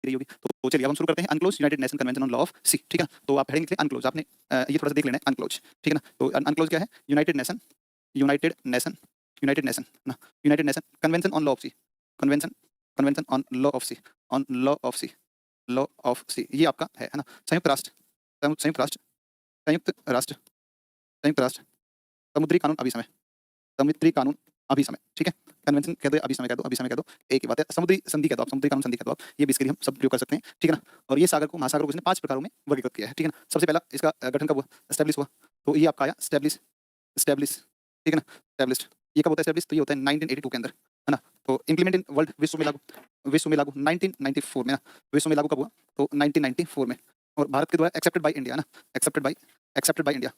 रही होगी। तो चलिए अब हम शुरू करते हैं UNCLOS united nation convention on law of sea. ठीक है, तो आप हेडिंग लिख लें अनक्लोज। आपने ये थोड़ा सा देख लेना है अनक्लोज। ठीक है ना, तो अनक्लोज क्या है? United nation, united nation, united nation ना, united nation convention on law of sea, convention, convention on law of sea, on law of sea, law of sea, ये आपका है ना। संयुक्त राष्ट्र, संयुक्त राष्ट्र, संयुक्त राष्ट्र, संयुक्त राष्ट्र समुद्री कानून अभिसमय, समुद्री कानून अभिसमय। ठीक है, कन्वेंशन कह दो, अभिसमय कह दो, अभिसमय कह दो, एक ही बात है। समुद्री संधि कह दो आप, समुद्री कानून संधि कह दो आप, ये भी इसके लिए हम सब प्रयोग कर सकते हैं। ठीक है ना, और ये सागर को, महासागर को इसने 5 प्रकारों में वर्गीकृत किया है। ठीक है ना, सबसे पहला इसका गठन कब हुआ? एस्टेब्लिश हुआ, तो ये आपका आया स्टैब्लिश, स्टैब्लिश। ठीक है ना, स्टैब्लिश्ड। ये कब होता है स्टैब्लिश? तो ये होता है 1982 के अंदर, है ना। तो इंप्लीमेंट इन वर्ल्ड, विश्व में लागू, विश्व में लागू 1994 में ना, विश्व में लागू कब हुआ? तो 1994 में। और भारत के द्वारा एक्सेप्टेड बाय इंडिया ना, accepted by, accepted by India,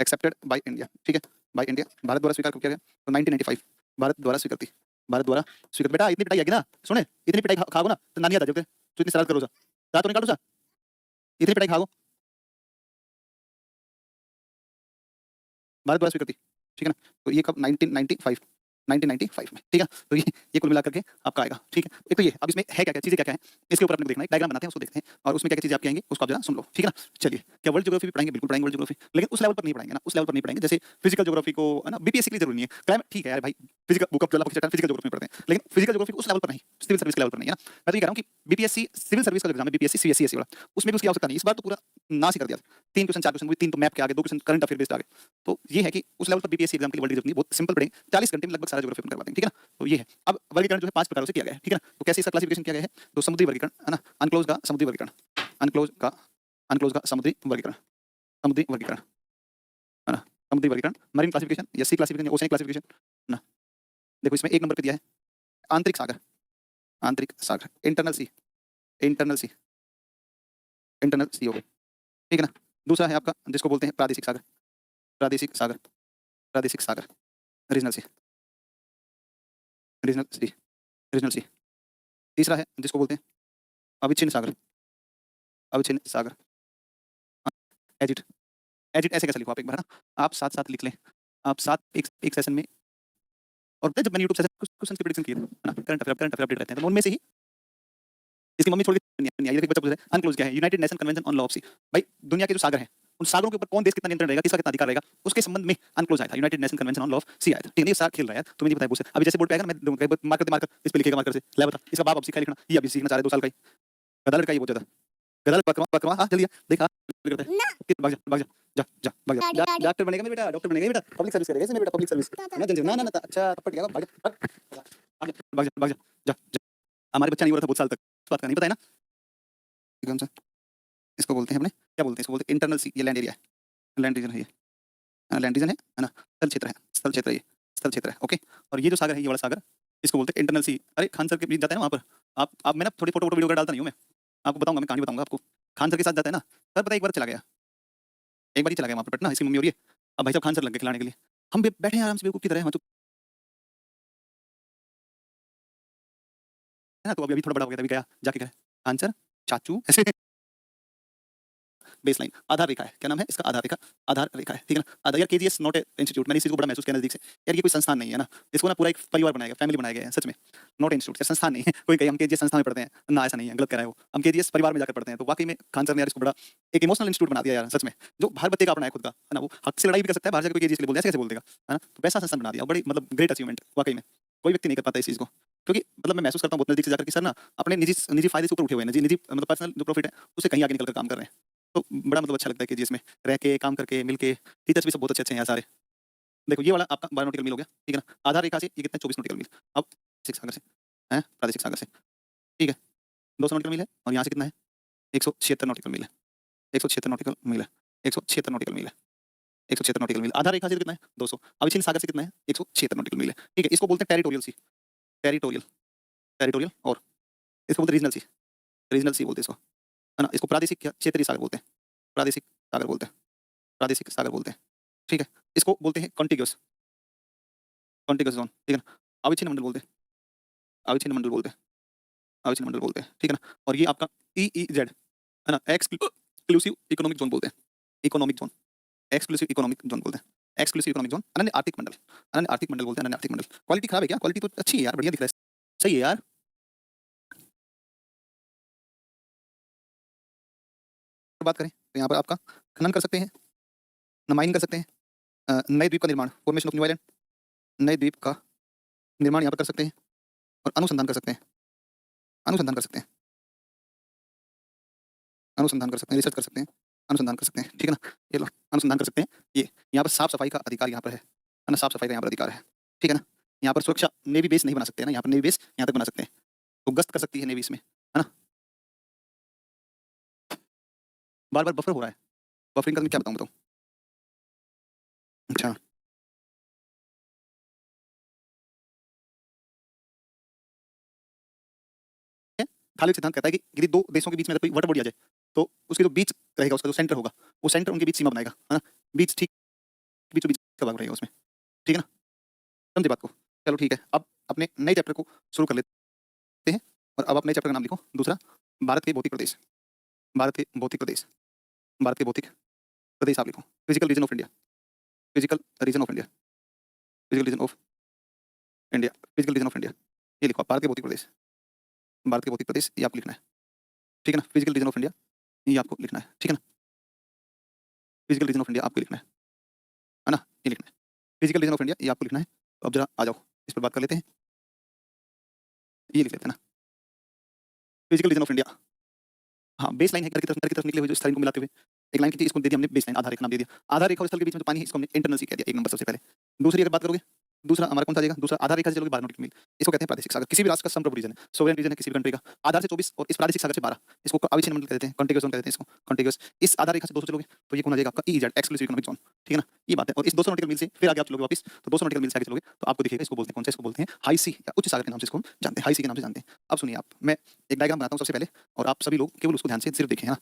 accepted by India. ठीक है, बाय इंडिया, भारत द्वारा स्वीकार किया गया तो 1995, भारत द्वारा स्वीकृति, भारत द्वारा स्वीकृत। बेटा इतनी पिटाई आएगी ना, सुने, इतनी पिटाई खाओगे ना तो नानी आ जाओगे, तो इतनी शरारत करो सा, रात तो निकालो सा, इतनी पिटाई खाओ, भारत द्वारा स्वीकृति। ठीक है ना, तो ये कब? 1995, 1995 में। ठीक है, तो ये कुल मिलाकर के आपका आएगा। ठीक है, एक तो ये, अब इसमें है क्या क्या चीजें, क्या क्या है इसके ऊपर अपने को देखना है। डायग्राम बनाते हैं, उसको देखते हैं और उसमें क्या क्या चीजें आपकी आएंगी उसको आप जरा सुन लो। ठीक है ना, चलिए, क्या वर्ल्ड ज्योग्राफी भी पढ़ाएंगे? बिल्कुल पढ़ाएंगे वर्ल्ड ज्योग्राफी, लेकिन उस लेवल पर नहीं पढ़ाएंगे ना, उस लेवल पर नहीं पढ़ाएंगे। जैसे फिजिकल ज्योग्राफी को, है ना, बीपीएससी के लिए जरूरी नहीं है। क्लाइमेट ठीक है यार भाई, physical book of geography physical geography में पढ़ते हैं, लेकिन फिजिकल ज्योग्राफी उस लेवल पर नहीं, सिविल सर्विस के लेवल पर नहीं है ना। मैं तो ये कह रहा हूँ कि बीपीएससी सिविल सर्विस का एग्जाम है, बीपीएससी सीएससी वाला, उसमें भी उसकी आवश्यकता नहीं। इस बार तो पूरा नाश ही कर दिया, 3 क्वेश्चन 4 क्वेश्चन, 3 तो मैप के आगे, 2 क्वेश्चन करंट अफेयर बेस्ड आगे। तो ये है कि उस लेवल पर बीपीएससी एग्जाम के लिए वर्ल्ड ज्योग्राफी बहुत सिंपल पढ़ेंगे, 40 घंटे में लगभग सारा ज्योग्राफी करवा देंगे। ठीक है ना, तो ये है। अब वर्गीकरण जो है 5 प्रकारों से किया गया है। ठीक है ना, तो कैसे इसका क्लासिफिकेशन किया गया है? तो समुद्री वर्गीकरण, है ना, अनक्लोज का समुद्री वर्गीकरण, अनक्लोज का, अनक्लोज का समुद्री वर्गीकरण, समुद्री वर्गीकरण, है ना, समुद्री वर्गीकरण। मरीन क्लासिफिकेशन या सी क्लासिफिकेशन या ओशियन क्लासिफिकेशन ना। देखो इसमें 1 नंबर पे दिया है आंतरिक सागर, आंतरिक सागर, internal sea, internal sea, internal sea हो गई। ठीक है ना, दूसरा है आपका जिसको बोलते हैं प्रादेशिक सागर, प्रादेशिक सागर, प्रादेशिक सागर, रीजनल सी, रीजनल सी, रीजनल सी। तीसरा है जिसको बोलते हैं अविच्छिन्न सागर, अविच्छिन्न सागर, एजिट, एजिट ऐसे कैसे लिखो आप एक बार, है ना, आप साथ साथ लिख लें, आप साथ एक एक सेशन में। और जब मैंने यूट्यूब सेशन कुछ क्वेश्चन की प्रेडिक्शन की है ना, करंट अफेयर अपडेट रहते हैं, तो उनमें से ही इसकी मम्मी छोड़ के नहीं आई। देखिए बच्चा पूछ रहा है अनक्लोज क्या है? United nation convention on law of sea. भाई दुनिया के जो सागर हैं, उन सागरों के ऊपर कौन देश कितना नियंत्रण रहेगा, किसका कितना अधिकार रहेगा, उसके संबंध में अनक्लोज आया था, united nation convention on law of sea आया था। ठीक है, ये साग खेल रहा है यार, तुम्हें नहीं पता है बुझसे। अभी जैसे बोर्ड पे आएगा ना, मैं मार्कर मार्कर इस पे लिखेगा, मार्कर से ले बता, इसका बाप अब सीखा लिखना, ये अभी सीखना चाह रहा है 2 साल का ही गधा लड़का, ये बहुत ज्यादा गधा बकवा बकवा। हाँ जल्दी आ, देखा करता है, भाग जा भाग जा, जा जा भाग जा, डॉक्टर बनेगा मेरा बेटा, डॉक्टर बनेगा मेरा बेटा, पब्लिक सर्विस करेगा मेरा बेटा, पब्लिक सर्विस ना जन ना ना ना, अच्छा थप्पड़ गया, भाग जा भाग जा भाग जा भाग जा, जा जा। हमारे बच्चा नहीं हो रहा था बहुत साल तक, इस बात का नहीं पता है ना। एकदम से इसको बोलते हैं अपने, क्या बोलते हैं इसको? बोलते हैं इंटरनल सी, ये लैंड एरिया है, लैंड रीजन है ये, लैंड रीजन है ना, स्थल क्षेत्र है, स्थल क्षेत्र है ये, स्थल क्षेत्र है। ओके, और ये जो सागर है, ये वाला सागर, इसको बोलते हैं इंटरनल सी। अरे खान सर के बीच जाता है ना वहाँ पर, आप मैं ना थोड़ी फोटो वीडियो डालता नहीं हूँ मैं, आपको बताऊंगा, मैं कहानी बताऊंगा आपको। खान सर के साथ जाता है ना सर, पता है एक बार चला गया, एक बार ही चला गया वहाँ पर पटना, इसकी मम्मी हो रही है। अब भाई साहब खान सर लग गए खिलाने के लिए, हम बैठे हैं आराम से बेवकूफ की तरह, है ना। तो अभी अभी थोड़ा बड़ा हो गया था, अभी गया जाके कहा खान सर चाचू ऐसे बेस लाइन आधार रेखा है, क्या नाम है इसका? आधार रेखा, आधार रेखा है। ठीक है ना, आधार यार, केजीएस नॉट ए इंस्टीट्यूट, मैंने इस चीज को बड़ा महसूस किया नजदीक से यार, ये कोई संस्थान नहीं है ना, इसको ना पूरा एक परिवार बनाया गया, फैमिली बनाया गया है सच में, नॉट इंस्टीट्यूट, संस्थान नहीं है। कोई कहे हम केजीएस संस्थान में पढ़ते हैं ना, ऐसा नहीं है, गलत कह रहा है वो, हम केजीएस परिवार में जाकर पढ़ते हैं। तो वाकई में खान सर ने यार इसको बड़ा एक इमोशनल इंस्टीट्यूट बना दिया यार सच में, जो बाहर बच्चे का अपना है खुद का, है ना, वो हक से लड़ाई भी कर सकता है, बाहर जाकर कोई केजीएस के लिए बोल दिया, कैसे बोल देगा, है ना। तो वैसा संस्थान बना दिया, बड़ी मतलब ग्रेट अचीवमेंट वाकई में, कोई व्यक्ति नहीं कर पाता इस चीज को। क्योंकि मतलब मैं महसूस करता हूँ बहुत नजदीक से जाकर कि सर ना अपने निजी निजी फायदे से ऊपर उठे हुए हैं, निजी निजी मतलब पर्सनल जो प्रॉफिट है उससे कहीं आगे निकल कर काम कर रहे हैं। तो बड़ा मतलब अच्छा लगता है कि जी इसमें रह के काम करके मिल के, टीचर्स भी सब बहुत अच्छे अच्छे हैं यहाँ सारे। देखो ये वाला आपका 12 नॉटिकल मील हो गया। ठीक है ना, आधार रेखा से ये कितना 24 नॉटिकल मील। अब प्रादेशिक सागर से है, प्रादेशिक सागर से ठीक है 200 नॉटिकल मील है, और यहाँ से कितना है 176 नॉटिकल मील है, 176 नॉटिकल मील है, 176 नॉटिकल मील है, 176 नॉटिकल मील। आधार रेखा से कितना है 200, अविच्छिन्न सागर से कितना है 176 नॉटिकल मील है। ठीक है, इसको बोलते हैं टेरिटोरियल सी, टेरिटोरियल, टेरिटोरियल। और इसको बोलते हैं रीजनल सी, रीजनल सी बोलते हैं इसको, है ना। इसको प्रादेशिक या क्षेत्रीय सागर बोलते हैं, प्रादेशिक सागर बोलते हैं, प्रादेशिक सागर बोलते हैं। ठीक है, इसको बोलते हैं कॉन्टिग्यूस, कॉन्टिग्यूस जोन। ठीक है ना, अविच्छिन्न मंडल बोलते हैं, अविच्छिन्न मंडल बोलते हैं, अविच्छिन्न मंडल बोलते हैं। ठीक है ना, और ये आपका EEZ, है ना, एक्सक्लूसिव इकोनॉमिक जोन बोलते हैं, economic zone, exclusive economic zone बोलते हैं, एक्सक्लूसिव इकोनॉमिक जोन, अनन्य आर्थिक मंडल, अनन्य आर्थिक मंडल बोलते हैं, अनन्य आर्थिक मंडल। क्वालिटी खराब है क्या? क्वालिटी तो अच्छी है यार, बढ़िया दिख रहा है, सही है यार। बात करें तो यहाँ पर आपका खनन कर सकते हैं, माइनिंग कर सकते हैं, नए द्वीप का निर्माण, फॉर्मेशन ऑफ न्यू आइलैंड, नए द्वीप का निर्माण यहाँ पर कर सकते हैं और अनुसंधान कर सकते हैं, अनुसंधान कर सकते हैं, अनुसंधान कर सकते हैं, रिसर्च कर सकते हैं, अनुसंधान कर सकते हैं, ठीक है ना? ये लो, अनुसंधान कर सकते हैं। ये यहाँ पर साफ-सफाई का अधिकार यहाँ पर है ना? साफ-सफाई का यहाँ पर अधिकार है, ठीक है ना? यहाँ पर सुरक्षा नेवी बेस नहीं बना सकते हैं ना, यहाँ पर नेवी बेस यहाँ तक बना सकते हैं। तो गश्त कर सकती है नेवी इसमें, है ना? बार-बार बफर हो रहा है। बफरिंग का मैं क्या बताऊँ? अच्छा। थालिक सिद्धांत कहता है कि यदि 2 देशों के बीच में अगर कोई वट बॉडी आ जाए, तो उसके जो बीच रहेगा, उसका जो सेंटर होगा, वो सेंटर उनके बीच सीमा बनाएगा, है ना? बीच ठीक बीचों-बीच का भाग रहेगा उसमें, ठीक है ना? समझे बात को? चलो ठीक है, अब अपने नए चैप्टर को शुरू कर लेते हैं और अब आप नए चैप्टर का नाम लिखो, दूसरा भारत के भौतिक प्रदेश, भारत के भौतिक प्रदेश, भारत के भौतिक प्रदेश आप लिखो, physical region of India, physical region of India, physical region of India, physical region of India, ये लिखो आप, भारत के भौतिक प्रदेश, भारत के भौतिक प्रदेश, ये आपको लिखना है, ठीक है ना? फिजिकल रीजन ऑफ इंडिया, ये आपको लिखना है, ठीक है ना? फिजिकल रीजन ऑफ इंडिया आपको लिखना है ना? ये लिखना है। फिजिकल रीजन ऑफ इंडिया ये आपको लिखना है। तो अब जरा आ जाओ, इस पर बात कर लेते हैं। ये लिख लेते हैं ना, फिजिकल रीजन ऑफ इंडिया। हाँ, बेस लाइन है घर की तरफ निकले हुए जो इस लाइन को मिलाते हुए एक लाइन खींची, इसको दे दिया हमने बेस लाइन, आधार रेखा नाम दे दिया। आधार रेखा और स्थल के बीच में जो पानी है इसको हमने इंटरनल सी कह दिया, एक नंबर सबसे पहले। दूसरी अगर बात करोगे, दूसरा हमारा कौन सा आ जाएगा? दूसरा आधार रेखा से चलोगे 12 नॉटिकल मील, इसको कहते हैं प्रादेशिक सागर। किसी भी राष्ट्र का संप्रभु रीजन है, सोवरेन रीजन है किसी भी कंट्री का। आधार से 24 और इस प्रादेशिक सागर से 12, इसको अविच्छिन्न मंडल कहते हैं, कॉन्टिग्युअस जोन कहते हैं इसको, कॉन्टिग्युअस। इस आधार रेखा से 200 चलोगे तो ये कौन आ जाएगा आपका ईईजेड, एक्सक्लूसिव इकोनॉमिक जोन, ठीक है ना? ये बात है। और इस 200 नॉटिकल मील से फिर आगे आप चलोगे वापस, तो 200 नॉटिकल मील से आगे चलोगे तो आपको दिखेगा, इसको बोलते हैं कौन सा? इसको बोलते हैं हाई सी या उच्च सागर के नाम से इसको हम जानते हैं, हाई सी के नाम से जानते हैं। अब सुनिए आप, मैं एक डायग्राम बनाता हूँ सबसे पहले और आप सभी लोग केवल उसको ध्यान से सिर्फ देखें, है ना?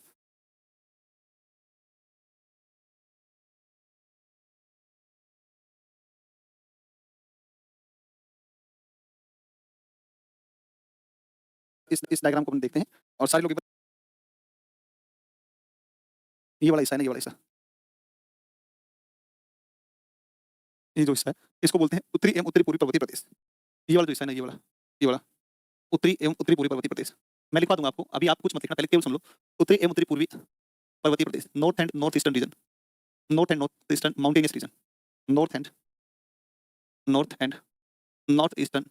इस डायग्राम को अपन देखते हैं और सारे लोग ये वाला हिस्सा है ना, ये वाला हिस्सा, ये जो हिस्सा है इसको बोलते हैं उत्तरी एवं उत्तरी पूर्वी पर्वतीय प्रदेश। ये वाला जो हिस्सा है ना, ये वाला उत्तरी एवं उत्तरी पूर्वी पर्वतीय प्रदेश। मैं लिखवा दूंगा आपको, अभी आप कुछ मत लिखना, पहले केवल सुन लो। उत्तरी एवं उत्तरी पूर्वी पर्वतीय प्रदेश, north and north eastern region, north and north eastern mountainous region, north and north eastern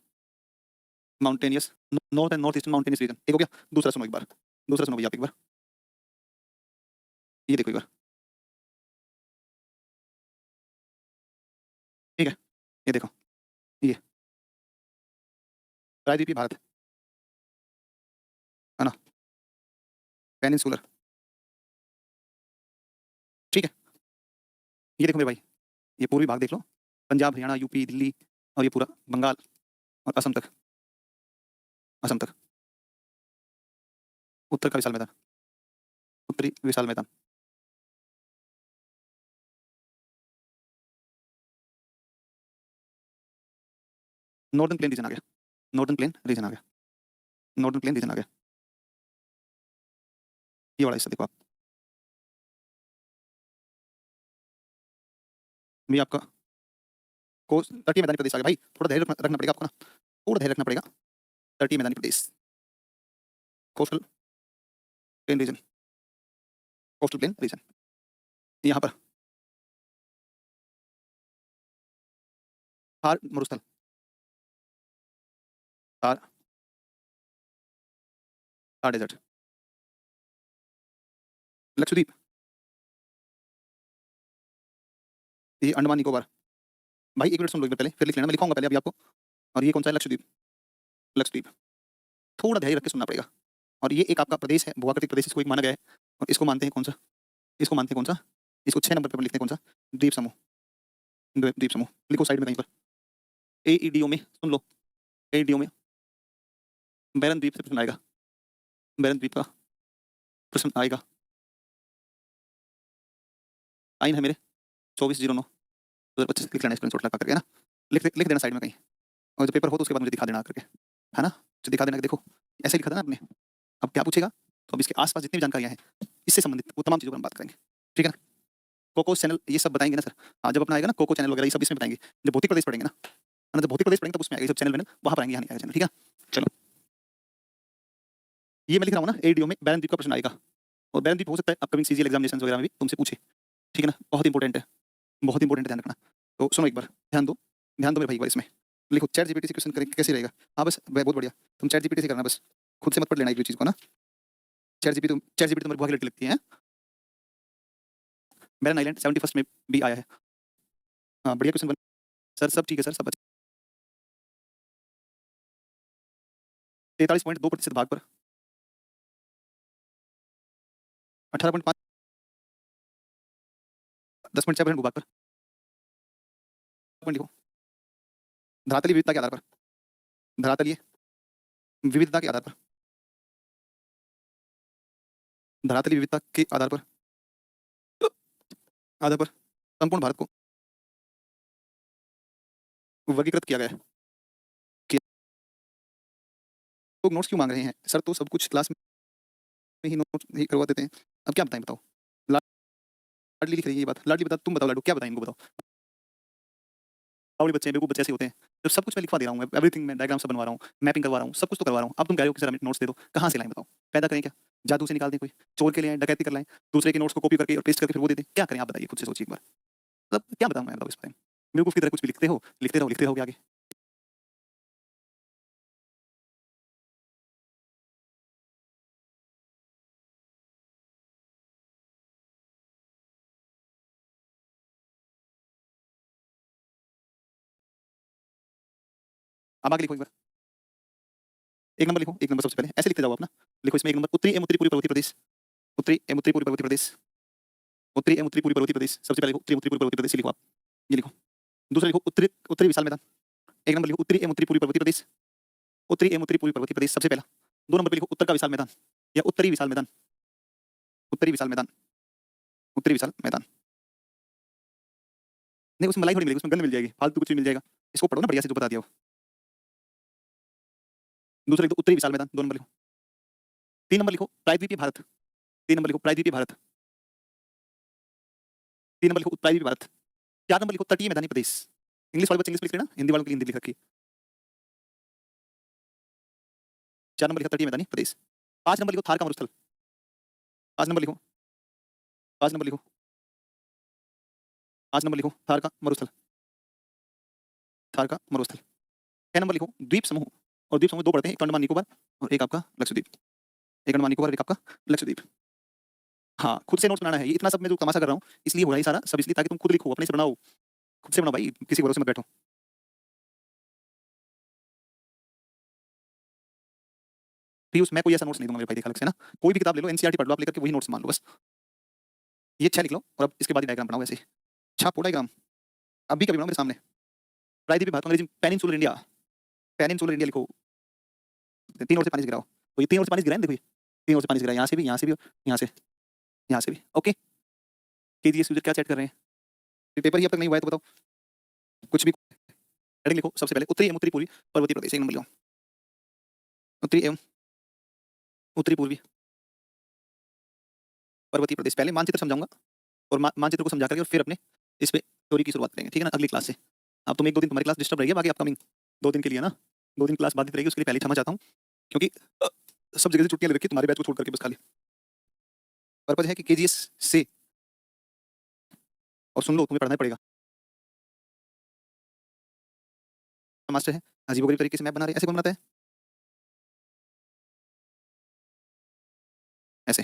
mountainous, north and north eastern mountainous region. एक हो गया। दूसरा सुनो एक बार, दूसरा सुनो भैया आप एक बार, ये देखो एक बार, ठीक है? ये देखो, ये प्रायद्वीपीय भारत, है ना? पेनिनसुलर, ठीक है? ये देखो मेरे भाई, ये पूर्वी भाग देख लो, पंजाब, हरियाणा, यूपी, दिल्ली और ये पूरा बंगाल और असम तक, असम तक। उत्तर का विशाल मैदान, उत्तरी विशाल मैदान, नॉर्दर्न प्लेन रीजन आ गया, नॉर्दर्न प्लेन रीजन आ गया, नॉर्दर्न प्लेन रीजन आ गया। ये वाला हिस्सा देखो आप, ये आपका कोस्ट तटीय मैदानी प्रदेश आ गया भाई। थोड़ा धैर्य रखना पड़ेगा आपको ना, थोड़ा धैर्य रखना पड़ेगा। तटीय मैदानी प्रदेश, coastal plain region, coastal plain region. यहाँ पर थार मरुस्थल, थार, थार डेजर्ट, लक्षद्वीप, ये अंडमान निकोबार। भाई एक मिनट सुन लो एक मिनट पहले, फिर लिख लेना, मैं लिखाऊंगा पहले अभी आपको। और ये कौन सा है? लक्षद्वीप, लक्षद्वीप। थोड़ा धैर्य रख के सुनना पड़ेगा। और ये एक आपका प्रदेश है, भूआकृतिक प्रदेश इसको एक माना गया है। और इसको मानते हैं कौन सा? इसको मानते हैं कौन सा? इसको 6 नंबर पर लिखते हैं कौन सा? द्वीप समूह, द्वीप समूह लिखो साइड में कहीं पर। एईडीओ में सुन लो, एईडीओ में बैरन द्वीप से प्रश्न आएगा, बैरन द्वीप का प्रश्न आएगा। आइन है मेरे 24/09/2025, लिख लेना स्क्रीनशॉट लगा करके, है ना? लिख देना साइड में कहीं। और जब पेपर हो तो उसके बाद मुझे दिखा देना करके, है ना? मुझे दिखा देना कि देखो ऐसे लिखा था ना आपने। अब क्या पूछेगा? तो अब इसके आसपास जितनी भी जानकारियां हैं इससे संबंधित वो तमाम चीज़ों पर हम बात करेंगे, ठीक है ना? कोकोस चैनल ये सब बताएंगे ना सर। हाँ, जब अपना आएगा ना कोको चैनल वगैरह ये सब इसमें बताएंगे। जब भौतिक प्रदेश पढ़ेंगे ना, है ना? जब भौतिक प्रदेश पढ़ेंगे तब उसमें आएगा, जब चैनल वैनल वहाँ पर आएंगे, यहाँ नहीं आएगा चैनल, ठीक है? चलो, ये मैं लिख रहा हूँ ना, एईडीओ में बैरन द्वीप का प्रश्न आएगा। और बैरनदीप हो सकता है अपकमिंग सीजीएल एग्जामिनेशंस वगैरह में भी तुमसे पूछे, ठीक है ना? बहुत इंपॉर्टेंट है, बहुत इंपॉर्टेंट है, ध्यान रखना। तो सुनो एक बार, ध्यान दो मेरे भाई एक बार इसमें। लिखो चैट जीपीटी से क्वेश्चन करें कैसे रहेगा? हाँ बस बहुत बढ़िया, तुम चैट जीपीटी से करना बस, खुद से मत पढ़ लेना एक भी चीज़ को ना। चैट जीपीटी तुम्हारी बुआ की लड़की लगती है। बैरन आइलैंड 71st में भी आया है। हाँ बढ़िया क्वेश्चन बन। सर सब ठीक है सर, सब 43.2% भाग पर 18.5 10.6% भूभाग पर पॉइंट लिखो। धरातलीय विविधता के आधार पर, धरातलीय विविधता के आधार पर, धरातलीय विविधता के आधार पर संपूर्ण भारत को वर्गीकृत किया गया है। लोग नोट्स क्यों मांग रहे हैं सर? तो सब कुछ क्लास में ही नोट्स ही करवा देते हैं, अब क्या बताएं? बताओ। लाडली लिख रही है ये बात, लाडली बता, तुम बताओ लाडू क्या बताएं इनको, बताओ। बावड़ी बच्चे हैं, बेवकूफ बच्चे ऐसे होते हैं। तो सब कुछ मैं लिखवा दे रहा हूँ, मैं एवरीथिंग, मैं डायग्राम सब बनवा रहा हूँ, मैपिंग करवा रहा हूँ, सब कुछ तो करवा रहा हूँ। अब तुम कह रहे हो कि सर हमें नोट्स दे दो, कहाँ से लाएं बताओ? पैदा करें क्या? जादू से निकाल दें कोई? चोर के लिए आएं, डकैती कर लाएं, दूसरे के नोट्स को कॉपी करके और पेस्ट करके फिर वो दे दें? क्या करें आप बताइए, खुद से सोचिए एक बार। मतलब क्या बताऊं मैं, बताओ इस बारे में? बेवकूफ की तरह कुछ भी लिखते हो, लिखते रहोगे आगे। अब आगे लिखो एक बार, एक नंबर लिखो, एक नंबर सबसे पहले ऐसे लिखते जाओ अपना। लिखो इसमें एक नंबर, उत्तरी एवं उत्तरी पूर्वी पर्वतीय प्रदेश, उत्तरी एवं उत्तरी पूर्वी पर्वतीय प्रदेश, उत्तरी एवं उत्तरी पूर्वी पर्वतीय प्रदेश, सबसे पहले लिखो उत्तरी एवं उत्तरी पूर्वी पर्वतीय प्रदेश, ये लिखो आप, ये लिखो। दूसरा लिखो उत्तरी उत्तरी विशाल मैदान, एक नंबर लिखो उत्तरी एवं उत्तरी पूर्वी पर्वतीय प्रदेश, उत्तरी एवं उत्तरी पूर्वी पर्वतीय प्रदेश सबसे पहला। दो नंबर पे लिखो उत्तर का विशाल मैदान या उत्तरी विशाल मैदान, उत्तरी विशाल मैदान, उत्तरी विशाल मैदान। नहीं उसमें लाई थोड़ी मिलेगी, उसमें गन मिल जाएगी, फालतू कुछ भी मिल जाएगा। इसको पढ़ो ना बढ़िया से जो बता दिया वो। दूसरा लिखो उत्तरी विशाल मैदान, दो नंबर लिखो। तीन नंबर लिखो प्रायद्वीपीय भारत, तीन नंबर लिखो प्रायद्वीपीय भारत, तीन नंबर लिखो प्रायद्वीपीय भारत। चार नंबर लिखो तटीय मैदानी प्रदेश। इंग्लिश वाले बच्चे इंग्लिश में लिख लेना, हिंदी वालों के लिए हिंदी लिख रखी। चार नंबर लिखा तटीय मैदानी प्रदेश। पांच नंबर लिखो थार का मरुस्थल, पांच नंबर लिखो, पांच नंबर लिखो, पांच नंबर लिखो थार का मरुस्थल, थार का मरुस्थल। छह नंबर लिखो द्वीप समूह, और द्वीप समूह दो पड़ते हैं, एक तो अंडमान निकोबार और एक आपका लक्षद्वीप, एक अंडमान निकोबार और एक आपका लक्षद्वीप। हाँ खुद से नोट्स बनाना है, ये इतना सब मैं जो तमाशा कर रहा हूँ इसलिए हो रहा है सारा, सब इसलिए ताकि तुम खुद लिखो, अपने से बनाओ, खुद से बनाओ भाई, किसी भरोसे मत बैठो। पीयूष मैं कोई ऐसा नोट्स नहीं दूंगा मेरे भाई, देखा अलग से ना। कोई भी किताब ले लो, एनसीईआरटी पढ़ लो, आप लेकर के वही नोट्स मान लो बस। ये 6 लिख लो और अब इसके बाद डायग्राम बनाओ ऐसे, छापो डायग्राम, अभी कभी बनाओ मेरे सामने। प्रायद्वीपीय भारत, अंग्रेजी में पेनिनसुलर इंडिया, पेनिनसुलर इंडिया लिखो। तीन ओर से पानी से गिराओ, तो ये तीन ओर से पानी से गिरा है, देखो ये तीन ओर से पानी से गिरा है, यहाँ से भी, यहाँ से भी, यहाँ से, यहाँ से भी। ओके केजीएस यूजर क्या चैट कर रहे हैं? पेपर ही अब तक नहीं हुआ है तो बताओ कुछ भी। हेडिंग लिखो सबसे पहले उत्तरी एवं उत्तरी पूर्वी पर्वतीय प्रदेश, एक नंबर लिखो उत्तरी एवं उत्तरी पूर्वी पर्वतीय प्रदेश। पहले मानचित्र समझाऊंगा और मानचित्र को समझा करके और फिर अपने इस पे थ्योरी की शुरुआत करेंगे, ठीक है ना, अगली क्लास से। अब तुम एक दो दिन तुम्हारी क्लास डिस्टर्ब रहेगी, बाकी अपकमिंग 2 दिन के लिए ना, 2 दिन क्लास बाधित रहेगी, उसके लिए पहले क्षमा चाहता हूँ, क्योंकि सब जगह से छुट्टियां ले रखी तुम्हारे बैच को छोड़ करके बस खाली। पर्पज है कि केजीएस से, और सुन लो तुम्हें पढ़ना ही पड़ेगा। मास्टर है अजीबोगरीब तरीके से मैप बना रहे, ऐसे कौन बनाता है? ऐसे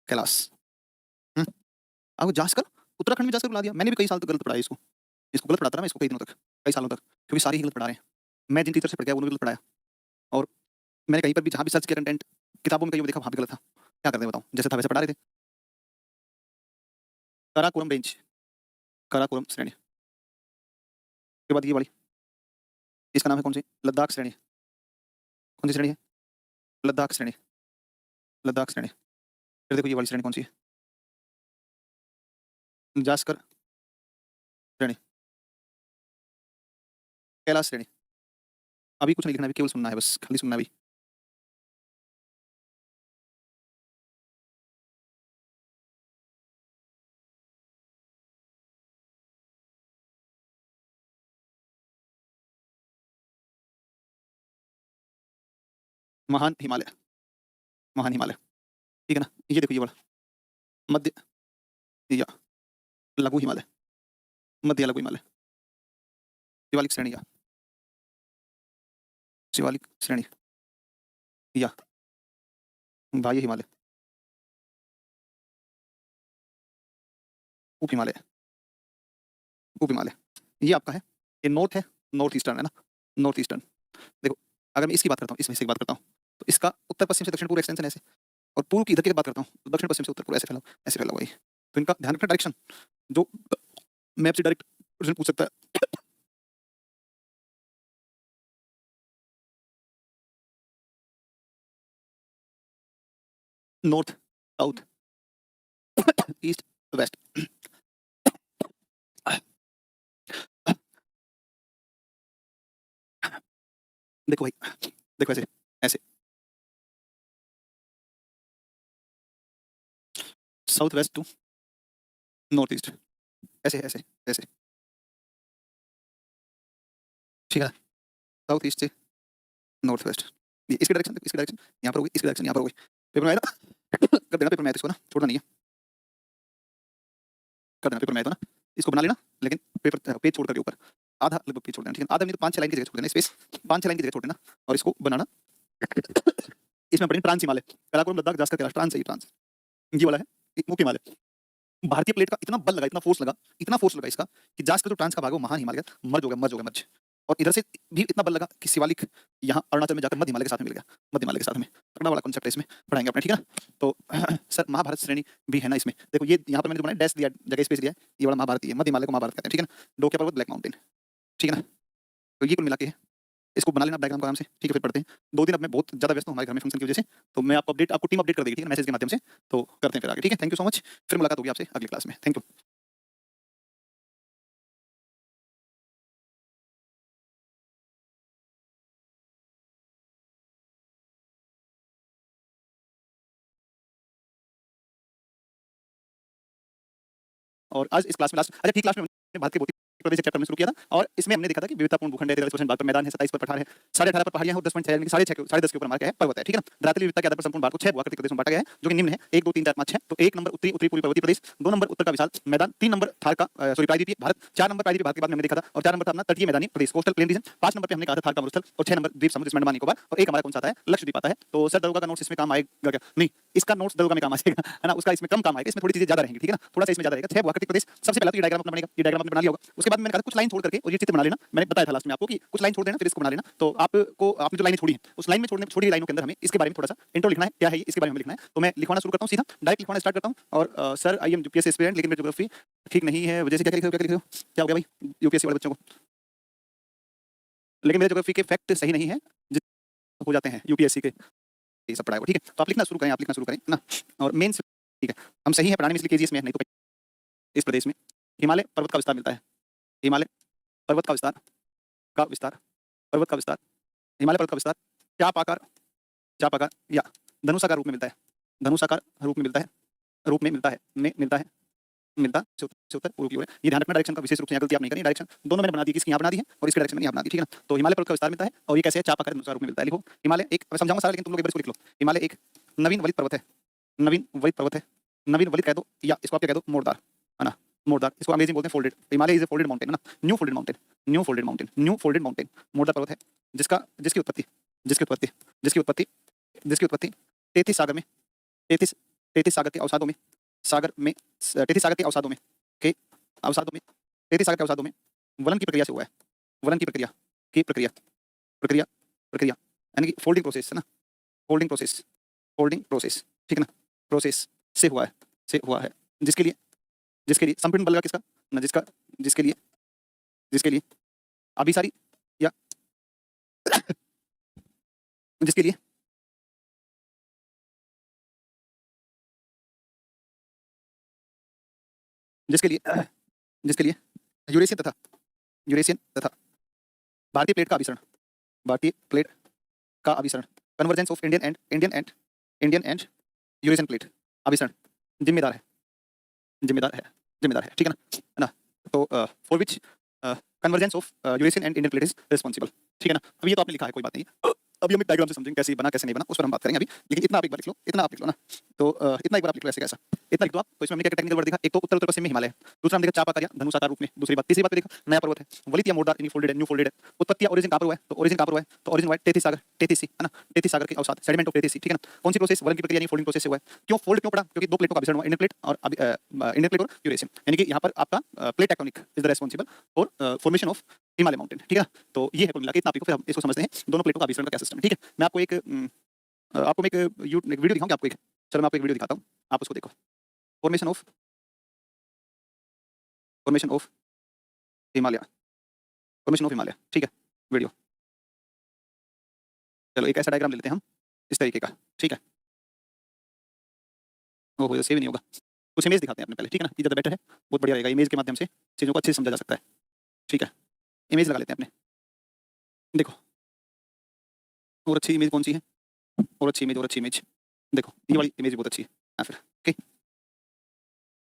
कैलाश। आपको जांच कर, उत्तराखंड में जाकर बुला दिया, मैंने भी कई साल तक गलत पढ़ाया इसको, इसको गलत पढ़ाता रहा मैं इसको कई दिनों तक, कई सालों तक, क्योंकि सारे ही गलत पढ़ा रहे हैं। मैं जिन टीचर से पढ़ गया उन्होंने गलत पढ़ाया, और मैंने कहीं पर भी जहाँ भी सर्च किया कंटेंट किताबों में कहीं भी देखा वहाँ भी गलत था। क्या करते बताओ, जैसे था वैसे पढ़ा रहे थे। काराकोरम रेंज, काराकोरम श्रेणी के बाद ये वाली, इसका नाम है कौन सी? लद्दाख श्रेणी। कौन सी श्रेणी है? लद्दाख श्रेणी, लद्दाख श्रेणी। फिर देखो ये वाली श्रेणी कौन सी है? जास्कर श्रेणी, कैलाश श्रेणी। अभी कुछ नहीं लिखना, अभी केवल सुनना है, बस खाली सुनना है अभी। महान हिमालय, महान हिमालय। ठीक है ना। ये देखो ये वाला मध्य या लघु हिमालय, मध्य लघु हिमालय, शिवालिक श्रेणी या शिवालिक श्रेणी या बाह्य हिमालय, उप हिमालय, उप हिमालय। ये आपका है, ये नॉर्थ है, नॉर्थ ईस्टर्न है ना, नॉर्थ ईस्टर्न। देखो अगर मैं इसकी बात करता हूँ, इसमें से एक बात करता हूँ, तो इसका उत्तर पश्चिम से दक्षिण पूर्व एक्सटेंशन ऐसे, और पूर्व की इधर की बात करता हूँ तो दक्षिण पश्चिम से उत्तर पूर्व ऐसे फैला हुआ है। तो इनका ध्यान रखना डायरेक्शन, जो मैप से डायरेक्ट प्रश्न पूछ सकता है। North, south, east, west. देखो भाई, देखो ऐसे, ऐसे south west to north east, ऐसे ऐसे ऐसे, ठीक है। साउथ ईस्ट से नॉर्थ वेस्ट, ये इसकी डायरेक्शन, इसकी डायरेक्शन यहाँ पर होगी, इसकी डायरेक्शन यहाँ पर होगी। पेपर में आया ना, कर देना पेपर में आया तो इसको ना, छोड़ना नहीं है, कर देना पेपर में आया तो ना, इसको बना लेना, लेकिन पेपर पेज छोड़ करके ऊपर आधा लगभग पेज छोड़ देना, ठीक है। आधा नहीं तो 5-6 लाइन की जगह छोड़ देना स्पेस, 5-6 लाइन की जगह छोड़ देना, और इसको बनाना। इसमें पढ़ेंगे ट्रांस हिमालय, काराकोरम, लद्दाख, जास्कर, कैलाश, ट्रांस है ये, ट्रांस ये वाला है, एक मुख्य हिमालय। भारतीय प्लेट का इतना बल लगा, इतना फोर्स लगा इसका, कि जास्कर जो ट्रांस का भाग है वो महान हिमालय मर्ज हो गया, मर्ज हो गया, मर्ज। और इधर से भी इतना बल लगा कि शिवालिक यहाँ अरुणाचल में जाकर मध्य हिमालय के साथ में मिल गया, मध्य हिमालय के साथ में। तगड़ा वाला कॉन्सेप्ट है, इसमें पढ़ाएंगे अपने, ठीक है ना। तो सर महाभारत श्रेणी भी है ना इसमें, देखो ये यहाँ पर मैंने जो बनाया डैश दिया, जगह स्पेस दिया है, ये वाला महाभारत ही है, मध्य हिमालय को महाभारत कहते हैं, ठीक है ना। डोकिया पर्वत, ब्लैक माउंटेन, ठीक है ना। तो ये कुल मिला के है, इसको बना लेना डायग्राम को आराम से, ठीक है। फिर पढ़ते हैं 2 दिन, अब मैं बहुत ज्यादा व्यस्त हूँ हमारे घर में फंक्शन की वजह से, तो मैं आपको अपडेट, आपको टीम अपडेट कर देगी, ठीक है, मैसेज के माध्यम से। तो करते हैं फिर आगे, ठीक है। थैंक यू सो मच, फिर मुलाकात होगी आपसे अगली क्लास में, थैंक यू। और आज इस क्लास में लास्ट, अच्छा ठीक, क्लास में हमने भारत के भौतिक प्रदेश चैप्टर में शुरू किया था, और इसमें हमने देखा था कि विविधतापूर्ण भूखंड है, 43% भाग पर मैदान है, 27 पर पठार है, 18.5 पर पहाड़ियां हैं, और 10.6 यानी कि 6.5 के ऊपर मार्क है, पर्वत है, ठीक है ना। धरातलीय विविधता के आधार पर संपूर्ण भारत को 6 भूआकृतिक प्रदेशों में बांटा गया है, जो कि निम्न है 1 2 3 4 5 6। तो 1 नंबर उत्तरी उत्तरी पूर्वी पर्वतीय प्रदेश, 2 नंबर उत्तर का विशाल मैदान, 3 नंबर थार का सॉरी प्रायद्वीपीय भारत, 4 नंबर प्रायद्वीपीय भारत के बाद में हमने देखा था, और 4 नंबर था अपना तटीय मैदानी प्रदेश, कोस्टल प्लेन रीजन, 5 नंबर पे हमने कहा था थार का मरुस्थल, और 6 नंबर द्वीप समुद्र, अंडमान निकोबार, और एक हमारा कौन सा आता है, लक्षद्वीप आता है। तो सर दरोगा का नोट्स इसमें काम आएगा क्या? नहीं, इसका नोट्स दरोगा में काम आएगा, है ना, उसका इसमें कम काम आएगा, इसमें थोड़ी चीजें ज्यादा रहेंगी, ठीक है ना, थोड़ा सा इसमें ज्यादा रहेगा। 6 भूआकृतिक प्रदेश, सबसे पहले तो ये डायग्राम अपना बनेगा, ये डायग्राम आपने बना लिया होगा। उसके बाद मैंने कहा कुछ लाइन छोड़ करके और ये चित्र बना लेना, मैंने बताया था लास्ट में आपको कि कुछ लाइन छोड़ देना, फिर इसको बना लेना। तो आपको, आपने जो लाइनें छोड़ी हैं, उस लाइन में छोड़ी हुई लाइनों के अंदर हमें इसके बारे में थोड़ा सा इंट्रो लिखना है, क्या है ये, इसके बारे में लिखना है। तो मैं लिखवाना शुरू करता हूँ, सीधा डायरेक्ट लिखवाना स्टार्ट करता हूँ। और sir I am UPSC aspirant, लेकिन मेरी ज्योग्राफी ठीक नहीं है, वजह से क्या लिखे हो, क्या लिखे हो, क्या हो गया भाई यूपीएससी वाले बच्चों को, लेकिन मेरे ज्योग्राफी के फैक्ट सही नहीं है, जित हो जाते हैं यूपीएससी के, ये सब पढ़ाया हुआ, ठीक है। तो आप लिखना शुरू करें, आप लिखना शुरू करें ना। और मेन, ठीक है, हम सही है पढ़ाने में, इसलिए केजीएस में, नहीं तो इस प्रदेश में हिमालय पर्वत का विस्तार मिलता है, हिमालय पर्वत का विस्तार, का विस्तार, पर्वत का विस्तार, हिमालय पर्वत का विस्तार चाप आकार या धनुषाकार रूप में मिलता है, धनुषाकार रूप में मिलता है, रूप में मिलता है, में मिलता है, मिलता से उत्तर पूर्व की ओर है। ये ध्यान रखना, डायरेक्शन का विशेष रूप से यहाँ गलती आप नहीं करनी, डायरेक्शन दोनों मैंने बना दी, इसकी यहाँ बना दी है और इसकी डायरेक्शन मैंने यहाँ बना दी, ठीक है ना। तो हिमालय पर्वत का विस्तार मिलता है, और ये कैसे है, चाप आकार धनुषाकार रूप में मिलता है। लिखो हिमालय एक, मैं समझाऊंगा सारा, लेकिन तुम लोग एक बार इसको लिख लो। हिमालय एक नवीन वलित पर्वत है, नवीन वलित पर्वत है, नवीन वलित कह दो, या इसको आप क्या कह दो, मोड़दार, है ना, मोड़दार, इसको अंग्रेजी में बोलते हैं folded. Himalaya is a folded mountain, है ना, new folded mountain, new folded mountain, new folded mountain, मोड़दार पर्वत है, जिसका जिसकी उत्पत्ति जिसकी उत्पत्ति जिसकी उत्पत्ति जिसकी उत्पत्ति 33 सागर में, 33 33 सागर के अवसादों में, सागर में 33 सागर के अवसादों में, के अवसादों में, 33 सागर के अवसादों में वलन की प्रक्रिया से हुआ है, वलन की प्रक्रिया प्रक्रिया प्रक्रिया प्रक्रिया, यानी कि फोल्डिंग प्रोसेस, है ना, फोल्डिंग प्रोसेस, फोल्डिंग प्रोसेस, ठीक है ना, प्रोसेस से हुआ है, से हुआ है, जिसके लिए संपीड़न बल लगा किसका ना, जिसके लिए अभिसारी या जिसके लिए जिसके लिए जिसके लिए यूरेशियन तथा भारतीय प्लेट का अभिसरण, भारतीय प्लेट का अभिसरण, convergence of Indian and Eurasian plate अभिसरण जिम्मेदार है, जिम्मेदार है, जिम्मेदार है, ठीक है ना, है ना। तो for which convergence of Eurasian and Indian plate is responsible, ठीक है ना। अब ये तो आपने लिखा है, कोई बात नहीं, अभी हम एक डायग्राम से समझेंगे कैसे बना कैसे नहीं बना, उस पर हम बात करेंगे अभी। लेकिन इतना आप एक बार लिख लो, इतना आप लिख लो ना। तो इतना एक बार आप लिख लो ऐसे कैसा, इतना लिख दो आप। तो इसमें हमने क्या टेक्निकल वर्ड देखा, एक तो उत्तर उत्तर पश्चिम में हिमालय है, दूसरा हमने देखा चापाकार या धनुषाकार रूप में, दूसरी बात। तीसरी बात देखा नया पर्वत है, वलित या मोड़दार, फोल्डेड है, न्यू फोल्डेड है। उत्पत्ति या ओरिजिन कहां पर हुआ है, तो ओरिजिन कहां पर हुआ है, तो ओरिजिन हुआ है टेथिस सागर, टेथिस सी है ना, टेथिस सागर के अवसाद, सेडिमेंट ऑफ टेथिस सी, ठीक है ना। कौन सी प्रोसेस, वलन की प्रक्रिया यानी फोल्डिंग प्रोसेस से हुआ है। क्यों फोल्ड क्यों पड़ा, क्योंकि दो प्लेटों का विसरण हुआ, इंडियन प्लेट और इंडियन प्लेट और यूरेशियन, यानी कि यहाँ पर आपका plate tectonic is the responsible for formation of Himalaya mountain, ठीक है। तो ये है कुल मिला के इतना आप लिखो, फिर हम इसको समझते हैं दोनों प्लेटों का विसरण का क्या सिस्टम है, ठीक है। मैं आपको एक आपको मैं एक वीडियो दिखाऊंगा आपको एक, चलो मैं आपको एक वीडियो दिखाता हूँ, आप उसको देखो। Formation of Himalaya, formation of Himalaya, ठीक है। वीडियो, चलो एक ऐसा डायग्राम ले लेते हैं हम इस तरीके का, ठीक है। ओहो ये सेव नहीं होगा, कुछ इमेज दिखाते हैं अपने पहले, ठीक है ना, ये ज़्यादा बेटर है, बहुत बढ़िया रहेगा। इमेज के माध्यम से चीज़ों को अच्छे से समझा जा सकता है, ठीक है। इमेज लगा लेते हैं अपने, देखो और अच्छी इमेज कौन सी है, और अच्छी इमेज, और अच्छी इमेज, देखो ये वाली इमेज बहुत अच्छी है। फिर ओके,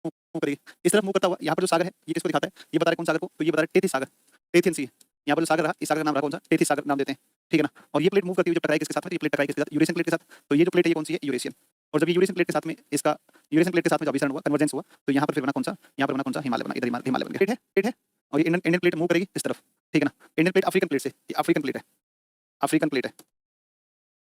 मूव करिए इस तरफ, मूव करता हुआ यहाँ पर जो सागर है ये किसको दिखाता है, ये बता रहे कौन सागर को, तो ये बता रहे टेथिस सागर, टेथियन सी है। यहाँ पर जो सागर रहा, इस सागर का नाम रहा कौन सा, टेथिस सागर नाम देते हैं, ठीक है ना। और ये प्लेट मूव करती हुई जब टकराई किसके साथ में, ये प्लेट टकराई किसके साथ, यूरेशियन प्लेट के साथ। तो ये जो प्लेट है ये कौन सी है, यूरेशियन। और जब ये यूरेशियन प्लेट के साथ में इसका, यूरेशियन प्लेट के साथ में जब विसरण हुआ, कन्वर्जेंस हुआ, तो यहाँ पर फिर बना कौन सा, यहाँ पर बना कौन सा, हिमालय बना, इधर हिमालय बन गया, प्लेट है। और ये इंडियन प्लेट मूव करेगी इस तरफ, ठीक है ना। इंडियन प्लेट अफ्रीकन प्लेट से, ये अफ्रीकन प्लेट है, अफ्रीकन प्लेट है,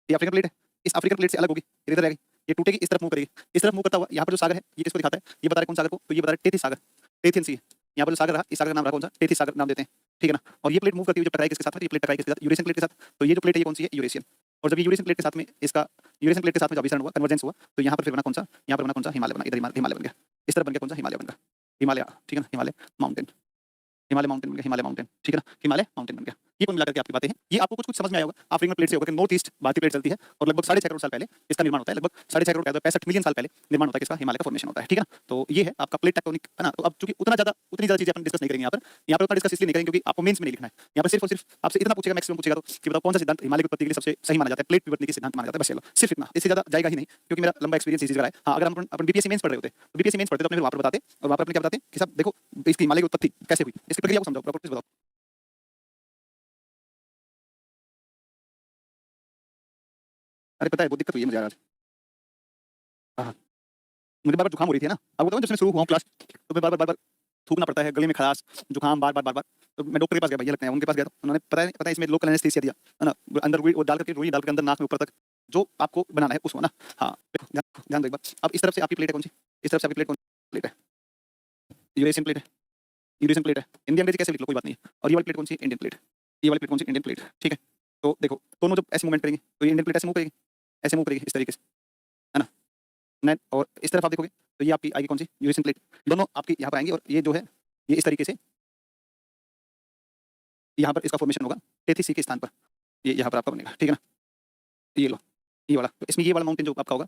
ये अफ्रीकन प्लेट है, इस अफ्रीकन प्लेट से अलग होगी, इधर रहेगी, ये टूटेगी, इस तरफ मूव करेगी, इस तरफ मूव करता हुआ यहाँ पर जो सागर है ये किसको दिखाता है, ये बता रहे कौन सागर को, तो ये बता रहे टेथिस सागर, टेथियन सी है। यहाँ पर जो सागर रहा, इस सागर का नाम रहा कौन सा, टेथिस सागर नाम देते हैं, ठीक है ना। और ये प्लेट मूव करती हुई जब टकराई किसके साथ में, ये प्लेट टकराई किसके साथ, यूरेशियन प्लेट के साथ। तो ये जो प्लेट है ये कौन सी है, यूरेशियन। और जब ये यूरेशियन प्लेट के साथ में इसका, यूरेशियन प्लेट के साथ में जब विसरण हुआ, कन्वर्जेंस हुआ, तो यहाँ पर फिर बना कौन सा, यहाँ पर बना कौन सा, हिमालय बना, इधर हिमालय बन गया, इस तरफ बन गया कौन सा, हिमालय बन गया, हिमालय, ठीक है ना, हिमालय माउंटेन, हिमालय माउंटेन बन गया, हिमालय माउंटेन, ठीक है ना, हिमालय माउंटेन बन गया। ये कुल मिलाकर के आपकी बातें हैं, ये आपको कुछ कुछ समझ में आया होगा। अफ्रीकन प्लेट से होकर नॉर्थ ईस्ट भारतीय प्लेट चलती है, और लगभग 6.5 करोड़ साल पहले इसका निर्माण होता है, लगभग 6.5 करोड़ 65 मिलियन साल पहले निर्माण होता है किसका, हिमालय का फॉर्मेशन होता है, ठीक है ना। तो ये है आपका प्लेट टेक्टोनिक, है ना। तो अब चूंकि उतनी ज्यादा चीजें अपन डिस्कस नहीं करेंगे यहाँ पर उतना डिस्कस इसलिए नहीं करेंगे क्योंकि आपको मेंस में नहीं लिखना है। यहाँ पर सिर्फ और सिर्फ आपसे इतना पूछेगा, मैक्सिमम पूछेगा तो कि बताओ कौन सा सिद्धांत हिमालय की उत्पत्ति के लिए सबसे सही माना जाता है, प्लेट विवर्तन के सिद्धांत माना जाता है, बस चलो सिर्फ इतना, इससे ज्यादा जाएगा ही नहीं, क्योंकि मेरा लंबा एक्सपीरियंस इस चीज का है। हाँ, अगर हम अपन बीपीएससी मेंस पढ़ रहे होते तो बीपीएससी मेंस पढ़ते तो अपने वहां पर बताते, और वहां पर अपने क्या बताते कि सब देखो इसकी हिमालय की उत्पत्ति कैसे हुई, इसकी प्रक्रिया को समझाओ, प्रॉपर्टीज बताओ। अरे पता है बहुत दिक्कत हुई है मुझे आज, हाँ, मुझे बार बार जुकाम हो रही थी ना, अब बताऊँ जब से मैं शुरू हुआ हूँ क्लास, तो मैं बार बार थूकना पड़ता है, गले में खराश, जुकाम बार बार। तो मैं डॉक्टर के पास गया, भैया लगते हैं, उनके पास गया, तो उन्होंने पता है इसमें लोकल एनेस्थीसिया दिया, है ना, अंदर रुई वो डाल करके, रुई डाल के अंदर नाक में ऊपर तक जो आपको बनाना है उसको ना। हाँ देखो, ध्यान दो एक बार। अब इस तरफ से आपकी प्लेट है कौन सी, इस तरफ से आपकी प्लेट कौन सी प्लेट है, यूरेशियन प्लेट है, यूरेशियन प्लेट है, हिंदी अंग्रेजी कैसे लिख लो कोई बात नहीं है। और ये वाली प्लेट कौन सी, इंडियन प्लेट, ये वाली प्लेट कौन सी, इंडियन प्लेट, ठीक है। तो देखो दोनों जब ऐसे मूवमेंट करेंगे तो ये इंडियन प्लेट ऐसे मूव करेगी, ऐसे मूव करेगी इस तरीके से, है ना। और इस तरफ आप देखोगे तो ये आपकी आएगी कौन सी, यूरेशियन प्लेट, दोनों आपकी यहाँ पर आएंगी, और ये जो है ये इस तरीके से यहाँ पर इसका फॉर्मेशन होगा टेथिस सी के स्थान पर, ये यहाँ पर आपका बनेगा, ठीक है ना। ये लो, ये वाला, तो इसमें ये वाला माउंटेन जो आपका होगा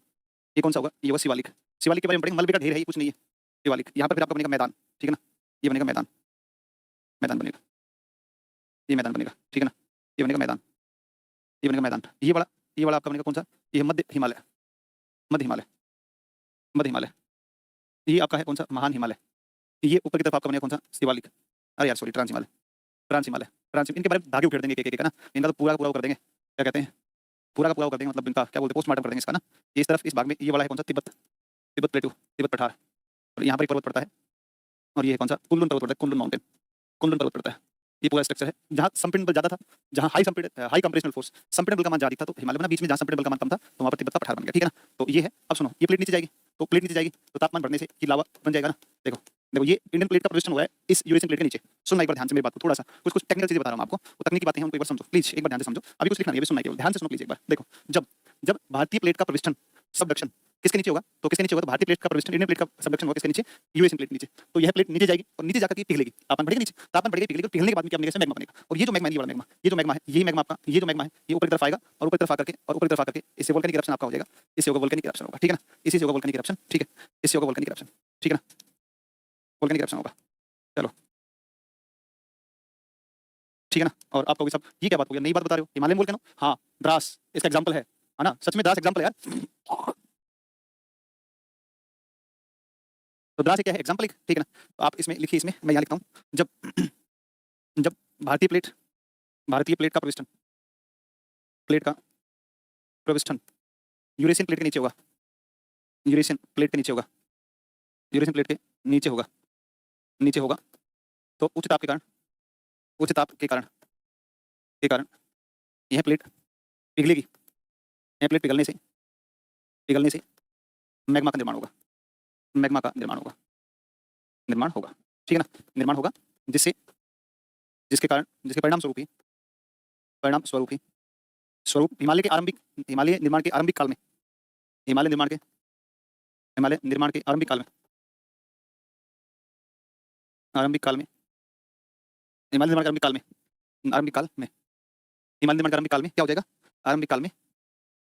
ये कौन सा होगा, ये होगा शिवालिक। शिवालिक के बारे में पढ़ेंगे, मलबे का ढेर है, ये कुछ नहीं है शिवालिक। यहाँ पर फिर आपका बनेगा मैदान, ठीक है ना, ये बनेगा मैदान, मैदान बनेगा, ये मैदान बनेगा, ठीक है ना, ये बनेगा मैदान, ये बनेगा मैदान। ये वाला आपका बनेगा कौन सा, ये मध्य हिमालय, मध्य हिमालय, मध्य हिमालय। ये आपका है कौन सा, महान हिमालय। ये ऊपर की तरफ आपका बनेगा कौन सा, शिवालिक, अरे यार sorry, trans Himalaya, trans Himalaya, trans, इनके बारे में धागे उखेड़ देंगे एक एक, है ना, इनका तो पूरा कर देंगे, क्या कहते हैं, पूरा का पूरा कर देंगे, मतलब इनका क्या बोलते हैं, पोस्टमार्टम कर देंगे इसका ना। ये इस तरफ इस भाग में ये वाला है कौन सा, तिब्बत, तिब्बत प्लेटू, तिब्बत पठार, और यहाँ पर एक पर्वत पड़ता है, और ये है कौन सा, कुनलुन पर्वत पड़ता है, कुनलुन माउंटेन, कुनलुन पर्वत पड़ता है। ये पूरा स्ट्रक्चर है, जहाँ संपीड़न बल ज्यादा था, जहाँ हाई कंप्रेशनल फोर्स, संपीड़न बल का मान ज्यादा था, तो हिमालय बना, बीच में जहाँ संपीड़न बल का मान कम था तो वहाँ पर तिब्बत का पठार बन गया, ठीक है ना। तो ये है, अब सुनो, ये प्लेट नीचे जाएगी, तो प्लेट नीचे जाएगी तो तापमान बढ़ने से ये लावा बन जाएगा ना। देखो देखो, ये इंडियन प्लेट का पोजीशन हुआ है इस यूरेशियन प्लेट के नीचे। सुनना एक बार ध्यान से मेरी बात को, थोड़ा सा कुछ कुछ टेक्निकल चीजें बता रहा हूँ आपको, वो तकनीकी बातें हैं, उनको एक बार समझो प्लीज, एक बार ध्यान से समझो, अभी कुछ लिखना नहीं है, सुनना केवल ध्यान से सुनो प्लीज एक बार। देखो जब जब भारतीय प्लेट का प्रविष्टन, सबडक्शन किसके नीचे होगा, तो किसके नीचे होगा, तो भारतीय प्लेट का प्रविष्टन, इंडियन प्लेट का सबडक्शन होगा किसके नीचे, यूरेशियन प्लेट नीचे। तो यह प्लेट नीचे जाएगी और नीचे जाकर के पिघलेगी, तापमान बढ़ेगा, नीचे तापमान बढ़ेगा, पिघलेगी, और पिघलने के बाद में क्या बनेगा, मैग्मा बनेगा। और ये जो मैग्मा है, ये वाला मैग्मा, ये जो मैग्मा है, यही मैग्मा आपका, ये जो मैग्मा है ये ऊपर की तरफ आएगा, और ऊपर की तरफ आकर के, और ऊपर की तरफ आकर के इससे वोल्केनिक इरप्शन आपका हो जाएगा, इससे होगा वोल्केनिक इरप्शन होगा, ठीक है ना, इसी से होगा वोल्केनिक इरप्शन, ठीक है, इससे होगा वोल्केनिक इरप्शन, ठीक है ना, वोल्केनिक इरप्शन होगा। चलो ठीक है ना। और आप कहोगे सब ये क्या बात हो गया, नई बात बता रहे हो, हिमालयन वोल्केनो, हाँ द्रास इसका एग्जांपल है ना, सच में द्रास एग्जांपल है यार। तो द्रास क्या है, एग्जांपल एक, ठीक है ना। तो आप इसमें लिखिए, इसमें मैं यहाँ लिखता हूँ, जब जब भारतीय प्लेट का प्रविष्टन, प्लेट का प्रविष्ठन यूरेशियन प्लेट के नीचे होगा, यूरेशियन प्लेट के नीचे होगा, यूरेशियन प्लेट के नीचे होगा, नीचे होगा। तो उच्च ताप के कारण, उच्च ताप के कारण यह प्लेट पिघलेगी, यह प्लेट पिघलने से मैग्मा का निर्माण होगा, मैग्मा का निर्माण होगा, निर्माण होगा, ठीक है ना, निर्माण होगा, जिससे जिसके कारण, जिसके परिणाम स्वरूप ही स्वरूप हिमालय के आरंभिक, हिमालय निर्माण के आरंभिक काल में, हिमालय निर्माण के आरंभिक काल में, आरंभिक काल में, हिमालय निर्माण के आरंभिक काल में, आरंभिक काल में, हिमालय निर्माण के आरंभिक काल में क्या हो जाएगा, आरंभिक काल में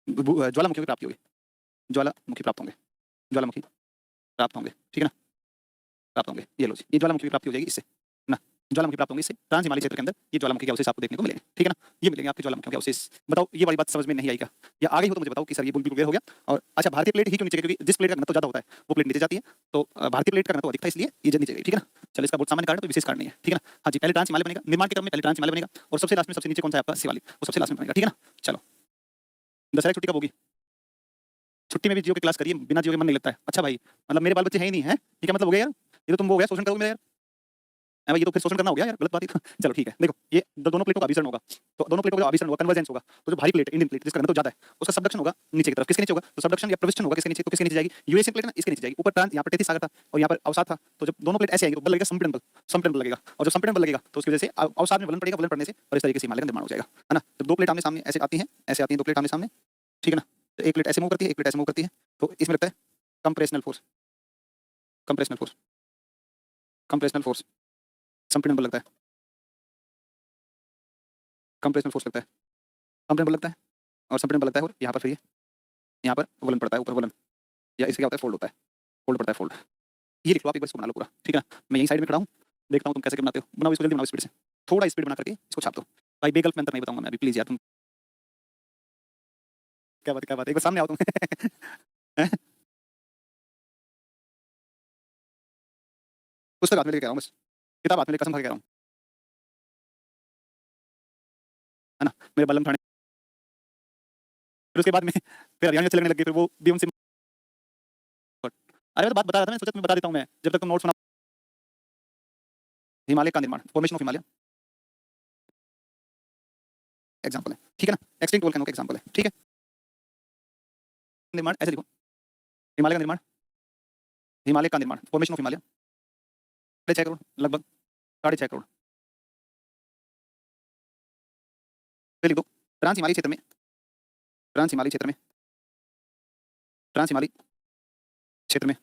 ज्वालामुखियों की प्राप्ति होगी, ज्वालामुखी प्राप्त होंगे, ज्वालामुखी प्राप्त होंगे, ठीक है ना, प्राप्त होंगे। ये लो जी, ये ज्वालामुखी की प्राप्ति हो जाएगी इससे ना, ज्वालामुखी प्राप्त होंगे इससे ट्रांस हिमालय क्षेत्र के अंदर ये ज्वालामुखी के अवशेष आपको देखने को मिलेंगे, ठीक है ना, ये मिलेंगे आपके ज्वालामुखियों के अवशेष। बताओ ये वाली बात समझ में नहीं आई क्या, या आगे हो तो मुझे बताओ कि सर ये बिल्कुल क्लियर हो गया। और अच्छा, भारतीय प्लेट ही क्यों नीचे, क्योंकि जिस प्लेट का घनत्व ज्यादा होता है वो प्लेट नीचे जाती है, तो भारतीय प्लेट का घनत्व अधिक था इसलिए ये नीचे गई, ठीक है ना। चलो इसका बहुत सामान्य कारण है, तो विशेष कारण नहीं है, ठीक है ना। हाँ जी, पहले ट्रांस हिमालय बनेगा, निर्माण के क्रम में पहले ट्रांस हिमालय बनेगा और सबसे लास्ट में, सबसे नीचे कौन सा है आपका शिवालिक, वो सबसे लास्ट में बनेगा, ठीक है ना। चलो दशहरा की छुट्टी कब होगी, छुट्टी में भी जियो की क्लास करिए, बिना जियो के मन नहीं लगता है। अच्छा भाई, मतलब मेरे बाल बच्चे हैं ही नहीं है, ये क्या मतलब हो गया यार, ये तो तुम वो हो गया शोषण करोगे मेरा यार, भाई ये तो फिर शोषण करना हो गया यार, गलत बात है। चलो ठीक है, देखो ये दोनों प्लेटों का अभिसरण होगा, तो दोनों प्लेटों का अभिसरण होगा, कन्वर्जेंस होगा। तो जो भारी प्लेट इंडियन प्लेट जिसका घनत्व ज्यादा है उसका सबडक्शन होगा नीचे की तरफ, किसके नीचे होगा, तो सबडक्शन या प्रविष्टन होगा किसके नीचे, तो किसके नीचे जाएगी, यूरेशियन प्लेट ना इसके नीचे जाएगी। ऊपर ट्रांस, यहाँ पर तैतीस सागर था और यहाँ पर अवसाद था, तो जब दोनों प्लेट ऐसे आएंगे तो बल लगेगा संपीड़न बल, संपीड़न बल लगेगा, और जब संपीड़न बल लगेगा तो उसकी वजह से अवसाद में वलन पड़ेगा, वलन पड़ने से और इस तरीके से हिमालय का निर्माण हो जाएगा, है ना। जब दो प्लेट आमने सामने ऐसे आती हैं, ऐसे आती हैं दो प्लेट आमने सामने, ठीक है ना, तो एक प्लेट ऐसे मूव करती है, एक प्लेट ऐसे मूव करती है, तो इसमें लगता है compressional force, compressional force, compressional force, संपीड़न बल लगता है, कंप्रेशनल फोर्स लगता है, संपीड़न बल लगता है और संपीड़न बल लगता है, और यहाँ पर फिर ये यहाँ पर वलन पड़ता है, ऊपर वलन, या इससे क्या होता है, फोल्ड होता है, फोल्ड पड़ता है, फोल्ड। ये लिख लो आप एक बार, इसको बना लो पूरा, ठीक है ना। मैं यहीं साइड में खड़ा हूँ, देखता हूँ तुम कैसे बनाते हो, बनाओ इसको जल्दी, बनाओ स्पीड से, थोड़ा स्पीड बना करके इसको छाप दो भाई, बेगल्प में अंतर नहीं बताऊंगा मैं अभी, प्लीज यार तुम, क्या बात, क्या बात है, एक बार सामने आओ तुम। हैं? पुस्तक हाथ में लेके कह रहा हूँ बस, किताब हाथ में लेकर कसम खा के कह रहा हूँ, है ना। मेरे बल्लम थाने, फिर उसके बाद में फिर हरियाणा अच्छे लगने लग गए, फिर वो भी उनसे, अरे मैं तो बात बता रहा था, मैं सोचा तुम्हें बता देता हूँ मैं, जब तक तुम नोट्स बना। हिमालय का निर्माण, फॉर्मेशन ऑफ हिमालय एग्जांपल है, ठीक है ना, एक्सटिंक्ट वोल्केनो का एग्जांपल है, ठीक है। निर्माण ऐसे लिखो, हिमालय का निर्माण, हिमालय का निर्माण, फॉर्मेशन ऑफ हिमालय 6.5 करोड़, लगभग 6.5 करोड़। फिर लिख दो ट्रांस हिमालय क्षेत्र में, ट्रांस हिमालय क्षेत्र में, ट्रांस हिमालय क्षेत्र में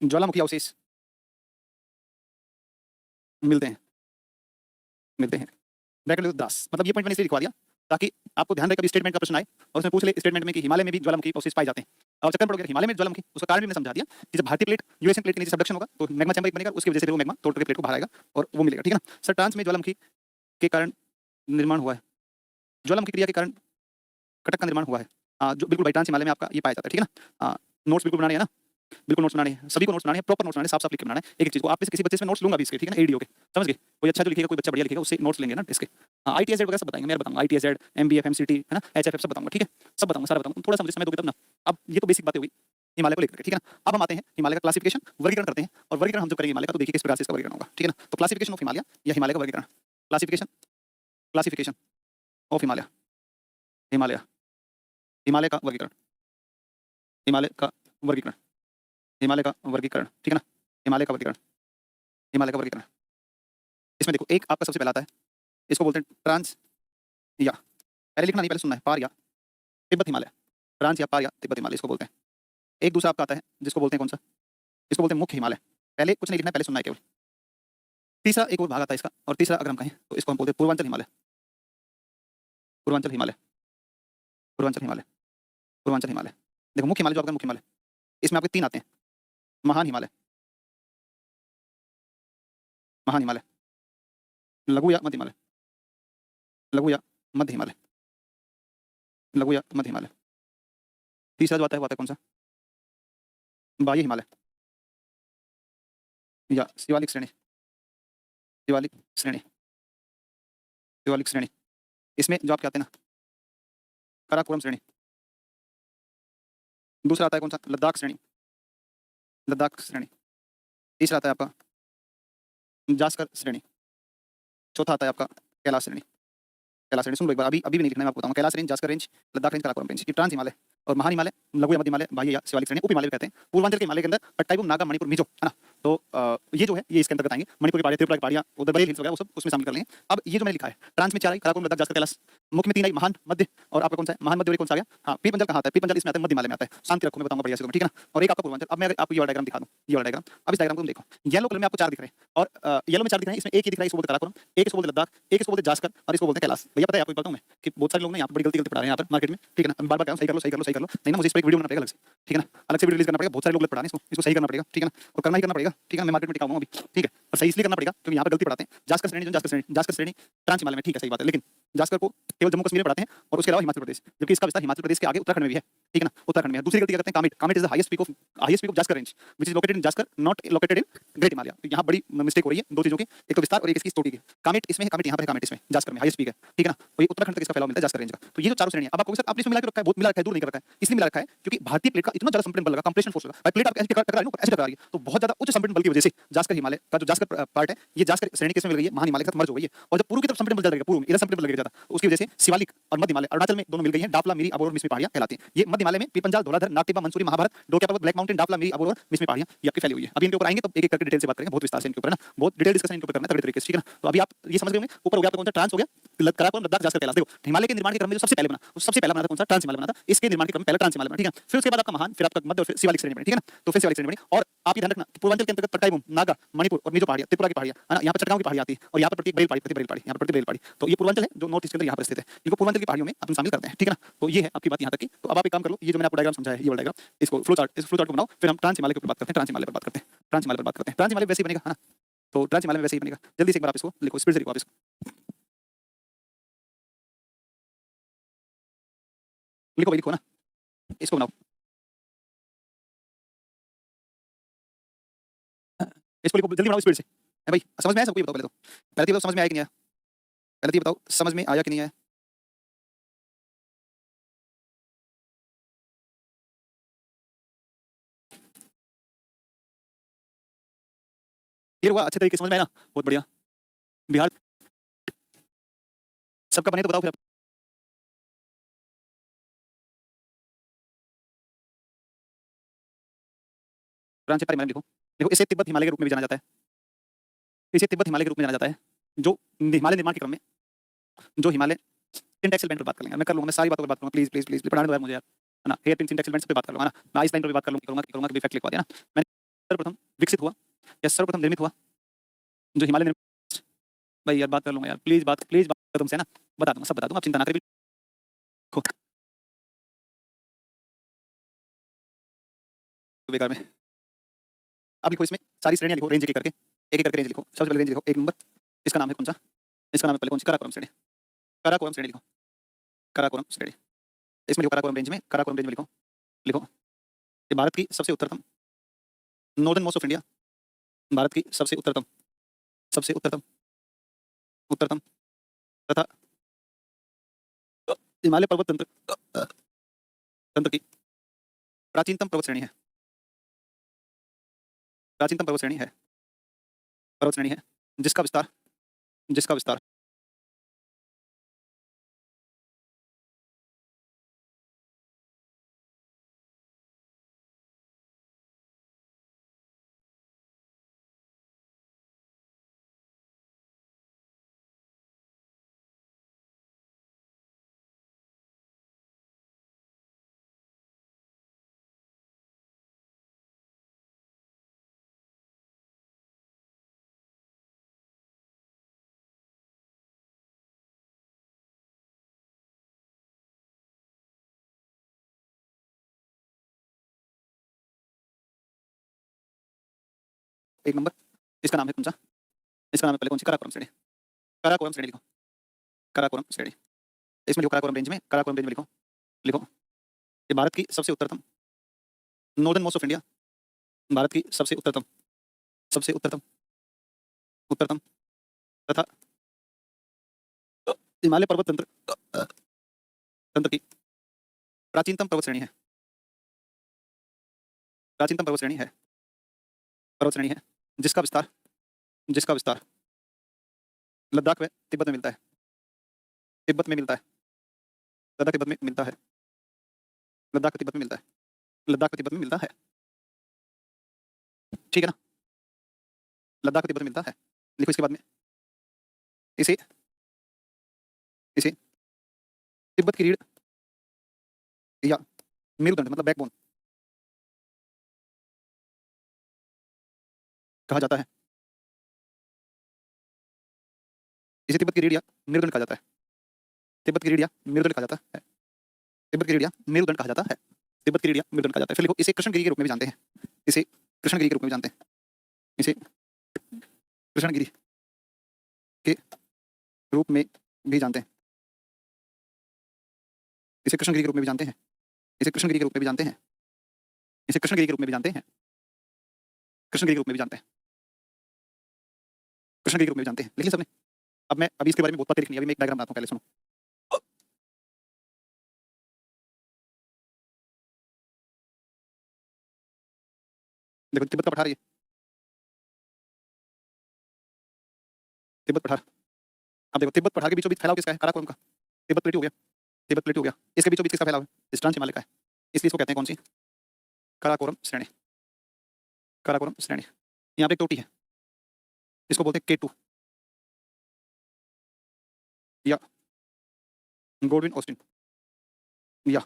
ज्वालामुखी अवशेष मिलते हैं, मिलते हैं, ब्रैकेट में दास, मतलब ये पॉइंट मैंने इसलिए लिखवा दिया ताकि आपको ध्यान रहे, कभी स्टेटमेंट का प्रश्न आए और उसमें पूछ ले स्टेटमेंट में कि हिमालय में भी ज्वालामुखी अवशेष पाए जाते हैं, और चक्कर पड़ गया हिमालय में ज्वालामुखी, उसका कारण भी मैंने समझा दिया कि जब भारतीय प्लेट यूएसएन प्लेट के नीचे सबडक्शन होगा तो मैग्मा चैम्बर बनेगा, उसकी वजह से फिर वो मैग्मा तोड़ करके प्लेट को बाहर आएगा और वो मिलेगा, ठीक है ना। सर ट्रांस में ज्वालामुखी के कारण निर्माण हुआ है, ज्वालामुखी क्रिया के कारण कटक का निर्माण हुआ है, जो बिल्कुल बाई ट्रांस हिमालय में आपका ये पाया जाता है, ठीक है ना। नोट्स बिल्कुल बनाने हैं ना, बिल्कुल नोट्स बनाने हैं, सभी को नोट्स बनाने हैं, प्रॉपर नोट्स बनाने हैं, साफ साफ लिख के बनाना है, एक एक चीज को। आप में से किसी बच्चे से नोट्स लूंगा भी इसके, ठीक है ना, एडीओ के, समझ गए, कोई अच्छा जो लिखेगा, कोई बच्चा बढ़िया लिखेगा, उससे नोट्स लेंगे ना इसके। आईटीएसजेड वगैरह सब बताएंगे, मैं बताऊंगा, आईटीएसजेड, एमबीएफ, एमसीटी, है ना, एचएफएफ सब बताऊंगा, ठीक है, सब बताऊंगा, सारा बताऊंगा, थोड़ा सा मुझे समय दोगे तब ना। अब ये तो बेसिक बातें हुई हिमालय को लेकर के, ठीक है ना। अब हम आते हैं हिमालय का क्लासिफिकेशन, वर्गीकरण करते हैं, और वर्गीकरण हम जो करेंगे हिमालय का, तो देखिए किस प्रकार से इसका वर्गीकरण होगा, ठीक है ना। तो क्लासिफिकेशन ऑफ हिमालय या हिमालय का वर्गीकरण, classification, classification of Himalaya, Himalaya, Himalaya का वर्गीकरण, हिमालय का वर्गीकरण, हिमालय का वर्गीकरण, ठीक है ना, हिमालय का वर्गीकरण, हिमालय का वर्गीकरण। इसमें देखो एक आपका सबसे पहला आता है, इसको बोलते हैं ट्रांस या, पहले लिखना नहीं, पहले सुनना है, पार या तिब्बत हिमालय, ट्रांस या पार या तिब्बत हिमालय इसको बोलते हैं। एक दूसरा आपका आता है जिसको बोलते हैं कौन सा, इसको बोलते हैं मुख्य हिमालय, पहले कुछ नहीं लिखना है, पहले सुनना है केवल। तीसरा एक और भाग आता है इसका, और तीसरा अगर हम कहें तो इसको हम बोलते हैं पूर्वांचल हिमालय, पूर्वांचल हिमालय, पूर्वांचल हिमालय, पूर्वांचल हिमालय। देखो मुख्य हिमालय जो आपका मुख्य हिमालय, इसमें आपके तीन आते हैं, महान हिमालय, महान हिमालय, लघु या मध्य हिमालय, लघु या मध्य हिमालय, लघु या मध्य हिमालय। तीसरा जो आता है वो आता है कौन सा, बाह्य हिमालय या शिवालिक श्रेणी, शिवालिक श्रेणी, शिवालिक श्रेणी। इसमें जो आपके आते हैं ना, काराकोरम श्रेणी। दूसरा आता है कौन सा? लद्दाख श्रेणी, लद्दाख श्रेणी। तीसरा आता है आपका जास्कर श्रेणी। चौथा आता है आपका कैलाश श्रेणी। कैलाश श्रेणी सुन लो एक बार, अभी अभी भी नहीं लिखना है, मैं आपको बताऊंगा। Kailash range, Zanskar range, Ladakh range, Karakoram range. ये ट्रांस हिमालय और महान हिमालय, लघु या मध्य हिमालय, बाह्य या शिवालिक श्रेणी, उप हिमालय भी कहते हैं। पूर्वांचल के हिमालय के अंदर पट्टाई, नागा, मणिपुर, मिजो, है ना। तो ये जो है ये इसके अंतर्गत आएंगे। मणिपुर की पहाड़ियां, त्रिपुरा की पहाड़ियां, उधर बरेली हिल्स वगैरह वो सब उसमें शामिल कर लेंगे। अब ये जो मैंने लिखा है ट्रांस में 4 आई, काराकोरम, लद्दाख, जास्कर, कैलाश। मुख्य में 3 आई, महान, मध्य और आपका कौन सा है? महान, मध्य और कौन सा आ गया? हाँ, पीर पंजाल कहाँ आता है? पीर पंजाल इसमें आता है, मध्य हिमालय में आता है। शांति रखो, मैं बताऊंगा बढ़िया से, ठीक है ना। और एक आपका पूर्वांचल। अब मैं आपको ये वाला डायग्राम दिखा दूं, ये वाला डायग्राम। अब इस डायग्राम को तुम देखो, येलो कलर में आपको 4 दिख रहे हैं और येलो में 4 दिख रहे हैं। इसमें एक ही दिख रहा है, इसको बोलते हैं काराकोरम, एक इसको बोलते हैं लद्दाख, एक इसको बोलते हैं जास्कर और इसको बोलते हैं कैलाश। भैया पता है आपको, बताऊं मैं कि बहुत सारे लोग ना यहाँ पर बड़ी गलती पढ़ा रहे हैं यहाँ पर मार्केट में, ठीक है ना। मैं बार-बार कह रहा हूं सही कर लो, सही कर लो, सही कर लो। नहीं ना, मुझे इस पर एक वीडियो बनाना पड़ेगा अलग से, ठीक है ना। अलग से वीडियो रिलीज करना पड़ेगा, बहुत सारे लोग गलत पढ़ा रहे हैं इसको सही करना पड़ेगा, ठीक है ना। और करना ही करना पड़ेगा, ठीक है ना। मैं मार्केट में टिका हुआ हूं अभी, ठीक है। और सही इसलिए करना पड़ेगा क्योंकि यहाँ पर गलती पढ़ाते हैं। जास्कर श्रेणी, जास्कर श्रेणी ट्रांस हिमालय में, ठीक है, सही बात है। लेकिन जास्कर को केवल जम्मू कश्मीर में पढ़ाते हैं और उसके अलावा हिमाचल प्रदेश, जबकि इसका विस्तार हिमाचल प्रदेश के आगे उत्तराखंड में भी है, ठीक है ना। उत्तराखंड में है। दूसरी गलती क्या करते हैं? Kamet. Kamet is the highest peak of Zanskar range which is located in Zanskar, not located in great Himalaya. तो यहाँ बड़ी मिस्टेक हो रही है दो चीजों की, एक तो विस्तार और एक इसकी चोटी की। कामेट इसमें है, कामेट यहाँ पर है, कामेट इसमें जास्कर में हाईएस्ट पीक है, ठीक है ना। और ये उत्तराखंड तक इसका फैलाव मिलता है जास्कर रेंज का। तो ये जो चारों श्रेणी है, अब आपको सर आपने इसमें मिला के रखा है, बहुत मिला रखा है, दूर नहीं कर रखा है। इसलिए मिला रखा है क्योंकि भारतीय प्लेट का इतना ज्यादा संपीड़न बल लगा, कंप्रेशन फोर्स लगा। भाई प्लेट आप ऐसे टकरा रही है, ऐसे टकरा रही है, तो बहुत ज्यादा उच्च संपीड़न बल की वजह से जास्कर हिमालय का जो जास्कर पार्ट है, ये जास्कर श्रेणी के इसमें मिल गई है, महान हिमालय के साथ मर्ज हो गई है। और जब पूर्व की तरफ संपीड़न बल ज्यादा लगेगा, पूर्व में इधर संपीड़न बल लगेगा ज्यादा, तो उसकी वजह से शिवालिक और मध्य हिमालय, अरुणाचल में दोनों मिल गई हैं। डापला, मिरी, अबोर और मिसमी पहाड़ियां कहलाती हैं। ये मध्य हिमालय में पीपंजाल, धौलाधर, नागटिब्बा, मंसूरी, महाभारत, डोकिया पर्वत, ब्लैक माउंटेन, डापला, मिरी, अबोर और मिसमी पहाड़ियां ये आपकी फैली हुई है। अभी इनके ऊपर आएंगे तो एक एक करके डिटेल से बात करेंगे, बहुत विस्तार से इनके ऊपर, है ना। बहुत डिटेल डिस्कशन इनके ऊपर करना है तगड़े तरीके से, ठीक है ना। तो अभी आप ये समझ गए होंगे, ऊपर हो गया आपका कौन सा? ट्रांस हो गया, काराकोरम, लद्दाख, जास्कर, कैलाश। देखो हिमालय के निर्माण के क्रम में जो सबसे पहले बना, वो सबसे पहला बना था कौन सा? ट्रांस हिमालय बना था। इसके निर्माण के क्रम में पहला ट्रांस हिमालय बना, ठीक है। फिर उसके बाद आपका महान, फिर आपका मध्य और फिर शिवालिक श्रेणी बनी, ठीक है ना। तो फिर शिवालिक श्रेणी बनी। और आप ये ध्यान रखना पूर्वांचल के अंतर्गत पट्टाई, नागा, मणिपुर और मिजो पहाड़ियां, त्रिपुरा की पहाड़ियां, है ना। यहाँ पर चटगांव की पहाड़ी आती है और यहाँ पर प्रत्येक बरेल पहाड़ी, प्रति बरेल पहाड़ी, यहाँ पर प्रति बरेल पहाड़ी। तो ये पूर्वांचल है जो नॉर्थ ईस्ट के अंदर यहाँ पर स्थित है। इनको पूर्वांचल की पहाड़ियों में अपन शामिल करते हैं, ठीक है ना। तो ये है आपकी बात यहाँ तक की। तो अब आप एक काम कर लो, ये जो मैंने आपको डायग्राम समझाया है, ये वाला डायग्राम, इसको फ्लो चार्ट को बनाओ, फिर हम ट्रांस हिमालय के ऊपर बात करते हैं। ट्रांस हिमालय पर बात करते हैं, ट्रांस हिमालय पर बात करते हैं। ट्रांस हिमालय वैसे ही बनेगा, है ना। तो ट्रांस हिमालय में वैसे ही बनेगा। जल्दी से एक बार आप इसको लिखो, स्पीड से लिखो आप इसको, लिखो भाई, लिखो ना, इसको बनाओ, इसको लिखो, जल्दी बनाओ स्पीड से। है भाई, समझ में आया सबको? ये बताओ पहले तो, पहले तो ये बताओ समझ में आया कि नहीं आया? पहले तो ये बताओ समझ में आया कि नहीं आया? क्लियर हुआ? अच्छे तरीके से समझ में आया ना? बहुत बढ़िया। बिहार सबका बने तो बताओ फिर। ब्रांच पर लिखो, देखो इसे तिब्बत हिमालय के रूप में भी जाना जाता है। इसे तिब्बत हिमालय के रूप में जाना जाता है। जो हिमालय निर्माण के क्रम में, जो हिमालय सिंटैक्स एलिमेंट पर बात कर लेंगे, मैं कर लूंगा, मैं सारी बातों पर बात करूंगा, प्लीज प्लीज प्लीज पढ़ाने दो यार मुझे यार, है ना। हेयर पिन सिंटैक्स एलिमेंट्स पे बात कर लूंगा ना, मैं इस लाइन पर भी बात कर लूंगा, करूंगा कि इफेक्ट लिखवा दिया ना। मैंने सर्वप्रथम विकसित हुआ या सर्वप्रथम निर्मित हुआ जो हिमालय निर्मित, भाई यार बात कर लूंगा यार, प्लीज बात कर तुमसे, है ना। बता दूंगा, सब बता दूंगा, आप चिंता ना करें। बिल्कुल बेकार में अब लिखो, इसमें सारी श्रेणियां लिखो, रेंज एक एक करके, एक एक करके रेंज लिखो। सबसे पहले रेंज लिखो, 1 नंबर, इसका नाम है कौन सा? इसका नाम है पहले कौन सी? काराकोरम श्रेणी। काराकोरम श्रेणी लिखो, काराकोरम श्रेणी। इसमें लिखो काराकोरम रेंज में, काराकोरम रेंज में लिखो, लिखो ये भारत की सबसे उत्तरतम, northern most of India, Bharat की सबसे उत्तरतम, सबसे उत्तरतम, उत्तरतम तथा हिमालय पर्वत तंत्र तंत्र की प्राचीनतम पर्वत श्रेणी है, प्राचीनतम पर्वत श्रेणी है, पर्वत श्रेणी है जिसका विस्तार, जिसका विस्तार एक नंबर, इसका नाम है कौन सा? इसका नाम है पहले कौन सी? काराकोरम श्रेणी। काराकोरम श्रेणी लिखो, काराकोरम श्रेणी। इसमें लिखो काराकोरम रेंज में, काराकोरम रेंज में लिखो, लिखो ये भारत की सबसे उत्तरतम, northern most of India, Bharat की सबसे उत्तरतम, सबसे उत्तरतम, उत्तरतम तथा हिमालय पर्वत तंत्र तंत्र की प्राचीनतम पर्वत श्रेणी है, प्राचीनतम पर्वत श्रेणी है, पर्वत श्रेणी है जिसका विस्तार लद्दाख व तिब्बत में मिलता है, तिब्बत में मिलता है, लद्दाख तिब्बत में मिलता है, लद्दाख तिब्बत में मिलता है, लद्दाख तिब्बत में मिलता है, ठीक है ना। लद्दाख तिब्बत में मिलता है। लिखो इसके बाद में इसे इसे तिब्बत की रीढ़ या मेरुदंड मतलब बैकबोन कहा जाता है, इसे तिब्बत की रीढ़ या मेरुदंड कहा जाता है, तिब्बत की रीढ़ या मेरुदंड कहा जाता है, तिब्बत की रीढ़ या मेरुदंड कहा जाता है, तिब्बत की रीढ़ या मेरुदंड कहा जाता है। फिर लिखो इसे कृष्णगिरी के रूप में भी जानते हैं, इसे कृष्णगिरी के रूप में भी जानते हैं, इसे कृष्णगिरी के रूप में भी जानते हैं, इसे कृष्णगिरी के रूप में भी जानते हैं, इसे कृष्णगिरी के रूप में भी जानते हैं, इसे कृष्णगिरी के रूप में भी जानते हैं, कृष्णगिरी के रूप में भी जानते हैं, कृष्णगिरी के रूप में भी जानते हैं। लिख लिया सबने। अब मैं अभी इसके बारे में बहुत बातें लिखनी है, अभी मैं एक डायग्राम बनाता हूँ, पहले सुनो। देखो तिब्बत का पठार ये, तिब्बत पठार। अब देखो तिब्बत पठार के बीचों बीच फैलाव किसका है? काराकोरम का। तिब्बत प्लेटू हो गया, तिब्बत प्लेटू हो गया, इसके बीचों बीच किसका फैलाव है? ईस्टर्न हिमालय का है, इसलिए इसको कहते हैं कौन सी? काराकोरम श्रेणी, काराकोरम श्रेणी। यहाँ पे एक चोटी है, इसको बोलते हैं केटू या गोडविन ऑस्टिन या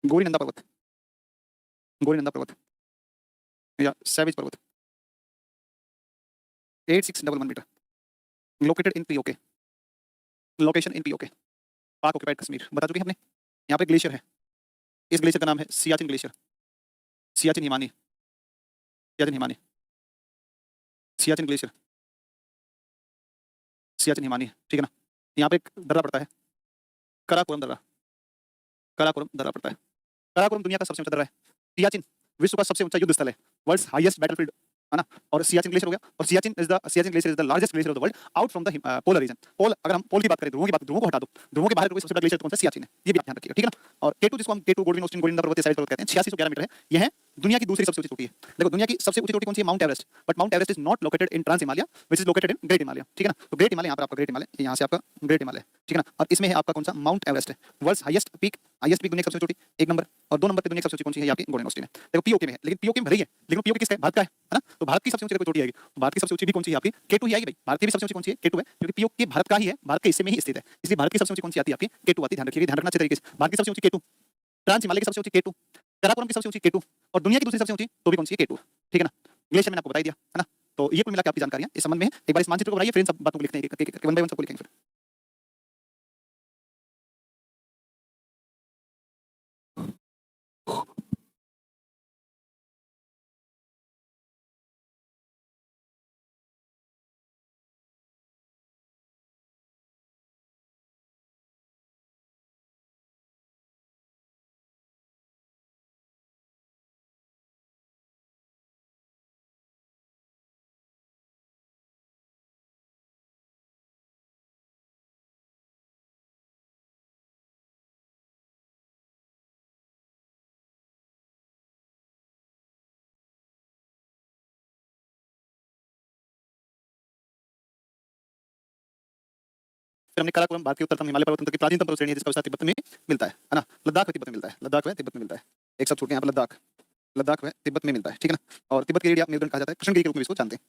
गोरीनंदा पर्वत, गोरीनंदा पर्वत या सैविज पर्वत, 8611 metre, located in PoK, location in PoK, Pak occupied Kashmir. बता चुके हैं हमने। यहाँ पे ग्लेशियर है, इस ग्लेशियर का नाम है सियाचिन ग्लेशियर, सियाचिन हिमानी, सियाचिन हिमानी, सियाचिन ग्लेशियर, सियाचिन हिमानी, ठीक है ना। यहाँ पे एक दर्रा पड़ता है, कराकोरम दर्रा, कराकोरम दर्रा पड़ता है। कराकोरम दुनिया का सबसे ऊंचा दर्रा है। सियाचिन विश्व का सबसे ऊंचा युद्ध स्थल है, वर्ल्ड्स हाईएस्ट बैटलफील्ड, है ना। और सियाचिन ग्लेशियर हो गया, और Siachen glacier is the largest glacier of the world out from the polar region. Pole, अगर हम पोल की बात करें, ध्रुवों की बात, ध्रुवों को हटा दो, ध्रुवों के बाहर कोई सबसे बड़ा ग्लेशियर कौन सा? सियाचिन है, ये भी आप ध्यान रखिएगा, ठीक है ना। और केटू, जिसको हम केटू, गोल्डविन ऑस्टिन, गोरिंदा पर्वत, साइड पर्वत कहते हैं, 8611 मीटर है। यह है दुनिया की दूसरी सबसे ऊंची चोटी है। देखो दुनिया की सबसे ऊंची चोटी कौन सी है? Mount Everest. But Mount Everest is not located in trans Himalaya, which is located in great Himalaya, ठीक है ना। तो ग्रेट हिमालय यहाँ पर आपका ग्रेट हिमालय, यहाँ से आपका ग्रेट हिमालय, ठीक है ना। और इसमें है आपका कौन सा? माउंट एवरेस्ट है, world's highest peak, highest peak दुनिया की सबसे ऊंची चोटी, एक नंबर। और दो नंबर पे दुनिया की सबसे ऊंची कौन सी है? आपकी गोल्डन ऑस्टिन है। देखो पीओके में है, लेकिन पीओके में भरी है, लेकिन पीओके किसका है? भारत का है ना। तो भारत की सबसे ऊंची कोई चोटी आएगी, भारत की सबसे ऊंची भी कौन सी है? आपकी केटू ही आएगी भाई। भारत की भी सबसे ऊंची कौन सी है? केटू है, क्योंकि पीओके भारत का ही है, भारत के हिस्से में ही स्थित है, इसलिए भारत की सबसे ऊंची कौन सी आती है? आपकी केटू आती है। ध्यान रखिएगा, ध्यान रखना अच्छे तरीके से। भारत की सबसे ऊंची केटू, ट्रांस हिमालय की सबसे ऊंची केटू, काराकोरम की सबसे ऊंची केटू, और दुनिया की दूसरी सबसे ऊंची तो भी कौन सी है? केटू, ठीक है ना। ग्लेशियर मैंने आपको बता दिया, है ना। तो ये कुल मिला के आपकी जानकारियां इस संबंध में है। एक बार इस मानचित्र को बनाइए, फिर इन सब बातों को लिखते हैं, वन बाय वन सबको लिखेंगे फिर। फिर हमने काराकोरम भारत के उत्तरतम हिमालय पर्वत तंत्र की प्राचीनतम पर्वत श्रेणी है, जिसका विस्तार तिब्बत में मिलता है ना। लद्दाख व तिब्बत में मिलता है, लद्दाख व तिब्बत में मिलता है। एक सब छूट गया यहाँ पर, लद्दाख, लद्दाख व तिब्बत में मिलता है, ठीक है ना। और तिब्बत की रीढ़ या मेरुदंड कहा जाता है, कृष्णगिरी के रूप में इसको जानते हैं।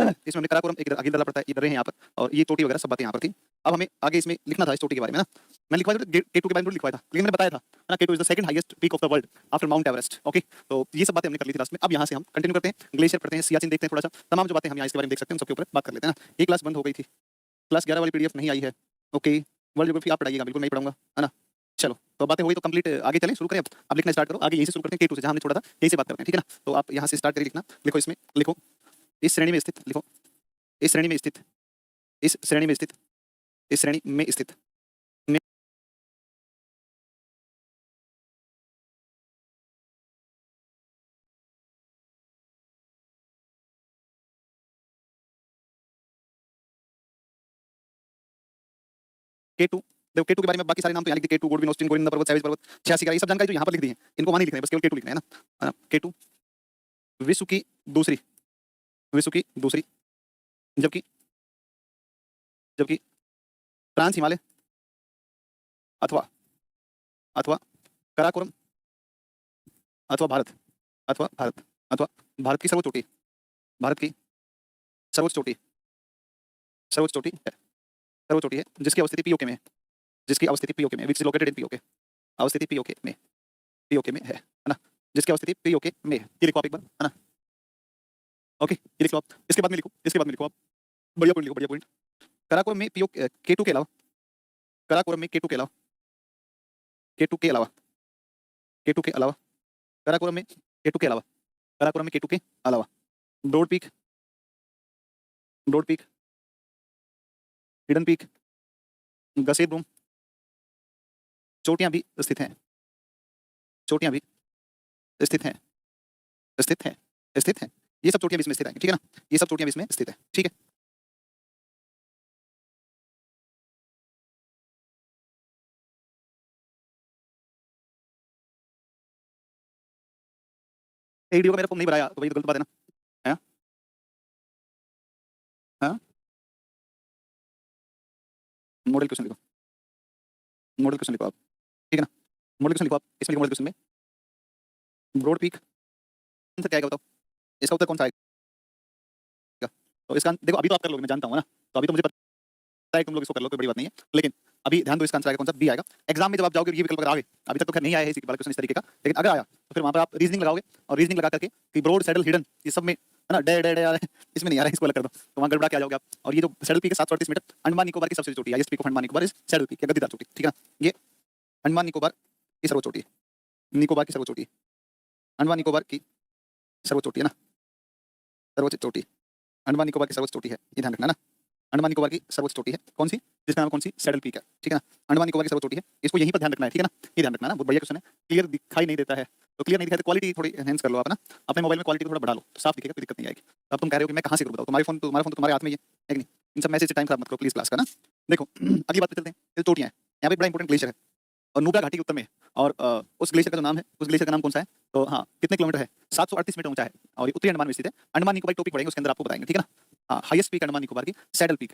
इसमें हमने काराकोरम एक आगे दला पड़ता है, ये दर्रे हैं यहाँ पर, और ये चोटी वगैरह सब बातें यहाँ पर थी। अब हमें आगे इसमें लिखना था इस चोटी के बारे में ना। मैं लिखवाया था केटू के बारे में लिखवाया था, लेकिन मैंने बताया था ना, K two is the second highest peak of the world after Mount Everest. Okay, तो ये सब बातें हमने कर ली थी लास्ट में। अब यहाँ से हम कंटिन्यू करते हैं, ग्लेशियर पढ़ते हैं, सियाचिन देखते हैं, थोड़ा सा तमाम जो बातें हम यहाँ इसके बारे में देख सकते हैं, उन सबके ऊपर बात कर लेते हैं ना। ये क्लास बंद हो गई थी, क्लास 11 वाली पीडीएफ नहीं आई है। ओके, वर्ल्ड ज्योग्राफी आप पढ़ाइएगा, बिल्कुल नहीं पढ़ाऊंगा, है ना। चलो, तो बातें हो गई तो कंप्लीट, आगे चलें, शुरू करें। अब लिखना स्टार्ट करो, आगे यहीं से शुरू करते हैं, केटू से जहाँ हमने छोड़ा था, यहीं से बात करते हैं, ठीक है ना। तो आप यहाँ से स्टार्ट करिए लिखना। लिखो इसमें, लिखो इस श्रेणी में स्थित, लिखो इस श्रेणी में स्थित, इस श्रेणी में स्थित, इस श्रेणी में स्थित केटू देखो केटू के बारे में बाकी सारे नाम तो यहाँ लिख दिए, केटू, गोडविन, ऑस्टिन, गोविंद पर्वत, सैविज पर्वत, 86 का, ये सब जानकारी जो यहाँ पर लिख दी है, इनको वहाँ नहीं लिख रहे हैं, बस केवल केटू लिख रहे हैं ना। केटू विश्व की दूसरी, विश्व की दूसरी, जबकि जबकि फ्रांस हिमालय अथवा अथवा काराकोरम अथवा भारत अथवा भारत अथवा भारत की सर्वोच्च चोटी, भारत की सर्वोच्च चोटी, सर्वोच्च चोटी है, सर्वोच्च चोटी है जिसकी अवस्थिति पीओके में है, जिसकी अवस्थिति पीओके में है, which is located in POK, अवस्थिति पीओके में, पीओके में है ना, जिसकी अवस्थिति पीओके में है। ये लिखो आप एक बार, है ना। ओके, ये लिख लो आप, इसके बाद में लिखो, इसके बाद में लिखो आप, बढ़िया पॉइंट लिखो, बढ़िया पॉइंट। काराकोरम में पीओ केटू के अलावा, काराकोरम में केटू के अलावा, केटू के अलावा, केटू के अलावा, काराकोरम में केटू के अलावा, काराकोरम में केटू के अलावा Broad Peak, Broad Peak, Hidden Peak, Gasherbrum, चोटियां भी स्थित हैं, चोटियां भी स्थित हैं, स्थित हैं, स्थित हैं, ये सब चोटियां भी इसमें स्थित हैं, ठीक है ना, ये सब चोटियां भी इसमें स्थित है, ठीक है। एक वीडियो का मेरा तुम नहीं बनाया तो वही तो गलत बात है ना, है हाँ। मॉडल क्वेश्चन लिखो, मॉडल क्वेश्चन लिखो आप, ठीक है ना, मॉडल क्वेश्चन लिखो आप, इसमें लिखो मॉडल क्वेश्चन में ब्रॉड पीक, आंसर क्या आएगा बताओ, इसका उत्तर कौन सा आएगा? तो इसका देखो अभी तो आप कर लोगे, मैं जानता हूँ ना, तो अभी तो मुझे पता है तुम लोग इसको कर लो, कोई बड़ी बात नहीं है, लेकिन अभी ध्यान दो, इसका आंसर आएगा कौन सा, बी आएगा। एग्जाम में जब आप जाओगे ये विकल्प अगर आगे, अभी तक तो खैर नहीं आया है इसी वाला क्वेश्चन इस तरीके का, लेकिन अगर आया तो फिर वहां पर आप रीजनिंग लगाओगे, और रीजनिंग लगा करके कि ब्रॉड सैडल हिडन ये सब में है ना, डे डे डे आ रहा है, इसमें नहीं आ रहा है, इसको अलग कर दो, तो वहां गड़बड़ा के आ जाओगे आप। और ये जो सैडल पीक है 738 मीटर, अंडमान निकोबार की सबसे चोटी, highest peak of Andaman Nicobar is saddle peak या गद्दीदार चोटी, ठीक है ना, ये अंडमान निकोबार की सर्वोच्च चोटी है, निकोबार की सर्वोच्च चोटी है, अंडमान निकोबार की सर्वोच्च चोटी है ना, सर्वोच्च चोटी, अंडमान निकोबार की सर्वोच्च चोटी है, ये ध्यान रखना ना, अंडमान निकोबार की सर्वोच्च चोटी है कौन सी, जिसका नाम कौन सी, सैडल पीक है, ठीक है ना, अंडमान निकोबार की सर्वोच्च चोटी है, इसको यहीं पर ध्यान रखना है, ठीक है ना, ये ध्यान रखना ना, बहुत बढ़िया क्वेश्चन है, क्लियर दिखाई नहीं देता है, तो क्लियर नहीं दिखाई तो क्वालिटी थोड़ी एनहेंस कर लो आप ना, अपने मोबाइल में क्वालिटी थोड़ा बढ़ा लो, तो साफ दिखेगा, कोई दिक्कत नहीं आएगी। अब तुम कह रहे हो कि मैं कहाँ से करूँ बताओ, तुम्हारे फोन तो तुम्हारे हाथ में ही है कि नहीं, इन सब मैसेज से टाइम खराब मत करो प्लीज क्लास का ना। देखो अगली बात पे चलते हैं, ये चोटियां हैं, यहाँ पे बड़ा इंपॉर्टेंट ग्लेशियर है, और नुब्रा घाटी के उत्तर में है, और उस ग्लेशियर का जो नाम है, उस ग्लेशियर का नाम कौन सा है, तो हाँ कितने किलोमीटर है, 738 मीटर ऊंचा है, और ये उत्तरी अंडमान में स्थित है। अंडमान निकोबार टॉपिक पढ़ेंगे उसके अंदर आपको बताएंगे, ठीक है ना। हाँ हाईएस्ट पीक अंडमान निकोबार की सैडल पीक,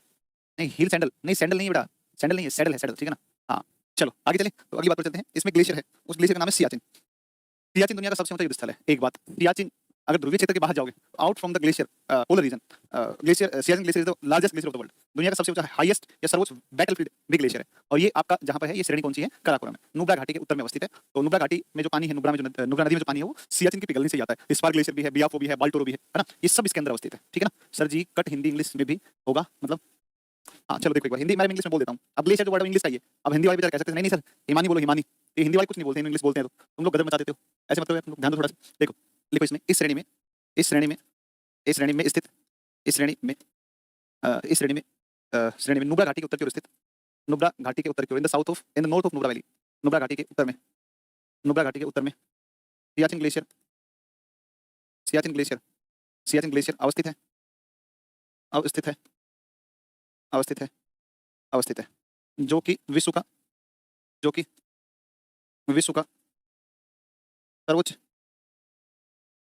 नहीं हिल सैंडल नहीं, सैंडल नहीं बेटा, सैंडल नहीं है, सैडल है, सैडल, ठीक है ना। हाँ चलो आगे चलें, तो अगली बात पर चलते हैं, इसमें ग्लेशियर है, उस ग्लेशियर का नाम है सियाचिन, सियाचिन दुनिया का सबसे ऊंचा युद्ध स्थल है। एक बात, सियाचिन अगर ध्रुवीय क्षेत्र के बाहर जाओगे, out from the glacier polar region, glacier Siachen glacier is the largest glacier of the world, दुनिया का सबसे ऊंचा हाईएस्ट या सर्वोच्च बैटलफील्ड भी ग्लेशियर है, और ये आपका जहां पर है, ये श्रेणी कौन सी है, काराकोरम है, नुब्रा घाटी के उत्तर में अवस्थित है। तो नुब्रा घाटी में जो पानी है, नुब्रा में जो नुब्रा नदी में जो पानी है वो सियाचिन की पिघलने से ही आता है, स्पार ग्लेशियर भी है, बियाफो भी है, बाल्टोरो भी है ना, ये सब इसके अंदर अवस्थित है, ठीक है ना। सर जी कट हिंदी इंग्लिश में भी होगा मतलब, हाँ चलो देखो एक बार हिंदी मैं इंग्लिश में बोल देता हूँ, अब ग्लेशियर जो वर्ड इंग्लिश का ही है, अब हिंदी वाले भी कह सकते हैं नहीं नहीं सर हिमानी बोलो हिमानी, ये हिंदी वाले कुछ नहीं बोलते हैं, इंग्लिश बोलते हैं, तो तुम लोग गदर मचा देते हो, ऐसे मतलब तुम लोग ध्यान दो थोड़ा सा। देखो लिखो इसमें, इस श्रेणी में, इस श्रेणी में, इस श्रेणी में स्थित, इस श्रेणी में इस श्रेणी में श्रेणी में नुब्रा घाटी के उत्तर की ओर स्थित, नुब्रा घाटी के उत्तर की ओर, in the south of, in the north of Nubra valley, Nubra घाटी के उत्तर में, नुब्रा घाटी के उत्तर में Siachen glacier, Siachen glacier, Siachen glacier अवस्थित है, अवस्थित है, अवस्थित है, अवस्थित है, जो कि विश्व का, जो कि विश्व का सर्वोच्च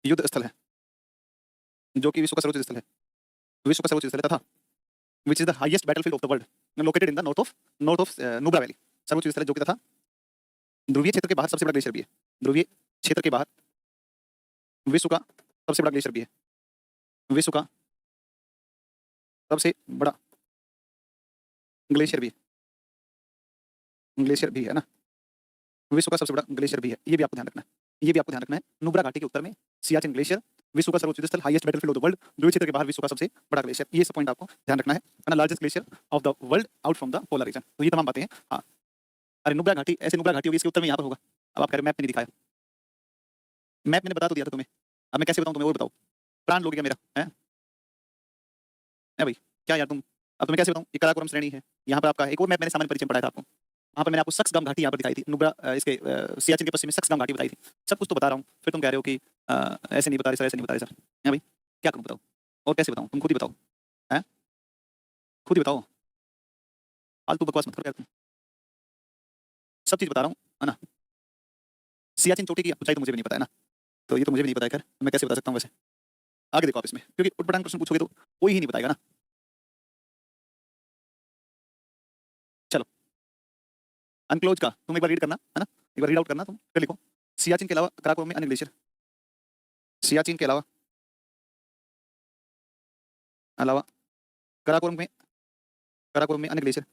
युद्ध स्थल है, जो कि विश्व का सर्वोच्च स्थल है, विश्व का सर्वोच्च स्थल है, तथा which is the highest battlefield of the world, located in the north of Nubra valley, सर्वोच्च स्थल है जो कि, तथा ध्रुवीय क्षेत्र के बाहर सबसे बड़ा ग्लेशियर भी है, ध्रुवीय क्षेत्र के बाहर विश्व का सबसे बड़ा ग्लेशियर भी है, विश्व का सबसे बड़ा ग्लेशियर भी है, ग्लेशियर भी है ना, विश्व का सबसे बड़ा ग्लेशियर भी है, ये भी आपको ध्यान रखना है, ये भी आपको ध्यान रखना है। नुब्रा घाटी के उत्तर में सियाचिन ग्लेशियर, विश्व का सर्वोच्च स्थल, highest battlefield of the world, ध्रुवीय क्षेत्र के बाहर विश्व का सबसे बड़ा ग्लेशियर, ये सब पॉइंट आपको ध्यान रखना है ना, largest glacier of the world out from the polar reason, तो ये तमाम बातें हैं। हाँ अरे नुब्रा घाटी, ऐसे नुब्रा घाटी होगी, इसके उत्तर में यहाँ पर होगा, अब आप कह रहे हो मैप में नहीं दिखाया, मैप मैंने बता तो दिया था तुम्हें, अब मैं कैसे बताऊँ तुम्हें और बताओ, प्राण लोगे क्या मेरा है भाई, क्या यार तुम, अब तुम्हें कैसे बताऊँ, ये काराकोरम श्रेणी है, यहाँ पर आपका एक और मैप मैंने सामान्य परिचय में पढ़ाया था आपको, वहाँ पर मैंने आपको सक्सगाम घाटी यहाँ पर दिखाई थी, नुब्रा इसके सियाचिन के पश्चिम में सक्सगाम घाटी बताई थी, सब कुछ तो बता रहा हूँ, फिर तुम कह रहे हो कि ऐसे नहीं बता रहे सर, ऐसे नहीं बता रहे सर, है भाई क्या करूँ बताओ, और कैसे बताऊँ, तुम खुद ही बताओ, हैं खुद ही बताओ, फालतू बकवास मत करो यार तुम। सब चीज़ बता रहा हूँ, है ना? सियाचिन चोटी की ऊँचाई तो मुझे भी नहीं पता है ना, तो ये तो मुझे भी नहीं पता है खैर, मैं कैसे बता सकता हूँ वैसे? आगे देखो आप इसमें, क्योंकि उटपटांग प्रश्न पूछोगे तो कोई ही नहीं बताएगा ना। चलो, अनक्लोज का तुम एक बार रीड करना, है ना? एक बार रीड आउट करना तुम, फिर लिखो। सियाचिन के अलावा काराकोरम में अन्य ग्लेशियर। सियाचिन के अलावा अलावा काराकोरम में अन्य ग्लेशियर,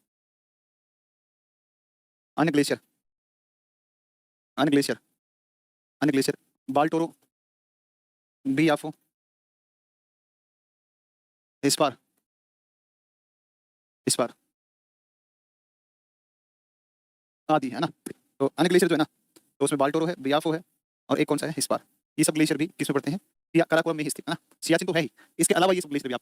अन्य ग्लेशियर, अन्य ग्लेशियर, अन्य ग्लेशियर, बाल्टोरो, बियाफो, इस्पार, इस्पार, आदि, है ना? तो अन्य ग्लेशियर जो है ना, तो उसमें बाल्टोरो है, बियाफो है, और एक कौन सा है? इस्पार। ये सब ग्लेशियर भी किसमें पड़ते हैं? या काराकोरम में ही स्थित है ना? सियाचिन तो है ही, इसके अलावा ये सब ग्लेशियर भी आप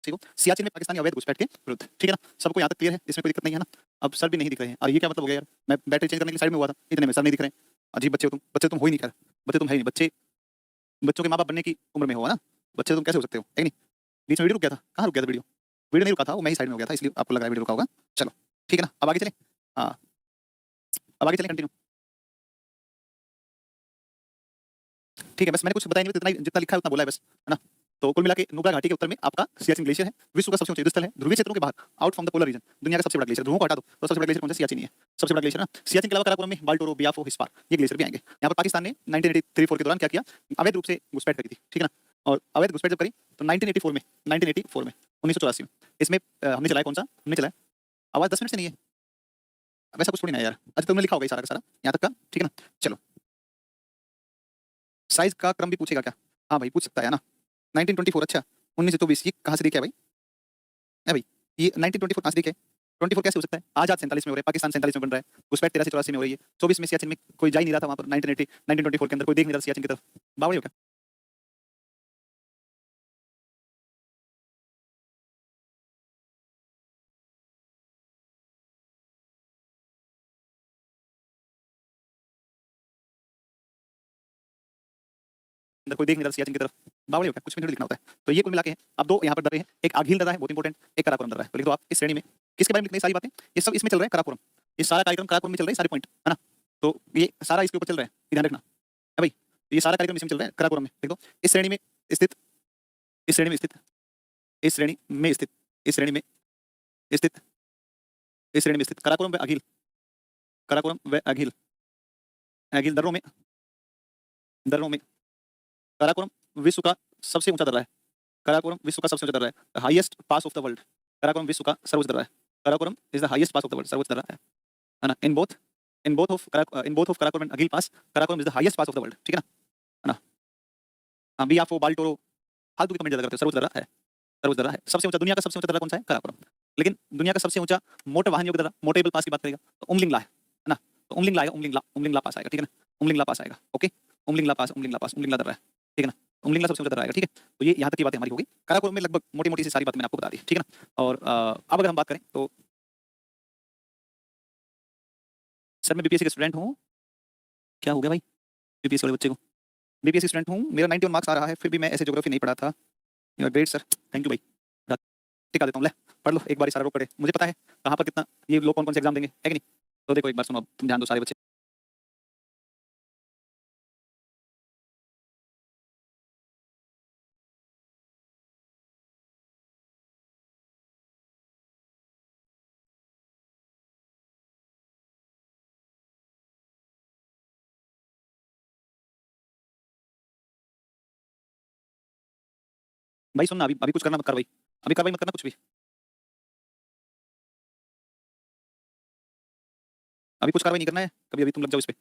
ठीक हो? सियाचिन में पाकिस्तानी अवैध घुसपैठ के विरुद्ध, ठीक है ना? सबको यहाँ तक क्लियर है, इसमें कोई दिक्कत नहीं है ना? अब सर भी नहीं दिख रहे हैं, और ये क्या मतलब हो गया यार? मैं बैटरी चेंज करने के लिए साइड में हुआ था, इतने में सर नहीं दिख रहे हैं। अजीब बच्चे हो तुम, बच्चे तुम हो ही नहीं खैर, बच्चे तुम है ही नहीं, बच्चे बच्चों के माँ बाप बनने की उम्र में हो, है ना? बच्चे तुम कैसे हो सकते हो, है कि नहीं? बीच में वीडियो रुक गया था, कहाँ रुक गया था वीडियो? वीडियो नहीं रुका था, वो मैं ही साइड में हो गया था, इसलिए आपको लग रहा है वीडियो रुका होगा। चलो, ठीक है ना? अब आगे चलें? हाँ, अब आगे चलें, कंटिन्यू। ठीक है, बस मैंने कुछ बताया नहीं, तो इतना ही जितना लिखा है उतना बोला है बस, है ना? तो कुल मिला के नुब्रा घाटी के उत्तर में आपका सियाचिन ग्लेशियर है, विश्व का सबसे ऊंचा युद्धस्थल है, ध्रुवीय क्षेत्रों के बाहर, out from the polar reason, दुनिया का सबसे बड़ा ग्लेशियर। ध्रुवों को हटा दो तो सबसे बड़ा ग्लेशियर कौन सा? सियाचिन ही है, सबसे बड़ा ग्लेशियर ना। सियाचिन के अलावा काराकोरम में बाल्टोरो, बियाफो, हिस्पार, ये ग्लेशियर भी आएंगे। यहाँ पर पाकिस्तान ने 1983-4 के दौरान क्या किया? अवैध रूप से घुसपैठ करी थी, ठीक है ना? और अवैध घुसपैठ जब करी तो 1984 में, 1984 में इसमें हमने चलाया, कौन सा हमने चलाया? आवाज 10 मिनट से नहीं है, वैसा कुछ थोड़ी ना है यार। अच्छा, तुमने लिखा होगा ये सारा का सारा यहाँ तक का, ठीक है ना? चलो, साइज का क्रम भी पूछेगा क्या? हाँ भाई, पूछ सकता है ना। 1924, अच्छा 1924, ये कहाँ से देखा है भाई? है भाई, ये 1924 कहाँ से देखा है? 24 कैसे हो सकता है? आजाद 47 में हो रहा है, पाकिस्तान 47 में बन रहा है, घुसपैठ 83-84 में हो रही है, 24 में सियाचिन में कोई जा ही नहीं रहा था वहां पर, 1924 के अंदर कोई देख नहीं रहा था सियाचिन की तरफ। बावड़ी हो क्या? अंदर कोई देख नहीं रहा था सियाचिन की तरफ, बावड़ी हो क्या? कुछ भी नहीं लिखना होता है। तो ये कुल मिला के हैं। अब दो यहाँ पर दर्रे हैं, एक आघिल दर्रा है बहुत इंपॉर्टेंट, एक कराकोरम दर्रा है। तो लिख दो आप इस श्रेणी में किसके बारे में लिखनी है सारी बातें? ये सब इसमें चल रहे हैं, कराकोरम। ये सारा कार्यक्रम कराकोरम में चल रहा है, सारे पॉइंट, है ना? तो ये सारा इसके ऊपर चल रहा है, ये ध्यान रखना, है भाई? ये सारा कार्यक्रम इसमें चल रहा है, कराकोरम में। लिख दो इस श्रेणी में स्थित, इस श्रेणी में स्थित, इस श्रेणी में स्थित, इस श्रेणी में स्थित, इस श्रेणी में स्थित काराकोरम व अघिल, काराकोरम व अघिल, अघिल दर्रों में, दर्रों में काराकोरम विश्व का सबसे ऊंचा दर्रा है। काराकोरम विश्व का सबसे ऊंचा दर्रा है, highest pass of the world. Karakoram विश्व का सर्वोच्च दर्रा है। Karakoram is the highest pass of the world, सर्वोच्च दर्रा है ना? In both of Karakoram and Aghil pass, Karakoram is the highest pass of the world, ठीक है ना? है ना? हाँ, बियाफो, बाल्टोरो, फालतू की कमेंट ज्यादा करते हो, सर्वोच्च दर्रा है, सर्वोच्च दर्रा है। सबसे ऊंचा, दुनिया का सबसे ऊंचा दर्रा कौन सा है? काराकोरम। लेकिन दुनिया का सबसे ऊंचा मोटर वाहन योग्य दर्रा, मोटेबल पास की बात करेगा तो उमलिंगला है ना? तो उमलिंगला आएगा, उमलिंगला, उमलिंगला पास आएगा, ठीक है ना? उमलिंगला पास आएगा, ओके? उमलिंगला पास, उमलिंगला पास, उमलिंगला दर्रा है, ठीक है ना? उमलिंगला सबसे ऊंचा दर्रा आएगा, ठीक है? तो ये यहाँ तक की बातें हमारी हो गई। काराकोरम में लगभग मोटी मोटी सी सारी बातें मैंने आपको बता दी, ठीक है ना? और अब अगर हम बात करें तो सर मैं बीपीएससी का स्टूडेंट हूँ। क्या हो गया भाई बीपीएससी वाले बच्चे को? बीपीएससी स्टूडेंट हूँ, मेरा 91 मार्क्स आ रहा है, फिर भी मैं ऐसे ज्योग्राफी नहीं पढ़ा था। You are great sir, thank you भाई। टिका देता हूँ, ले पढ़ लो एक बार, सारा रोक पढ़े, मुझे पता है कहाँ पर कितना ये लोग कौन कौन से एग्जाम देंगे, है कि नहीं? तो देखो एक बार सुनो, अब तुम ध्यान दो सारे बच्चे। भाई सुनना, अभी अभी कुछ करना मत कर भाई, अभी कार्रवाई मत करना कुछ भी, अभी कुछ कार्रवाई नहीं करना है कभी, अभी तुम लग जाओ इस पे।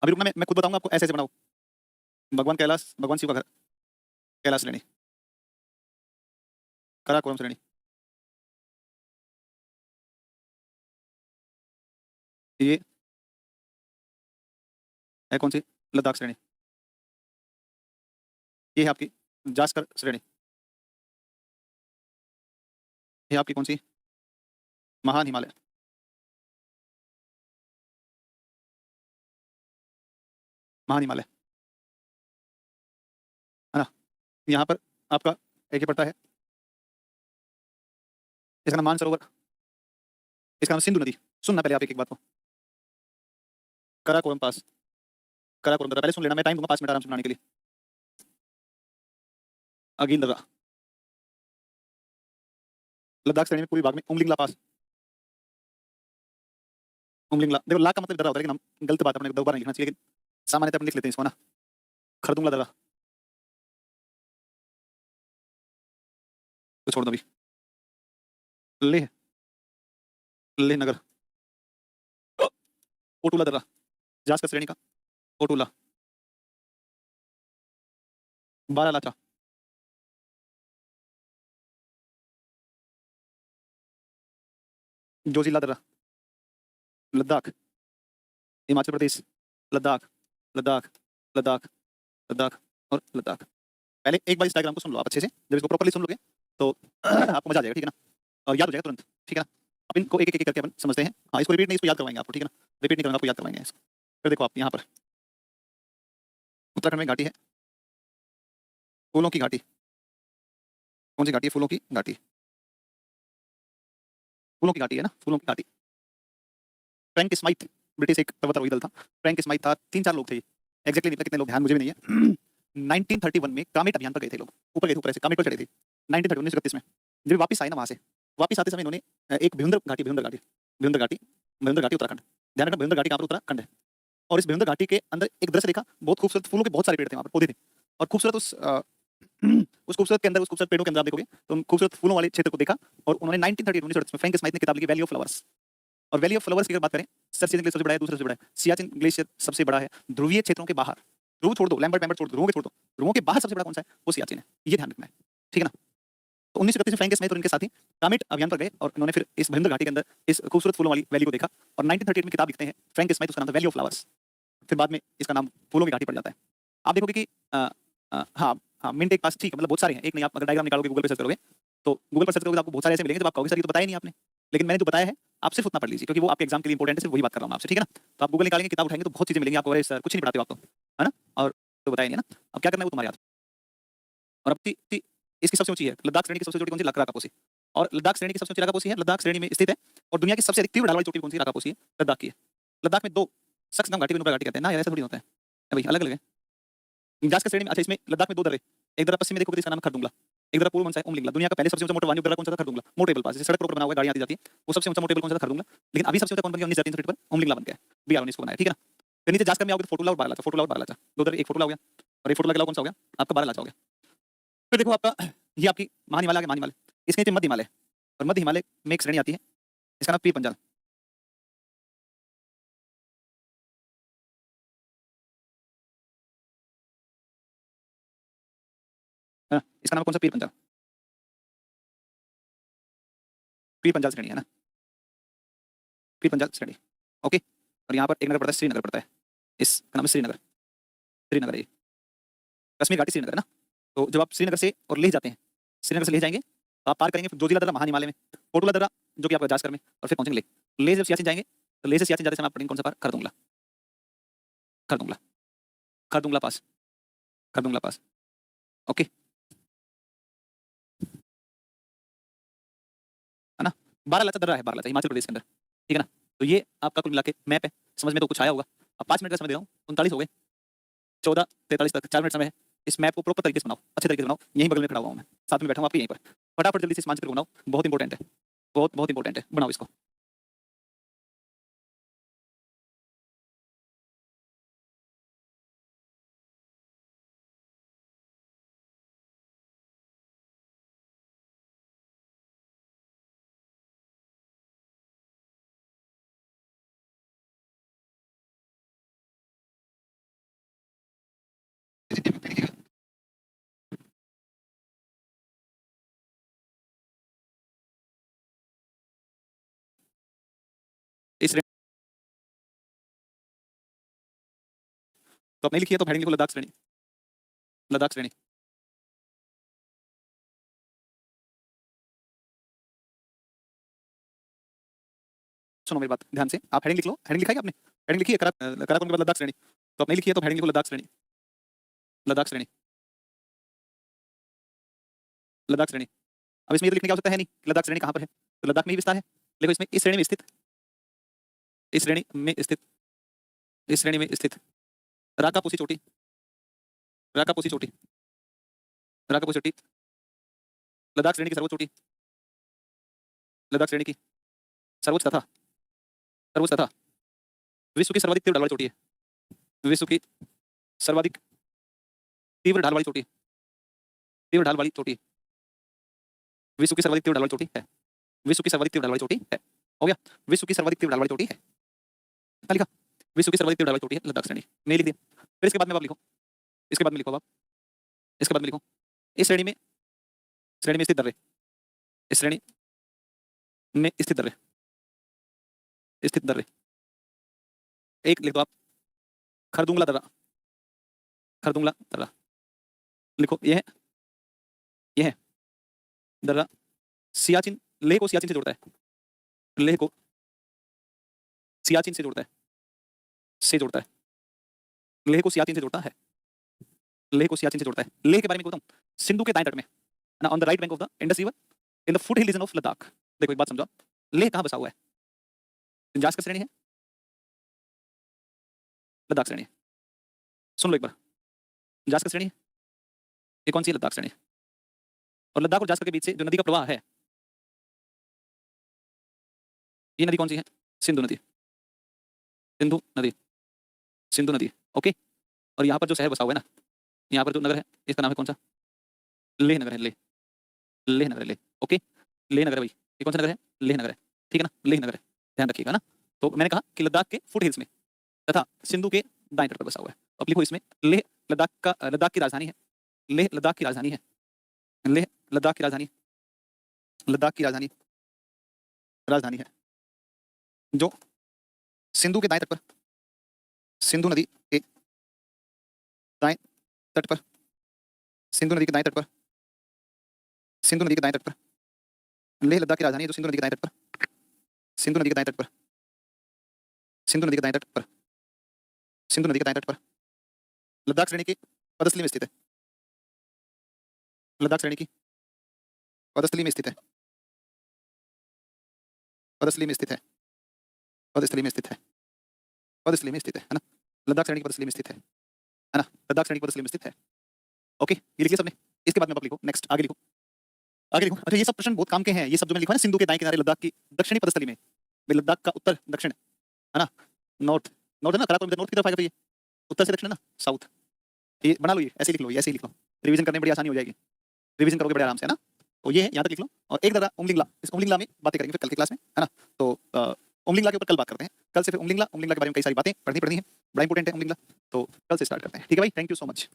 अभी रुकना, मैं खुद बताऊंगा आपको, ऐसे ऐसे बनाओ। भगवान कैलाश, भगवान शिव का घर, कैलाश श्रेणी, काराकोरम श्रेणी। ये है कौन सी? लद्दाख श्रेणी। ये है आपकी जास्कर श्रेणी। ये आपकी कौन सी? महान हिमालय। महान हिमालय, है ना? यहाँ पर आपका एक ही पड़ता है, इसका नाम मानसरोवर, इसका नाम सिंधु नदी। सुनना पहले आप एक एक बात को। कराकोरम पास, कराकोरम दर्रा, पहले सुन लेना, मैं टाइम दूंगा 5 मिनट आराम से बनाने के लिए। अगीन दर्रा, लद्दाख श्रेणी में पूरी भाग में उमलिंगला पास। उमलिंगला, देखो ला का मतलब दर्रा होता है, लेकिन हम गलत बात अपने दोबारा नहीं लिखना चाहिए, लेकिन सामान्यतः अपन लिख लेते हैं इसको ना। खरदुंगला दर्रा तो छोड़ दो अभी। लेह, लेह नगर, ओटुला दर्रा, जास्कर श्रेणी का ओटुला। बारालाचा, जोजिला दर्रा, लद्दाख, हिमाचल प्रदेश, लद्दाख, लद्दाख, लद्दाख, लद्दाख और लद्दाख। पहले एक बार इस डायग्राम को सुन लो आप अच्छे से, जब इसको प्रॉपर्ली सुन लोगे तो आपको मजा आ जाएगा, ठीक है ना? और याद हो जाएगा तुरंत, ठीक है ना? अब इनको एक एक करके अपन समझते हैं। हाँ, इसको रिपीट नहीं, इसको याद करवाएंगे आपको, ठीक है ना? रिपीट नहीं करूंगा, आपको याद करवाएंगे इसको। फिर देखो आप यहाँ पर उत्तराखंड में घाटी है, फूलों की घाटी। कौन सी घाटी है? फूलों की घाटी, फूलों की घाटी है ना, फूलों की घाटी। फ्रैंक स्माइथ, ब्रिटिश एक पर्वतारोही दल था। फ्रैंक स्माइथ था, 3-4 लोग थे, एग्जैक्टली नहीं पता कितने लोग, ध्यान मुझे भी नहीं है। 1931 में कामेट अभियान पर गए थे लोग, ऊपर गए थे, ऊपर से कामेट पर चढ़े थे 1931 में। जब वापस आए ना वहां से, वापस आते समय इन्होंने एक भिवंदर घाटी, भिवंदर घाटी, भिवंदर घाटी, भिवंदर घाटी उत्तराखंड, ध्यान रखना भिवंदर घाटी कहाँ पर? उत्तराखंड है। और इस भिवंदर घाटी के अंदर एक दृश्य देखा, बहुत खूबसूरत, फूलों के बहुत सारे पेड़ थे वहाँ पर, पौधे थे, और खूबसूरत उस खूबसूरत के अंदर, उस खूबसूरत पेड़ों के अंदर आप देखोगे तो उन खूबसूरत फूलों वाले क्षेत्र को देखा। और उन्होंने 1938 में फ्रैंक स्माइथ ने किताब लिखी वैली ऑफ फ्लावर्स। और वैली ऑफ फ्लावर्स की अगर बात करें, सर सियाचिन ग्लेशियर सबसे बड़ा है, दूसरा सबसे बड़ा है सियाचिन ग्लेशियर सबसे बड़ा है ध्रुवीय क्षेत्रों के बाहर। ध्रुव छोड़ दो, लैम्बर्ट पैम्बर्ट छोड़ दो, ध्रुवों के छोड़ दो, ध्रुवों के बाहर सबसे बड़ा कौन सा है? वो सियाचिन है, ये ध्यान रखना है, ठीक है ना? तो 1931 में फ्रैंक स्माइथ और उनके साथी कामेट अभियान पर गए और उन्होंने फिर इस भिवंदर घाटी के अंदर इस खूबसूरत फूलों वाली वैली को देखा। और 1938 में किताब लिखते हैं फ्रैंक स्माइथ, उसका नाम था वैली ऑफ फ्लावर्स। फिर बाद में इसका नाम फूलों की घाटी पड़ जाता है। आप देखोगे कि हाँ हाँ, मिनट एक पास, ठीक है, मतलब बहुत सारे हैं, एक नहीं। आप अगर डायग्राम निकालोगे, गूगल पे सर्च करोगे, तो गूगल पर सर्च करोगे तो आपको बहुत सारे ऐसे मिलेंगे जब आप कहोगे सर ये तो बताया नहीं आपने। लेकिन मैंने जो बताया है, आप सिर्फ उतना पढ़ लीजिए, क्योंकि वो आपके एग्जाम के लिए इंपॉर्टेंट है, सिर्फ वही बात कर रहा हूँ मैं आपसे, ठीक है ना? तो आप गूगल निकालेंगे, किताब उठाएंगे तो बहुत चीजें मिलेंगी आपको। अरे सर कुछ नहीं पढ़ाते हो आप तो, है ना? और तो बताया नहीं है ना, अब क्या करना है वो तुम्हारे हाथ। और अब इसकी सबसे ऊंची है लद्दाख श्रेणी की सबसे ऊंची कौन सी? राकापोसी। और लद्दाख श्रेणी की सबसे ऊंची राकापोसी है, लद्दाख श्रेणी में स्थित है। और दुनिया की सबसे अधिक तीव्र ढाल वाली चोटी कौन सी? राकापोसी है, लद्दाख की है। लद्दाख में दो सक्सनाम घाटी को नुब्रा घाटी कहते हैं ना यार, ऐसा थोड़ी होता है भाई, अलग अलग है। जास्कर श्रेणी में, अच्छा, इसमें लद्दाख में दो दर्रे, एक दर्रा पश्चिम में देखोगे तो इसका नाम है खरदुंगला, एक दर्रा पूर्व में है उमलिंगला। दुनिया का पहले सबसे ऊंचा मोटर वाहन दर्रा कौन सा था? खरदुंगला। मोटेबल पास, सड़क पर बना हुआ है, गाड़ियां आती जाती है, वो सबसे ऊंचा मोटेबल कौन सा था? खरदुंगला। लेकिन अभी सबसे ऊंचा कौन बन गया? 19 फीट पर उमलिंगला बन गया है, बीआर ने इसको बनाया, ठीक है ना? फिर नीचे जास्कर में आओगे तो फोटोला और बारलाचा, फोटोला और बारलाचा दो दर्रे, एक फोटोला हो गया और एक फोटोला के अलावा कौन सा हो गया? आपका बारलाचा हो गया। फिर देखो आपका ये आपकी महान हिमालय आ गया, महान हिमालय, इसके नीचे मध्य हिमालय, और मध्य हिमालय में एक श्रेणी आती है, इसका नाम पीर पंजाल, है ना? इसका नाम कौन सा? पीर पंजाल, पीर पंजाल श्रेणी है ना, पीर पंजाल श्रेणी, ओके। और यहाँ पर एक नगर पड़ता है, श्रीनगर पड़ता है, इसका नाम है श्रीनगर, श्रीनगर है ये, कश्मीर घाटी श्रीनगर है ना। तो जब आप श्रीनगर से और लेह जाते हैं, श्रीनगर से लेह जाएंगे तो आप पार करेंगे फिर जोजिला दर्रा महान हिमालय में, कोटुला दर्रा जो कि आपका जास्कर में, और फिर पहुंचेंगे लेह। लेह जब सियाचिन जाएंगे तो लेह से सियाचिन जाते समय आप पढ़ेंगे कौन सा पार? खरदुंगला, खरदुंगला, खरदुंगला पास, खरदुंगला पास, ओके, है ना? बारालाचा दर्रा है, बारालाचा हिमाचल प्रदेश के अंदर, ठीक है ना? तो ये आपका कुल मिला के मैप है, समझ में तो कुछ आया होगा। अब 5 मिनट का समय दे रहा हूँ, 39 हो गए, 14:43 तक 4 मिनट समय है। इस मैप को प्रॉपर तरीके से बनाओ, अच्छे तरीके से बनाओ, यहीं बगल में खड़ा हुआ हूँ मैं, साथ में बैठा हूँ आपके यहीं पर। फटाफट जल्दी से इस मानचित्र को बनाओ, बहुत इंपॉर्टेंट है, बहुत बहुत इंपॉर्टेंट है, बनाओ इसको। तो आपने लिखी है, तो हेडिंग लिखो लद्दाख श्रेणी। लद्दाख श्रेणी। सुनो मेरी बात ध्यान से, आप हेडिंग लिख लो। हेडिंग लिखा है क्या आपने? हेडिंग लिखी है काराकोरम के बाद लद्दाख श्रेणी। तो आपने लिखी है, तो हेडिंग लिखो लद्दाख श्रेणी। लद्दाख श्रेणी। लद्दाख श्रेणी। अब इसमें ये तो लिखने की आवश्यकता है नहीं कि लद्दाख श्रेणी कहाँ पर है, तो लद्दाख में ही विस्तार है। देखो इसमें इस श्रेणी में स्थित, इस श्रेणी में स्थित, इस श्रेणी में स्थित राकापोसी चोटी, राकापोसी चोटी, राकापोसी चोटी लद्दाख श्रेणी की सर्वोच्च चोटी, लद्दाख श्रेणी की सर्वोच्च तथा, सर्वोच्च तथा विश्व की सर्वाधिक तीव्र ढाल वाली चोटी है। विश्व की सर्वाधिक तीव्र ढाल वाली चोटी, तीव्र ढाल वाली चोटी, विश्व की सर्वाधिक तीव्र ढाल वाली चोटी है। विश्व की सर्वाधिक तीव्र ढाल वाली चोटी है। हो गया, विश्व की सर्वाधिक तीव्र ढाल वाली चोटी है। क्या लिखा? विश्व की सर्वाधिक तीव्र ढाल वाली चोटी है लद्दाख श्रेणी, नहीं लिख दिया। फिर इसके बाद में आप लिखो, इसके बाद में लिखो आप, इसके बाद में लिखो इस श्रेणी में, श्रेणी में स्थित दर्रे, इस श्रेणी में स्थित दर्रे, स्थित दर्रे। एक लिख दो आप, खरदुंगला दर्रा, खरदुंगला दर्रा लिखो। यह है, यह है दर्रा सियाचिन, लेह को सियाचिन से जोड़ता है, लेह को सियाचिन से जोड़ता है, से जोड़ता है, लेह को सियाचिन से जोड़ता है, लेह को सियाचिन से जोड़ता है। लेह के बारे में बताऊं, सिंधु के दाएं तट में ना, on the right bank of the Indus river in the foot hill region of Ladakh. देखो एक बात समझो, लेह कहां बसा हुआ है? जास्कर श्रेणी है, लद्दाख श्रेणी है। सुन लो एक बार, जास्कर श्रेणी है, ये कौन सी है? लद्दाख श्रेणी। और लद्दाख और जास्कर के बीच से जो नदी का प्रवाह है, ये नदी कौन सी है? सिंधु नदी, सिंधु नदी, सिंधु नदी। ओके, और यहाँ पर जो शहर बसा हुआ है ना, यहाँ पर जो नगर है, इसका नाम है कौन सा? लेह नगर है, लेह, लेह नगर है, लेह। ओके, लेह नगर है भाई, ये कौन सा नगर है? लेह नगर है, ठीक है ना, लेह नगर है, ध्यान रखिएगा ना। तो मैंने कहा कि लद्दाख के फुट हिल्स में तथा सिंधु के दाएं तट पर बसा हुआ है। अब लिखो इसमें, लेह लद्दाख का, लद्दाख की राजधानी है, लेह लद्दाख की राजधानी है, लेह लद्दाख की राजधानी, लद्दाख की राजधानी, राजधानी है जो सिंधु के दाएं तट पर, सिंधु नदी के दाएं तट पर, सिंधु नदी के दाएं तट पर, सिंधु नदी के दाएं तट पर, लेह लद्दाख की राजधानी है जो सिंधु नदी के दाएं तट पर, सिंधु नदी के दाएं तट पर, सिंधु नदी के दाएं तट पर, सिंधु नदी के दाएं तट पर लद्दाख श्रेणी के पदस्थली में स्थित है, लद्दाख श्रेणी की पदस्थली में स्थित है, पदस्थली में स्थित है, पदस्थली में स्थित है, पदस्थली में स्थित है ना, लद्दाख श्रेणी की पदस्थली में स्थित है ना, लद्दाख श्रेणी की पदस्थली में स्थित है। ओके, ये लिख लिया सबने। इसके बाद में आप लिखो, नेक्स्ट आगे लिखो, आगे लिखो। अच्छा, ये सब प्रश्न बहुत काम के हैं, ये सब जो मैंने लिखा है ना, सिंधु के दाएं किनारे लद्दाख की दक्षिणी पदस्थली में, लद्दाख का उत्तर दक्षिण है ना, नॉर्थ, नॉर्थ है ना, काराकोरम नॉर्थ की तरफ आएगा, तो ये उत्तर से दक्षिण है ना, साउथ। ये बना लो, ये ऐसे लिख लो, ये ऐसे ही लिख लो, रिवीजन करने में बड़ी आसानी हो जाएगी, रिवीजन करोगे बड़े आराम से, है ना। तो ये है, यहाँ तक लिख लो। और एक दर्रा उमलिंगला, इस उमलिंगला में बातें करेंगे फिर कल की क्लास में, है ना। तो उमलिंगला के ऊपर कल बात करते हैं, कल से फिर उमलिंगला, उमलिंगला के बारे में कई सारी बातें पढ़नी है, बड़ा इंपॉर्टेंट है उमलिंगला। तो कल से स्टार्ट करते हैं, ठीक है भाई, थैंक यू सो मच।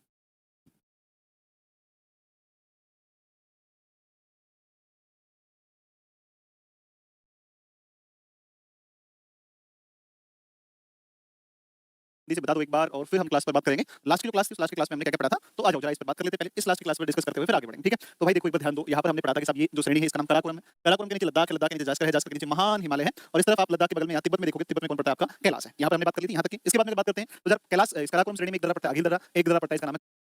नीचे बता दो एक बार, और फिर हम क्लास पर बात करेंगे। लास्ट की जो क्लास थी, उस लास्ट की क्लास में हमने क्या क्या पढ़ा था, तो आ जाओ जरा इस पर बात कर लेते हैं। पहले इस लास्ट की क्लास पर डिस्कस करते हुए फिर आगे बढ़ेंगे, ठीक है। तो भाई देखो एक बार ध्यान दो, यहाँ पर हमने पढ़ा था कि सब ये जो श्रेणी है इसका नाम काराकोरम है, काराकोरम के नीचे लद्दाख है, लद्दाख के नीचे जास्कर है, जास्कर के नीचे महान हिमालय है, और इस तरफ आप लद्दाख के बगल में यहाँ तिब्बत में देखोगे, तिब्बत में कौन पड़ता है? आपका कैलाश है। यहाँ पर हमने बात कर ली थी, यहाँ तक की। इसके बाद में बात करते हैं, तो जरा कैलाश, इस काराकोरम श्रेणी में एक दर्रा पड़ता है अघिल दर्रा, एक दर्रा पड़ता है, इसका नाम है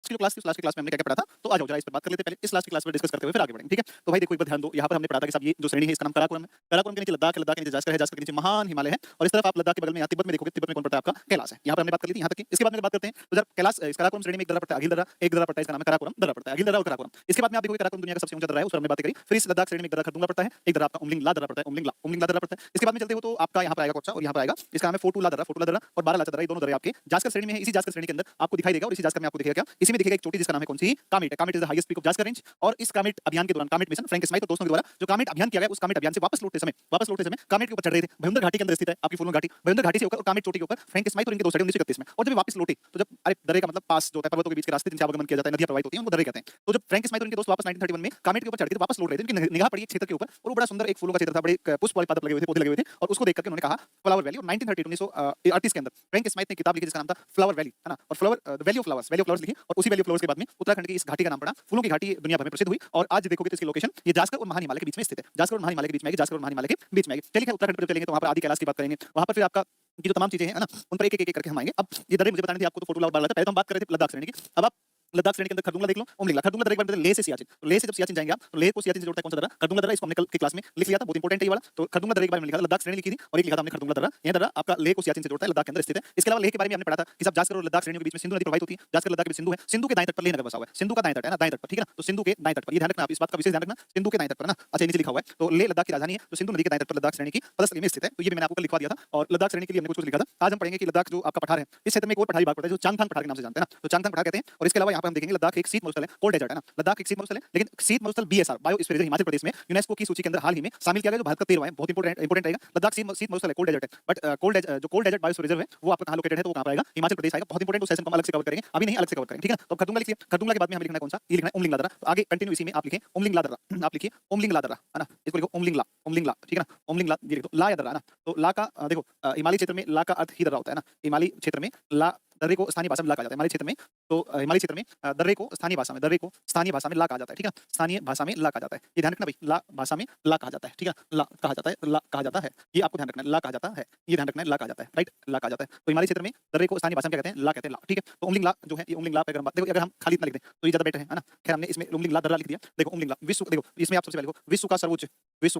की जो क्लास थी, उस लास्ट की क्लास में हमने क्या क्या पढ़ा था, तो आ जाओ जरा इस पर बात कर लेते हैं। पहले इस लास्ट की क्लास पर डिस्कस करते हुए फिर आगे बढ़ेंगे, ठीक है। तो भाई देखो एक बार ध्यान दो, यहाँ पर हमने पढ़ा था कि सब ये जो श्रेणी है इसका नाम काराकोरम है, काराकोरम के नीचे लद्दाख है, लद्दाख के नीचे जास्कर है, जास्कर के नीचे महान हिमालय है, और इस तरफ आप लद्दाख के बगल में यहाँ तिब्बत में देखोगे, तिब्बत में कौन पड़ता है? आपका कैलाश है। यहाँ पर हमने बात कर ली थी, यहाँ तक की। इसके बाद में बात करते हैं, तो जरा कैलाश, इस काराकोरम श्रेणी में एक दर्रा पड़ता है अघिल दर्रा, एक दर्रा पड़ता है, इसका नाम है काराकोरम दर्रा पड़ता है, अघिल दर्रा और काराकोरम। इसके बाद में आप देखोगे काराकोरम दुनिया का सबसे ऊंचा दर्रा है, उस पर हमने बात करी। फिर इस लद्दाख श्रेणी में एक दर्रा खरदुंगा पड़ता है, एक दर्रा आपका उमलिंगला दर्रा पड़ता है, उमलिंगला, उमलिंगला दर्रा पड़ता है। इसके बाद में चलते हो तो आपका यहाँ पर आएगा कौन सा, और यहाँ पर आएगा, इसका नाम है फोटुला दर्रा, फोटुला दर्रा और बारालाचा दर्रा, ये दोनों दर्रे आपके जास्कर श्रेणी में है। इसी जास्कर श्रेणी के अंदर आपको दिखाई देगा, और इसी जास्कर में आपको दिखेगा क्या, इसी में में देखिएगा एक चोटी जिसका नाम है कौन सी, कामेट है। Kamet is the highest peak of Zanskar range. और इस कामेट अभियान के दौरान, कामेट मिशन, फ्रैंक स्माइथ और दोस्तों के द्वारा जो कामेट अभियान किया गया, उस कामेट अभियान से वापस लौटते समय कामेट के ऊपर चढ़ रहे थे। भयंदर घाटी के अंदर स्थित है आपकी फुलुन घाटी। भयंदर घाटी से होकर और कामेट चोटी के ऊपर फ्रैंक स्माइथ और इनके दोस्त चढ़े 1931 में। और जब वापस लौटे तो जब अरे दर्रे का मतलब पास जो होता है, पर्वतों के बीच के रास्ते जिनसे आवागमन किया जाता है, नदियां प्रवाहित होती हैं, उनको दर्रे कहते हैं। तो जब फ्रैंक स्माइथ और इनके दोस्त वापस 1931 में कामेट के ऊपर चढ़ के वापस लौट रहे थे, उनकी निगाह पड़ी एक क्षेत्र के ऊपर और वो बड़ा सुंदर एक फूलों का क्षेत्र था, बड़े पुष्प वाले पादप लगे हुए थे, पौधे लगे हुए थे। और उसको देख करके उन्होंने कहा फ्लावर वैली। और 1938 के अंदर फ्रैंक स्माइथ ने किताब लिखी जिसका नाम था फ्लावर वैली, है ना। और फ्लावर वैली ऑफ फ्लावर्स लिखी। और उसी वैली ऑफ फ्लावर्स के बाद में उत्तराखंड की इस घाटी का नाम पड़ा, फूलों की घाटी दुनिया भर में प्रसिद्ध हुई। और आज देखोगे तो इसकी लोकेशन ये जास्कर और महान हिमालय के बीच में स्थित है। जास्कर और महान हिमालय के बीच में आएगी, जास्कर और महान हिमालय के बीच में आएगी। चलिए उत्तराखंड पर चलेंगे तो वहां पर आदि कैलाश की बात करेंगे। वहां पर फिर आपका ये जो तमाम चीजें हैं ना, उन पर एक एक करके हम आएंगे। अब ये दर्रे मुझे बताने थे आपको, तो फोटो डाल रहा था। पहले तो हम बात कर रहे थे लद्दाख श्रेणी की। अब आप लद्दाख श्रेणी के अंदर खरदुंगला देख लो, उमलिंगला। खरदुंगला दर्रे एक बार लेह से सियाचिन, तो लेह से जब सियाचिन जाएंगे आप, तो लेह को सियाचिन से जोड़ता है कौन सा दर्रा, खरदुंगला दर्रा। इसको हमने कल की क्लास में लिख लिया था, बहुत इंपॉर्टेंट है ये वाला। तो खरदुंगला दर्रे के बारे में लिखा था, लद्दाख श्रेणी लिखी थी और एक लिखा था हमने खरदुंगला दर्रा। यह दर्रा आपका लेह को सियाचिन से जोड़ता है, लद्दाख के अंदर स्थित है। इसके अलावा लेह के बारे में हमने पढ़ा था कि सब जास्कर और लद्दाख श्रेणियों के बीच में सिंधु नदी प्रवाहित होती है। जास्कर लद्दाख के बीच सिंधु है, सिंधु के दाएं तट पर लेह नगर बसा हुआ है। सिंधु का दाएं तट है ना, दाएं तट पर, ठीक है ना। तो सिंधु के दाएं तट पर, ये ध्यान रखना आप, इस बात का विशेष ध्यान रखना, सिंधु के दाएं तट पर ना। अच्छा नीचे लिखा हुआ है, तो लेह लद्दाख की राजधानी है, तो सिंधु नदी के दाएं तट पर लद्दाख श्रेणी की पदस्थली में स्थित है। तो ये भी मैंने आपको लिखवा दिया था। और लद्दाख श्रेणी के लिए हमने कुछ लिखा था। आज हम पढ़ेंगे कि लद्दाख जो आपका पठार है, इस क्षेत्र में एक और पठारी भाग पड़ता है जो चांगथांग पठार के नाम से जानते हैं ना, तो चांगथांग पठार कहते हैं। और इसके अलावा यहाँ पर हम देखेंगे लद्दाख एक शीत मरुस्थल है, कोल्ड डेजर्ट है ना। लद्दाख एक शीत मरुस्थल है, लेकिन शीत मरुस्थल बीएसआर बायोस्फीयर हिमाचल प्रदेश में यूनेस्को की सूची के अंदर हाल ही में शामिल किया गया, जो भारत का 13वां है। बहुत इंपॉर्टेंट रहेगा। लद्दाख शीत मरुस्थल है, कोल्ड डेजर्ट है, but cold desert biosphere reserve है वो आपका कहां लोकेटेड है, तो वो कहां पर आएगा, हिमाचल प्रदेश आएगा। बहुत इंपॉर्टेंट, उस सेशन को हम अलग से कवर करेंगे, अभी नहीं अलग से कवर करेंगे, ठीक है ना। तो खरदुंगला लिखिए। खरदुंगला के बाद में हमें लिखना है कौन सा, ये लिखना है उमलिंगला दर्रा। तो आगे कंटिन्यू इसी में आप लिखें उमलिंगला दर्रा। आप लिखिए उमलिंगला दर्रा, है ना। इसको लिखो उमलिंगला, उमलिंगला, ठीक है ना। उमलिंगला ये लिख दो, ला या दर्रा, है ना। तो ला का देखो हिमालय क्षेत्र में ला का अर्थ ही दर्रा होता है ना। हिमालय क्षेत्र में ला दर्रे को स्थानीय भाषा में ला कहा जाता है। हिमालय क्षेत्र में तो हिमालय क्षेत्र में दर्रे को स्थानीय भाषा में ला कहा जाता है, ठीक है। स्थानीय भाषा में ला कहा जाता है, ये ध्यान रखना भाई। ला भाषा में ला कहा जाता है, ठीक है। ला कहा जाता है, ला कहा जाता है, ये आपको ध्यान रखना है। ला कहा जाता है, ये ध्यान रखना है, ला कहा जाता है, राइट, ला कहा जाता है। तो हिमालय क्षेत्र में दर्रे को स्थानीय भाषा में क्या कहते हैं, ला कहते हैं, ला, ठीक है। तो उमलिंग ला जो है, ये उमलिंग ला पे अगर हम बात देखो, अगर हम खाली इतना लिख दें तो ये ज्यादा बेटर है ना। खैर हमने इसमें उमलिंग ला दर्रा लिख दिया। देखो उमलिंग ला विश्व, देखो इसमें आप सबसे पहले लिखो विश्व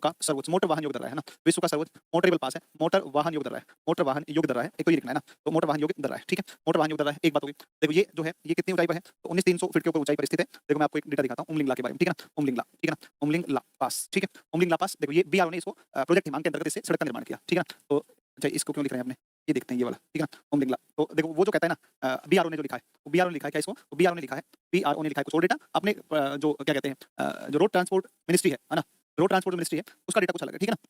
का सर्वोच्च मोटर वाहन योग दर्रा है ना। विश्व का सर्वोच्च मोटरेबल पास है, मोटर वाहन योग दर्रा है, मोटर वाहन योग दर्रा है, एक तो ये लिखना है ना। तो मोटर वाहन योग दर्रा है, ठीक है, मोटर वाहन योग दर्रा है, एक बात होगी। देखो ये जो है ये कितनी ऊंचाई पर है, तो 19,300 फीट के ऊपर ऊंचाई पर स्थित है। देखो मैं आपको एक डेटा दिखाता हूं उमलिंगला के बारे में, ठीक है ना। उमलिंगला, ठीक है ना, उमलिंगला पास, ठीक है। उमलिंगला पास देखो ये बीआरओ ने इसको प्रोजेक्ट हिमांग के अंतर्गत इससे सड़क का निर्माण किया, ठीक है ना। तो अच्छा इसको क्यों लिख रहे हैं आपने, ये देखते हैं ये वाला, ठीक है ना, उमलिंगला। तो देखो वो जो कहता है ना बीआरओ ने जो लिखा है, वो बीआरओ ने लिखा है क्या, इसको बीआरओ ने लिखा है, बीआरओ ने लिखा है कुछ और डेटा अपने जो क्या कहते हैं जो रोड ट्रांसपोर्ट मिनिस्ट्री है ना, रोड ट्रांसपोर्ट मिनिस्ट्री है, उसका डेटा कुछ अलग है, ठीक है ना।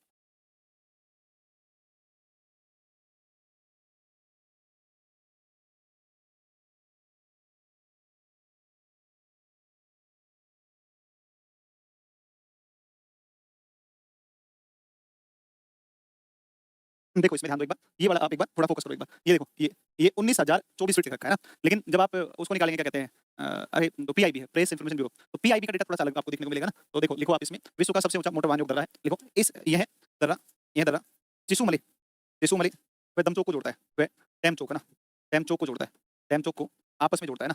देखो इसमें ध्यान दो एक बार, ये वाला आप एक बार थोड़ा फोकस करो एक बार। ये देखो ये 19,024 फीट रखा है ना। लेकिन जब आप उसको निकालेंगे क्या कहते हैं अरे तो पीआईबी है, प्रेस इंफॉर्मेशन ब्यूरो। तो पीआईबी का डेटा थोड़ा सा अलग आपको देखने को मिलेगा ना। तो देखो लिखो आप इसमें विश्व का सबसे ऊंचा मोटर वाहन योग दर्रा है, लिखो इस यह दर्रा चिसुमली व दमचोक को जोड़ता है, व टेमचोक है ना, टेमचोक को जोड़ता है, टेमचोक को आपस में जोड़ता है ना,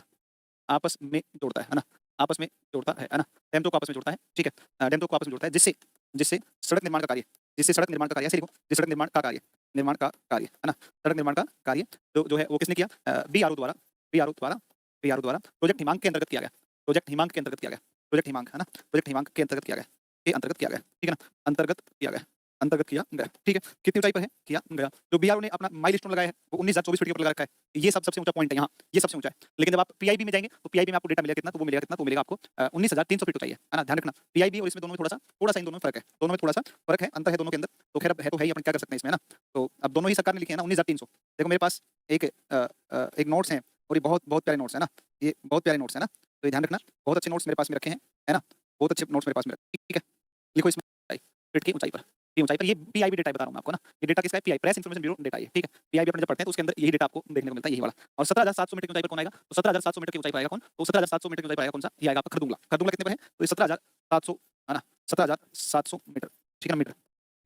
आपस में जोड़ता है ना, आपस में जोड़ता है ना। टेमचोक को आपस में जोड़ता है, ठीक है। टेमचोक को आपस में जोड़ता है जिससे जिससे सड़क निर्माण का कार्य, जिससे सड़क निर्माण का कार्य, ऐसे लिखो जिस सड़क निर्माण का कार्य, निर्माण का कार्य है ना, सड़क निर्माण का कार्य जो है वो किसने किया, बीआरओ द्वारा, बीआरओ द्वारा, बीआरओ द्वारा प्रोजेक्ट हिमांग के अंतर्गत किया गया, प्रोजेक्ट हिमांग के अंतर्गत किया गया, प्रोजेक्ट हिमांग है ना, प्रोजेक्ट हिमांग के अंतर्गत किया गया, के अंतर्गत किया गया, ठीक है ना, अंतर्गत किया गया, अंतर्गत किया गया, ठीक है। कितनी ऊंचाई पर है, किया गया। जो बीआरओ ने अपना माइलस्टोन लगाया है वो 19,024 फीट के ऊपर लगा रखा है। ये सबसे ऊंचा पॉइंट है यहाँ, ये सबसे ऊंचा है। लेकिन जब आप पीआईबी में जाएंगे तो पीआईबी में आपको डेटा मिलेगा कितना, तो वो मिलेगा कितना, तो मिलेगा आपको 19,300 फीट ऊंचाई है ना। ध्यान रखना पीआईबी और इसमें दोनों में थोड़ा सा इन दोनों में फर्क है, दोनों में थोड़ा सा फर्क है, अंतर है दोनों के अंदर। तो खैर है तो है ही, अपन क्या कर सकते हैं इसमें ना। तो अब दोनों ही सरकार ने लिखे हैं ना 19,300। देखो मेरे पास एक नोट्स हैं और ये बहुत बहुत प्यारे नोट्स है ना, ये बहुत प्यारे नोट्स है ना। तो ध्यान रखना बहुत अच्छे नोट्स मेरे पास में रखे हैं, है ना, बहुत अच्छे नोट्स मेरे पास में, ठीक है। लिखो इसमें फीट की ऊंचाई पर, ये ऊंचाई पर, ये पीआईबी डेटा बता रहा हूं मैं आपको ना। ये डेटा किसका है, pi press information bureau data, ये ठीक है। पीआईबी अपन जब पढ़ते हैं तो उसके अंदर यही डेटा आपको देखने को मिलता है, यही वाला। और 17,700 मीटर की ऊंचाई पर कौन आएगा, तो 17,700 मीटर की ऊंचाई पर आएगा कौन, तो 17,700 मीटर की ऊंचाई पर आएगा कौन सा, ये आएगा आपका खरदुंगला। खरदुंगला कितने पर है, तो ये 17,700 है ना, 17,700 मीटर, ठीक है ना, मीटर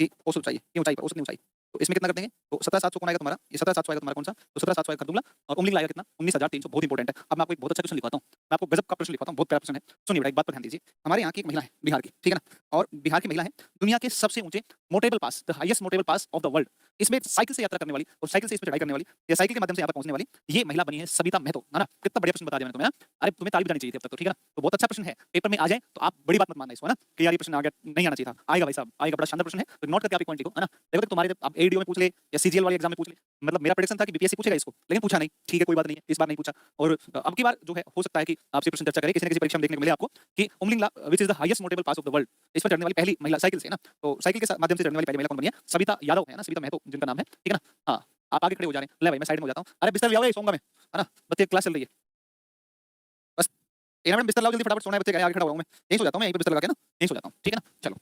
की औसत ऊंचाई, ये ऊंचाई पर औसत ऊंचाई। तो इसमें कितना कर देंगे, तो 17,700 कौन आएगा तुम्हारा, ये 17,700 आएगा तुम्हारा कौन सा, तो 17,700 आएगा खरदुंगला। और उमलिंग आएगा कितना, 19,300, बहुत इंपॉर्टेंट है। अब मैं आपको एक बहुत अच्छा क्वेश्चन लिखवाता हूँ, मैं आपको गजब का प्रश्न लिखवाता हूँ, बहुत प्यारा प्रश्न है। सुनिए बेटा एक बात पर ध्यान दीजिए। हमारे यहाँ की एक महिला है बिहार की, ठीक है ना, और बिहार की महिला है दुनिया के सबसे ऊंचे motorable pass, the highest motorable pass of the world, इसमें साइकिल से यात्रा करने वाली और साइकिल से इसमें चढ़ाई करने वाली या साइकिल के माध्यम से यहाँ पर पहुंचने वाली ये महिला बनी है सविता महतो, है ना? कितना बढ़िया प्रश्न बता दिया मैंने तुम्हें, हाँ? अरे तुम्हें ताली बजानी चाहिए थी अब तक तो, ठीक है ना? तो बहुत अच्छा प्रश्न है, पेपर में आ जाए तो आप बड़ी बात मत मानना इसको, है ना? कि यार ये प्रश्न आ गया, नहीं आना चाहिए था, आएगा भाई साहब, आएगा, बड़ा शानदार प्रश्न है, तो नोट करके आप एक पॉइंट लिखो, है ना? देखो तो तुम्हारे आप एडीओ में पूछ ले या सीजीएल वाले एग्जाम में पूछ ले, मतलब मेरा प्रेडिक्शन था कि बीपीएससी पूछेगा इसको, लेकिन पूछा नहीं, ठीक है कोई बात नहीं है, इस बार नहीं पूछा। और अब की बार जो है हो सकता है कि आपसे प्रश्न चर्चा करें, किसी न किसी परीक्षा में देखने को मिले आपको कि Umling La which is the highest notable pass of the world, इस पर चढ़ने वाली पहली महिला साइकिल से, है ना? तो साइकिल के माध्यम से चढ़ने वाली पहली महिला कौन बनी है? सविता यादव है ना, सविता महतो जिनका नाम है, ठीक है ना? हाँ, आप आगे खड़े हो जा रहे हैं, ले भाई मैं साइड में हो जाता हूँ, अरे बिस्तर ले आओ, ये सोऊंगा मैं, है ना? बच्चे क्लास चल रही है, बस ए मैडम बिस्तर लाओ जल्दी फटाफट, सोना है बच्चे का, आगे खड़ा हुआ हूँ मैं, यहीं सो जाता हूँ मैं, यहीं पे बिस्तर लगा के ना, यहीं सो जाता हूँ, ठीक है ना? चलो,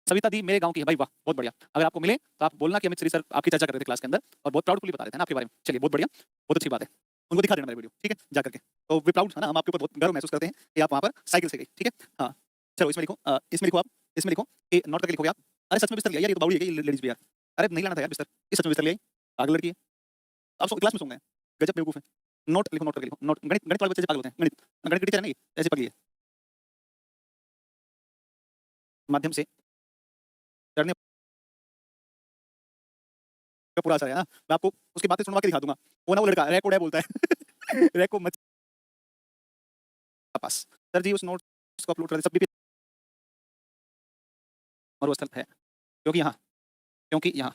सविता दी मेरे गाँव की है भाई, वाह बहुत बढ़िया। अगर आपको मिले तो आप बोलना कि अमित श्री सर आपकी चर्चा कर रहे थे क्लास के अंदर और बहुत प्राउडफुली बता रहे थे ना आपके बारे में, चलिए बहुत बढ़िया, बहुत अच्छी बात है, उनको दिखा देना मेरा वीडियो, ठीक है, जा करके, तो वी प्राउड है ना, हम आपके ऊपर बहुत गर्व महसूस करते हैं कि आप वहाँ पर साइकिल से गई, ठीक है? हाँ, चलो इसमें लिखो, इसमें लिखो आप, इसमें लिखो कि नोट करके लिखोगे आप, अरे सच में बिस्तर ले आई यार, ये तो बावड़ी है क्या ये लेडीज भी यार, अरे नहीं लाना था यार बिस्तर, ये सच में बिस्तर ले आई, पागल लड़की है, आप क्लास में सो गए हैं, गजब बेवकूफ है, नोट लिखो, नोट करके लिखो, नोट, गणित गणित वाले बच्चे से पागल होते हैं, गणित गणित की टीचर है ना ये, ऐसे पगली है, माध्यम से चढ़ने का पूरा असर है ना, मैं आपको उसकी बातें सुनवा के दिखा दूंगा, वो ना वो लड़का रैको डै बोलता है रैको मच पास, सर जी उस नोट्स को अपलोड कर दे सब मरुस्थल है, क्योंकि यहाँ क्योंकि यहाँ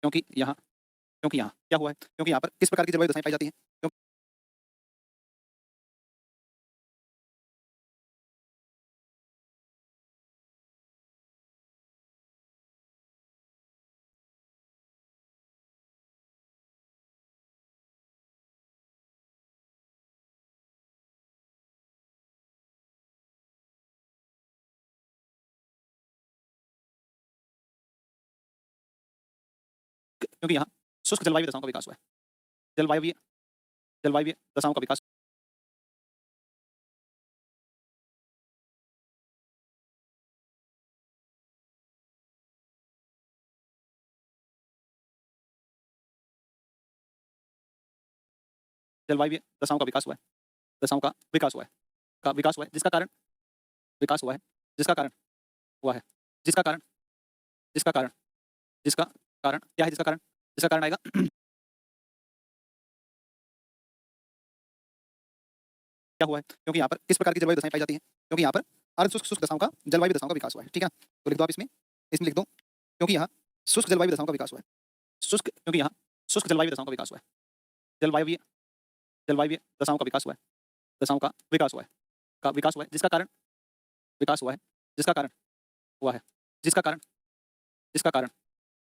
क्योंकि यहाँ क्योंकि यहाँ क्या हुआ है? क्योंकि यहाँ पर किस प्रकार की जलवायु दशाएं पाई जाती हैं? क्योंकि क्योंकि यहाँ शुष्क जलवायु दशाओं का विकास हुआ है, जलवायु जलवायु दशाओं का विकास, जलवायु दशाओं का विकास हुआ है, दशाओं का विकास हुआ है, का विकास हुआ है, जिसका कारण विकास हुआ है, जिसका कारण हुआ है, जिसका कारण जिसका कारण जिसका कारण क्या है? जिसका कारण आएगा क्या हुआ है? क्योंकि यहाँ पर किस प्रकार की जलवायु दशाएं पाई जाती हैं? क्योंकि यहाँ पर अर्ध शुष्क शुष्क दशाओं का जलवायु दशाओं का विकास हुआ है, ठीक है? तो लिख दो आप इसमें, इसमें लिख दो, क्योंकि यहाँ शुष्क जलवायु दशाओं का विकास हुआ है, शुष्क क्योंकि यहाँ शुष्क जलवायु दशाओं का विकास हुआ है, जलवायु जलवायु दशाओं का विकास हुआ है, दशाओं का विकास हुआ है, जिसका कारण विकास हुआ है, जिसका कारण हुआ है, जिसका कारण जिसका कारण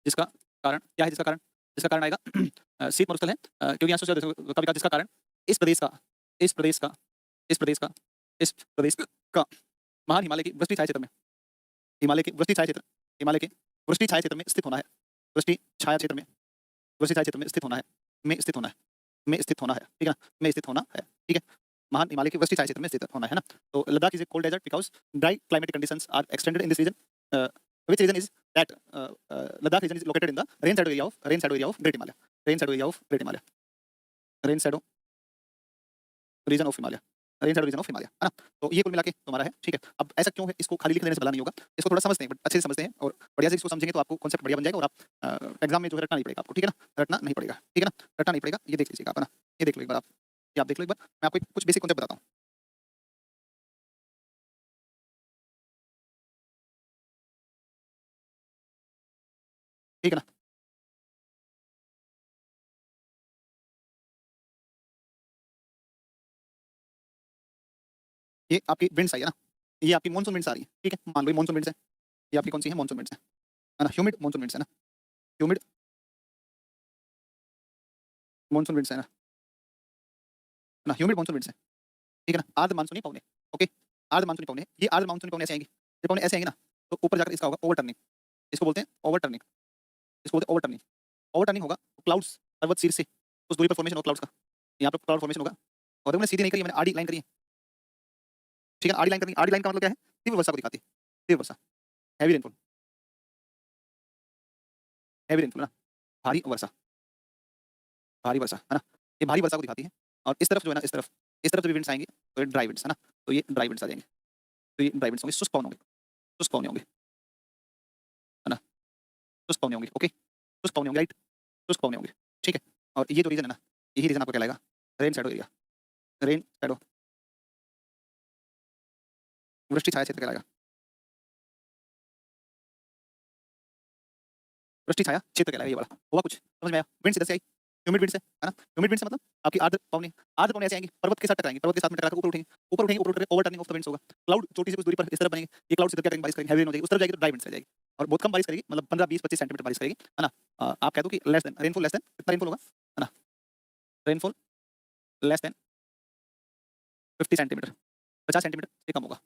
जिसका कारण क्या है? जिसका कारण आएगा शीत मरुस्थल है, क्योंकि यहाँ सूर्य का विकास, जिसका कारण इस प्रदेश का इस प्रदेश का इस प्रदेश का इस प्रदेश का महान हिमालय की वृष्टि छाया क्षेत्र में, हिमालय के वृष्टि छाया क्षेत्र, हिमालय के वृष्टि छाया क्षेत्र में स्थित होना है, वृष्टि छाया क्षेत्र में वृष्टि छाया क्षेत्र में स्थित होना है, में स्थित होना है, में स्थित होना है, ठीक है ना? में स्थित होना है, ठीक है? महान हिमालय के वृष्टि छाया क्षेत्र में स्थित होना है ना? तो Ladakh is a cold desert because dry climatic conditions are extended in this region, which region is that Ladakh region is located in the rain shadow area of Great Himalaya, rain shadow area of Great Himalaya, rain shadow region of Himalaya, rain shadow region of Himalaya, है ना? तो ये कुल मिला के तुम्हारा है, ठीक है? अब ऐसा क्यों है, इसको खाली लिख देने से भला नहीं होगा, इसको थोड़ा समझते हैं, बट अच्छे से समझते हैं और बढ़िया से इसको समझेंगे तो आपको कॉन्सेप्ट बढ़िया बन जाएगा और आप एग्जाम में जो है रटना नहीं पड़ेगा आपको, ठीक है ना? रटना नहीं पड़ेगा, ठीक है ना? रटना नहीं पड़ेगा, ये देख लीजिएगा आप, है ना? ये देख लो एक बार आप, ये आप देख लो एक बार, मैं आपको कुछ बेसिक कॉन्सेप्ट बताता हूँ, ठीक है ना? ये आपकी विंड्स आई है ना, ये आपकी मॉनसून विंड्स आ रही है, ठीक है? मान लो ये मॉनसून विंड्स है, ये आपकी कौन सी है? मॉनसून विंड्स है ना? ह्यूमिड मॉनसून विंड्स है ना, ह्यूमिड मॉनसून विंड्स है ना, ह्यूमिड मॉनसून विंड्स है, ठीक है ना? आर्द्र मानसूनी पवने, ओके? आर्द्र मानसूनी पवने, ये आर्द्र मानसूनी पवने ऐसे आएंगी, जब पवने ऐसे आएंगे ना, तो ऊपर जाकर इसका होगा ओवर टर्निंग, इसको बोलते हैं ओवर टर्निंग, इसको बोलते हैं ओवर टर्निंग, ओवर टर्निंग होगा तो क्लाउड्स पर्वत शीर्ष से उस दूरी पर फॉर्मेशन होगा क्लाउड्स का, यहाँ पर क्लाउड फॉर्मेशन होगा, और देखो मैंने सीधी नहीं करी है, मैंने आड़ी लाइन करी है, ठीक है? आड़ी लाइन करनी, आड़ी लाइन का मतलब क्या है? तीव्र वर्षा को दिखाती है, तीव्र वर्षा, हैवी रेनफॉल, हैवी रेनफॉल है ना, भारी वर्षा है ना, ये भारी वर्षा को दिखाती है, और इस तरफ जो है ना, इस तरफ जब विंड्स आएंगे तो ये ड्राई विंड्स है ना, तो ये ड्राई विंड्स आ जाएंगे, तो ये ड्राई विंड्स होंगे, शुष्क पवन होंगे, शुष्क पवन होंगे, है ना? शुष्क पवन होंगे, ओके? शुष्क पवने होंगे, राइट? शुष्क पवने होंगे, ठीक है? और ये जो रीजन है ना, यही रीजन आपको कहलाएगा rain shadow area, rain shadow, वृष्टि छाया क्षेत्र कहलाएगा, वृष्टि छाया क्षेत्र कहलाएगा ये वाला। हुआ कुछ समझ में आया? विंड्स इधर से आई, ह्यूमिड विंड से, है ना? ह्यूमिड विंड से मतलब आपकी आर्द्र पवने ऐसे आएंगी, पर्वत के साथ टकराएंगी, पर्वत के साथ में टकरा कर ऊपर उठेंगी, ऊपर उठेंगे, ऊपर उठ के over turning of the winds होगा। क्लाउड छोटी सी कुछ दूरी पर इस तरफ बनेंगे, ये क्लाउड इधर क्या करेंगे, बारिश करेंगे, हेवी रेन हो जाएगी, उस तरफ जाएगी तो ड्राई विंड्स रह जाएगी और बहुत कम बारिश करेगी, मतलब 15 20 25 सेंटीमीटर बारिश करेगी, है ना? आप कह दो कि लेस देन कितना रेनफॉल होगा, है ना? Rainfall less than 50 centimetre, 50 centimetre से कम होगा,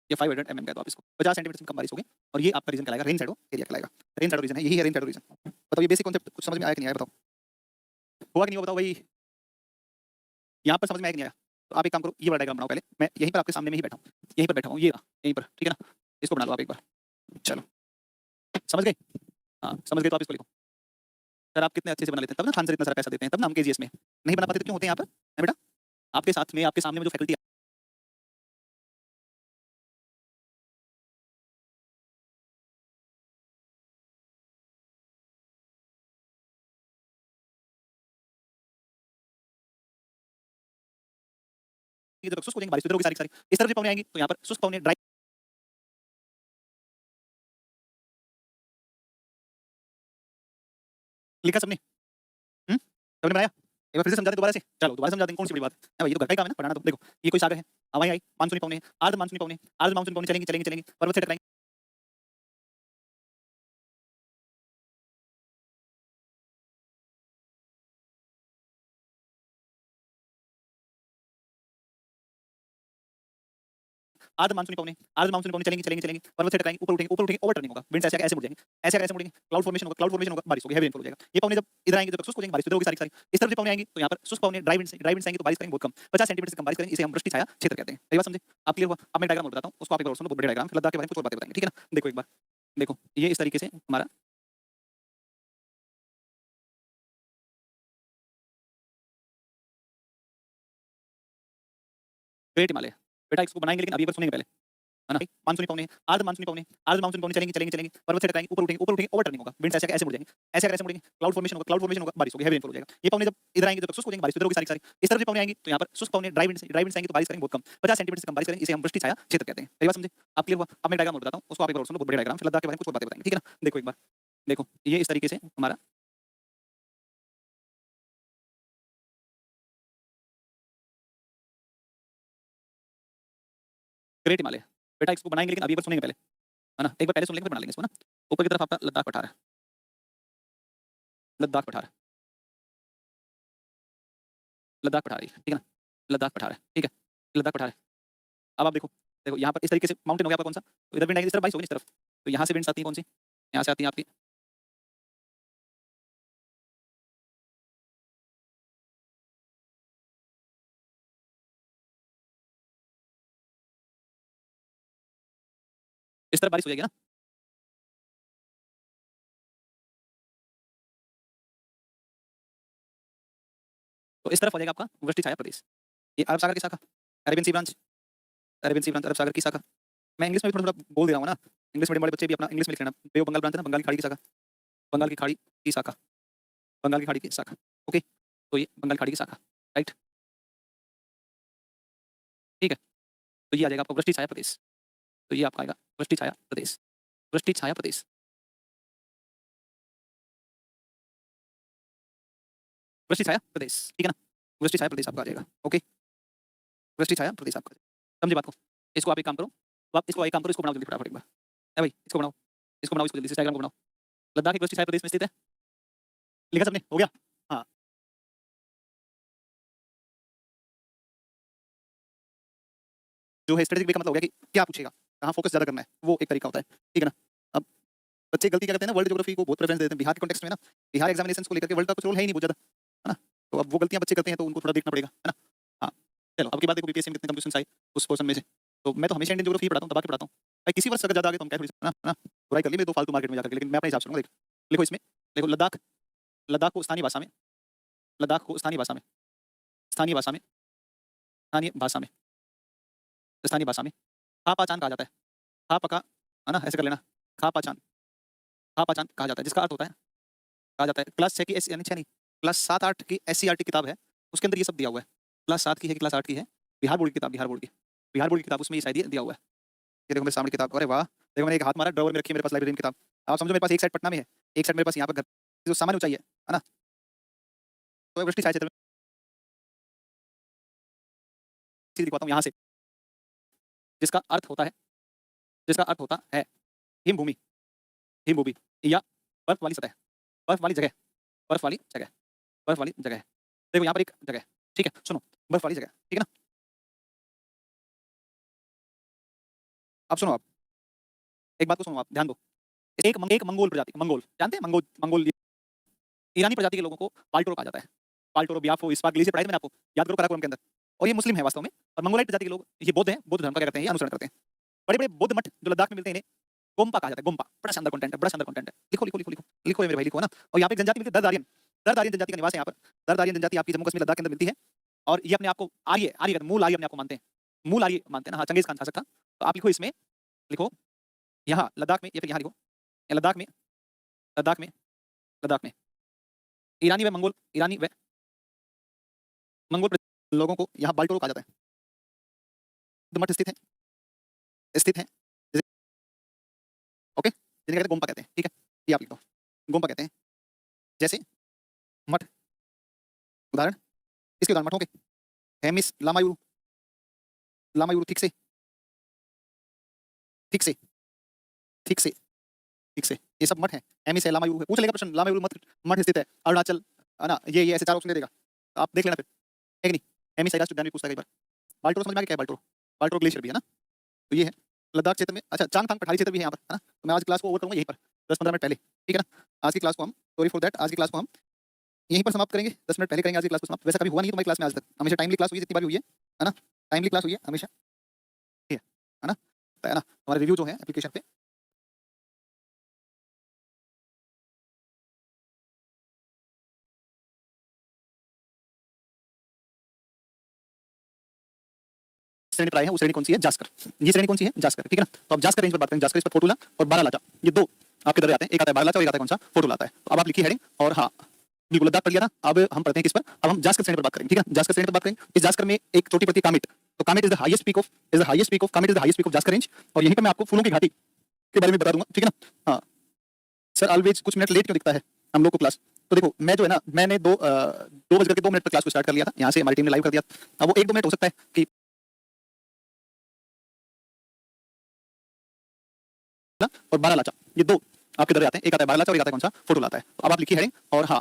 ये 500 mm कह दो आप इसको, 50 सेंटीमीटर से कम बारिश होगी और ये आपका रीजन कहलाएगा रेन शैडो एरिया कहलाएगा। रेन शैडो रीजन है, यही है रेन शैडो रीजन। बताओ ये बेसिक कॉन्सेप्ट कुछ समझ में आया कि नहीं आया बताओ? हुआ कि नहीं हुआ बताओ भाई? यहाँ पर समझ में आया कि नहीं आया? तो आप एक काम करो, ये वाला डायग्राम बनाओ पहले, मैं यहीं पर आपके सामने में ही बैठा हूँ, यहीं पर बैठा हूँ, ये रहा, यहीं पर, ठीक है ना? इसको बना लो आप एक बार, चलो समझ गए? हाँ समझ गए तो आप इसको लिखो। सर आप कितने अच्छे से बना लेते हैं, तब ना खान सर इतना सारा पैसा देते हैं, तब ना हम केजीएस में नहीं बना पाते तो क्यों होते हैं यहाँ पर, है बेटा? आपके साथ में आपके सामने में जो फैकल्टी इधर शुष्क हो जाएंगे, बारिश इधर होगी सारी की सारी, इस तरफ से पवने आएंगी तो यहाँ पर शुष्क पवने ड्राई, लिखा सबने? सबने बनाया? एक बार फिर से समझा दें दोबारा से, चलो दोबारा समझा दें, कौन सी बड़ी बात है भाई, ये तो घर का ही काम है ना, पढ़ाना। तो देखो ये कोई सागर है, हवाएं आई, मानसूनी पवने, आर्द्र मानसूनी पवने चलेंगी चलेंगी चलेंगी, पर्वत से टकराएंगी, आर्द्र मानसूनी पवने चलेंगी चलेंगी चलेंगी, पर्वत से टकराएंगी, ऊपर उठेंगे, ओवर टर्निंग होगा, विंड्स ऐसे ऐसे मुड़ जाएंगे, ऐसे मुड़ेंगे, क्लाउड फॉर्मेशन होगा, बारिश होगी, हेवी रेनफॉल हो जाएगा। ये पवने जब इधर आएंगे जब शुष्क हो जाएंगे, बारिश इधर होगी सारी की सारी, इस तरफ से पवने आएंगी तो यहाँ पर शुष्क पवने ड्राई विंड्स आएंगी तो बारिश करेंगे बहुत कम, 50 सेंटीमीटर से कम बारिश करेंगे, इसे हम वृष्टि छाया क्षेत्र कहते हैं। ये बात समझे? आप क्लियर हुआ? अब मैं डायग्राम बताता हूँ, उसको आप एक बार सुनो, बहुत बड़ा डायग्राम, लद्दाख के बारे में कुछ और बातें बताएंगे, ठीक है ना? देखो एक बार, देखो ये इस तरीके से हमारा ग्रेट हिमालय, बेटा इसको बनाएंगे लेकिन अभी एक बार सुनेंगे पहले, है ना? आर्द्र मानसूनी पवने चलेंगी चलेंगी चलेंगी, पर्वत से टकराएंगी, ऊपर उठेंगे, ओवर टर्निंग होगा, विंड्स ऐसे मुड़ जाएंगे, ऐसे मुड़ेंगे, क्लाउड फॉर्मेशन होगा, बारिश होगी, हेवी रेनफॉल हो जाएगा। ये पवने जब इधर आएंगे जब शुष्क हो जाएंगे, बारिश इधर होगी सारी की सारी, इस तरफ से पवने आएंगी तो यहाँ पर शुष्क पवने ड्राई विंड्स आएंगी तो बारिश करेंगे बहुत कम, 50 सेंटीमीटर से कम बारिश करेंगे, इसे हम वृष्टि छाया क्षेत्र कहते हैं। ये बात समझे? आप क्लियर हुआ? अब मैं डायग्राम बताता हूँ, उसको आप एक बार सुनो, बहुत बड़ा डायग्राम, फिर लद्दाख के बारे में कुछ और बातें बताएंगे, ठीक है ना? देखो एक बार, देखो ये इस तरीके से हमारा ग्रेट हिमालय, बेटा इसको बनाएंगे लेकिन अभी एक बार सुनेंगे पहले, है ना? एक बार पहले सुन लेंगे फिर बना लेंगे इसको ना। ऊपर की तरफ आपका लद्दाख पठार है, लद्दाख पठार, लद्दाख पठार है, ठीक है ना? लद्दाख पठार है, ठीक है? लद्दाख पठार है। अब आप देखो, देखो यहाँ पर इस तरीके से माउंटेन हो गया आपका कौन सा, तो इधर विंड आएगी, इस तरफ बारिश होगी, इस तरफ, तो यहाँ से विंड्स आती है कौन सी, यहाँ से आती है आपकी इस तरफ बारिश हो जाएगी ना, तो इस तरफ हो जाएगा आपका वृष्टि छाया प्रदेश। ये अरब सागर की शाखा, अरेबियन सी ब्रांच, अरब सागर की शाखा। मैं इंग्लिश में भी थोड़ा थोड़ा बोल दे रहा हूँ ना, इंग्लिश मीडियम वाले बच्चे भी अपना इंग्लिश में लिख लेना, बे ऑफ बंगाल ब्रांच है ना, बंगाल की खाड़ी की शाखा, बंगाल की खाड़ी की शाखा, बंगाल की खाड़ी की शाखा, ओके? तो ये बंगाल की खाड़ी की शाखा, राइट, ठीक है? तो ये आ जाएगा आपका वृष्टि छाया प्रदेश, तो ये आपका आएगा वृष्टि छाया प्रदेश, वृष्टि छाया प्रदेश, वृष्टि छाया प्रदेश, ठीक है ना? वृष्टि छाया प्रदेश आपका आ जाएगा, ओके? वृष्टि छाया प्रदेश आपका, समझे बात को? इसको आप एक काम करो, तो आप इसको एक काम करो, इसको बनाओ जल्दी फटाफट एक बार, है भाई? इसको बनाओ, इसको जल्दी से, डायग्राम को बनाओ। लद्दाख एक वृष्टि छाया प्रदेश में स्थित है, लिखा सबने? हो गया? हाँ, जो है स्ट्रेटेजिक वे का मतलब हो गया कि क्या पूछेगा, कहाँ फोकस ज़्यादा करना है, वो एक तरीका होता है, ठीक है ना? अब बच्चे गलती क्या करते हैं ना, वर्ल्ड ज्योग्राफी को बहुत प्रेफरेंस देते हैं बिहार के कॉन्टेक्स्ट में ना, बिहार एग्जामिनेशंस को लेकर के वर्ल्ड का कुछ रोल है ही नहीं बहुत ज़्यादा, है ना? तो अब वो गलतियाँ बच्चे करते हैं तो उनको थोड़ा देखना पड़ेगा, है ना? हाँ, चलो अब की बात देखो बीपीएससी में कितने कम क्वेश्चन आए उस पोर्शन में से, तो मैं तो हमेशा इंडियन ज्योग्राफी पढ़ाता हूँ, दबा के पढ़ाता हूँ भाई, किसी वर्ष अगर ज़्यादा आगे तो हम क्या थोड़ी है ना, बुराई कर ली मेरे दो फालतू मार्केट में जाकर के, लेकिन मैं अपने हिसाब से चलूँगा। लिखो इसमें, देखो लद्दाख, लद्दाख को स्थानीय भाषा में, लद्दाख को स्थानीय भाषा में, स्थानीय भाषा में, स्थानीय भाषा में, स्थानीय भाषा में खा पहचान कहा जाता है, खा पका, है ना? ऐसे कर लेना, खा पहचान, खा पहचान कहा जाता है, जिसका अर्थ होता है कहा जाता है। क्लास 6 की एस यानी 6 नहीं, क्लास 7-8 की एससीईआरटी किताब है, उसके अंदर ये सब दिया हुआ है। क्लास 7 की है कि क्लास 8 की है? बिहार बोर्ड की किताब, बिहार बोर्ड की। बिहार बोर्ड की किताब उसमें ये शायद ये दिया हुआ है। ये देखो मेरे सामने किताब, अरे वाह! देखो मैंने एक हाथ मारा, ड्रॉवर में रखी है मेरे पास लाइब्रेरी में किताब। आप समझो मेरे पास एक साइड पटना में है, एक साइड मेरे पास यहाँ पर घर जो सामान्य ऊँचाई है ना? तो वृष्टि छाया क्षेत्र में चीज़ दिखवाता हूँ यहाँ से, जिसका अर्थ होता है, जिसका अर्थ होता है हिमभूमि, हिमभूमि या बर्फ वाली सतह, बर्फ वाली जगह, बर्फ वाली जगह, बर्फ वाली जगह। देखो यहाँ पर एक जगह है, ठीक है? सुनो, बर्फ वाली जगह, ठीक है ना? अब सुनो आप, एक बात को सुनो आप, ध्यान दो। एक मंगोल प्रजाति, मंगोल जानते हैं? मंगोल मंगोल ईरानी प्रजाति के लोगों को पाल्टोरो कहा जाता है। पाल्टोरो, बियाफो, इस्पात, ग्लेशियर पढ़ाया था मैंने आपको, याद करो काराकोरम के अंदर। और ये मुस्लिम है वास्तव में, और मंगोलाइट प्रजाति के लोग, ये बौद्ध हैं, बौद्ध धर्म का क्या करते हैं, ये अनुसरण करते हैं। बड़े-बड़े बौद्ध मठ जो लद्दाख में मिलते हैं, इन्हें गोम्पा कहा जाता है, गोम्पा। बड़ा शानदार कंटेंट है, बड़ा शानदार कंटेंट है। लिखो, लिखो, लिखो, लिखो, लिखो ये मेरे भाई, लिखो, है ना? और यहाँ पे एक जनजाति मिलती है दरदारियन, दरदारियन जनजाति का निवास है यहाँ पर। दरदारियन जनजाति आपकी जम्मू कश्मीर लद्दाख के अंदर मिलती है, और ये अपने आप को आर्य, आर्य कहते हैं, मूल आर्य अपने आप को मानते हैं, मूल आर्य मानते हैं ना? हाँ, चंगेज़ खान शासक था। तो आप लिखो इसमें, लिखो यहाँ लद्दाख में, या फिर यहाँ लिखो, या लद्दाख में, लद्दाख में, लद्दाख में ईरानी व मंगोल, ईरानी व मंगोल लोगों को यहाँ बाल्टोरो कहा जाता है। तो मठ स्थित है, स्थित है, ओके? जिन्हें कहते हैं गोम्पा कहते हैं, ठीक है? ये आप लिख दो, गोम्पा कहते हैं। जैसे मठ, उदाहरण, इसके उदाहरण मठों के, हेमिस लामायुरु, लामायुरु ठीक से, ठीक से, ठीक से, ठीक से, ये सब मठ हैं। हेमिस है, लामायुरु है। पूछ लेगा प्रश्न, लामायुरु मठ मठ स्थित है अरुणाचल, है ना? ये ऐसे 4 ऑप्शन दे देगा, तो आप देख लेना फिर, है कि नहीं? हेमिस राष्ट्रीय उद्यान भी पूछता है कई बार। बाल्टोरो समझ में आ गया क्या है बाल्टोरो? बाल्टोरो ग्लेशियर भी है ना? तो ये है लद्दाख क्षेत्र में। अच्छा, चांगथांग पठारी क्षेत्र भी है यहाँ पर, है ना? तो मैं आज क्लास को ओवर करूँगा यहीं पर 10-15 मिनट पहले, ठीक है ना? आज की क्लास को हम, सॉरी फॉर दैट, आज की क्लास को हम यहीं पर समाप्त करेंगे, 10 मिनट पहले करेंगे आज की क्लास को समाप्त। वैसा कभी हुआ नहीं तुम्हारी क्लास में आज तक, हमेशा टाइमली क्लास हुई है, जितनी बार हुई है ना? टाइमली क्लास हुई है हमेशा, ठीक है ना? तो है ना? हमारे रिव्यू जो है एप्लीकेशन पे श्रेणी पर आए हैं, वो श्रेणी कौन सी है? जास्कर। ये श्रेणी कौन सी है? जास्कर, ठीक है ना? तो अब जास्कर रेंज पर बात करेंगे। जास्कर इस पर फोटोला और बारालाचा, ये 2 आपके दर आते हैं। एक आता है बारालाचा और एक आता है कौन सा? फोटोला आता है। तो अब आप लिखिए हेडिंग, और हाँ, बिल्कुल लद्दाख पढ़ लिया ना? अब हम पढ़ते हैं किस पर? अब हम जास्कर श्रेणी पर बात करेंगे, ठीक है? जास्कर श्रेणी पर बात करेंगे। इस जास्कर में एक चोटी पड़ती है कामेट, तो Kamet is the highest peak of, is the highest peak of, Kamet is the highest peak of Zanskar range. और यहीं पर मैं आपको फूलों की घाटी के बारे में बता दूंगा, ठीक है ना? हाँ सर, ऑलवेज कुछ मिनट लेट क्यों दिखता है हम लोग को क्लास? तो देखो, मैं जो है ना, मैंने 2:02 पर क्लास को स्टार्ट कर लिया था, यहाँ से हमारी टीम ने लाइव कर दिया। अब वो 1-2 मिनट हो सकता है कि और बारालाचा, ये 2 आपके दर आते हैं। एक आता है बारालाचा और एक आता है कौन सा? फोटोला आता है। तो अब आप लिखिए हेडिंग, और हाँ,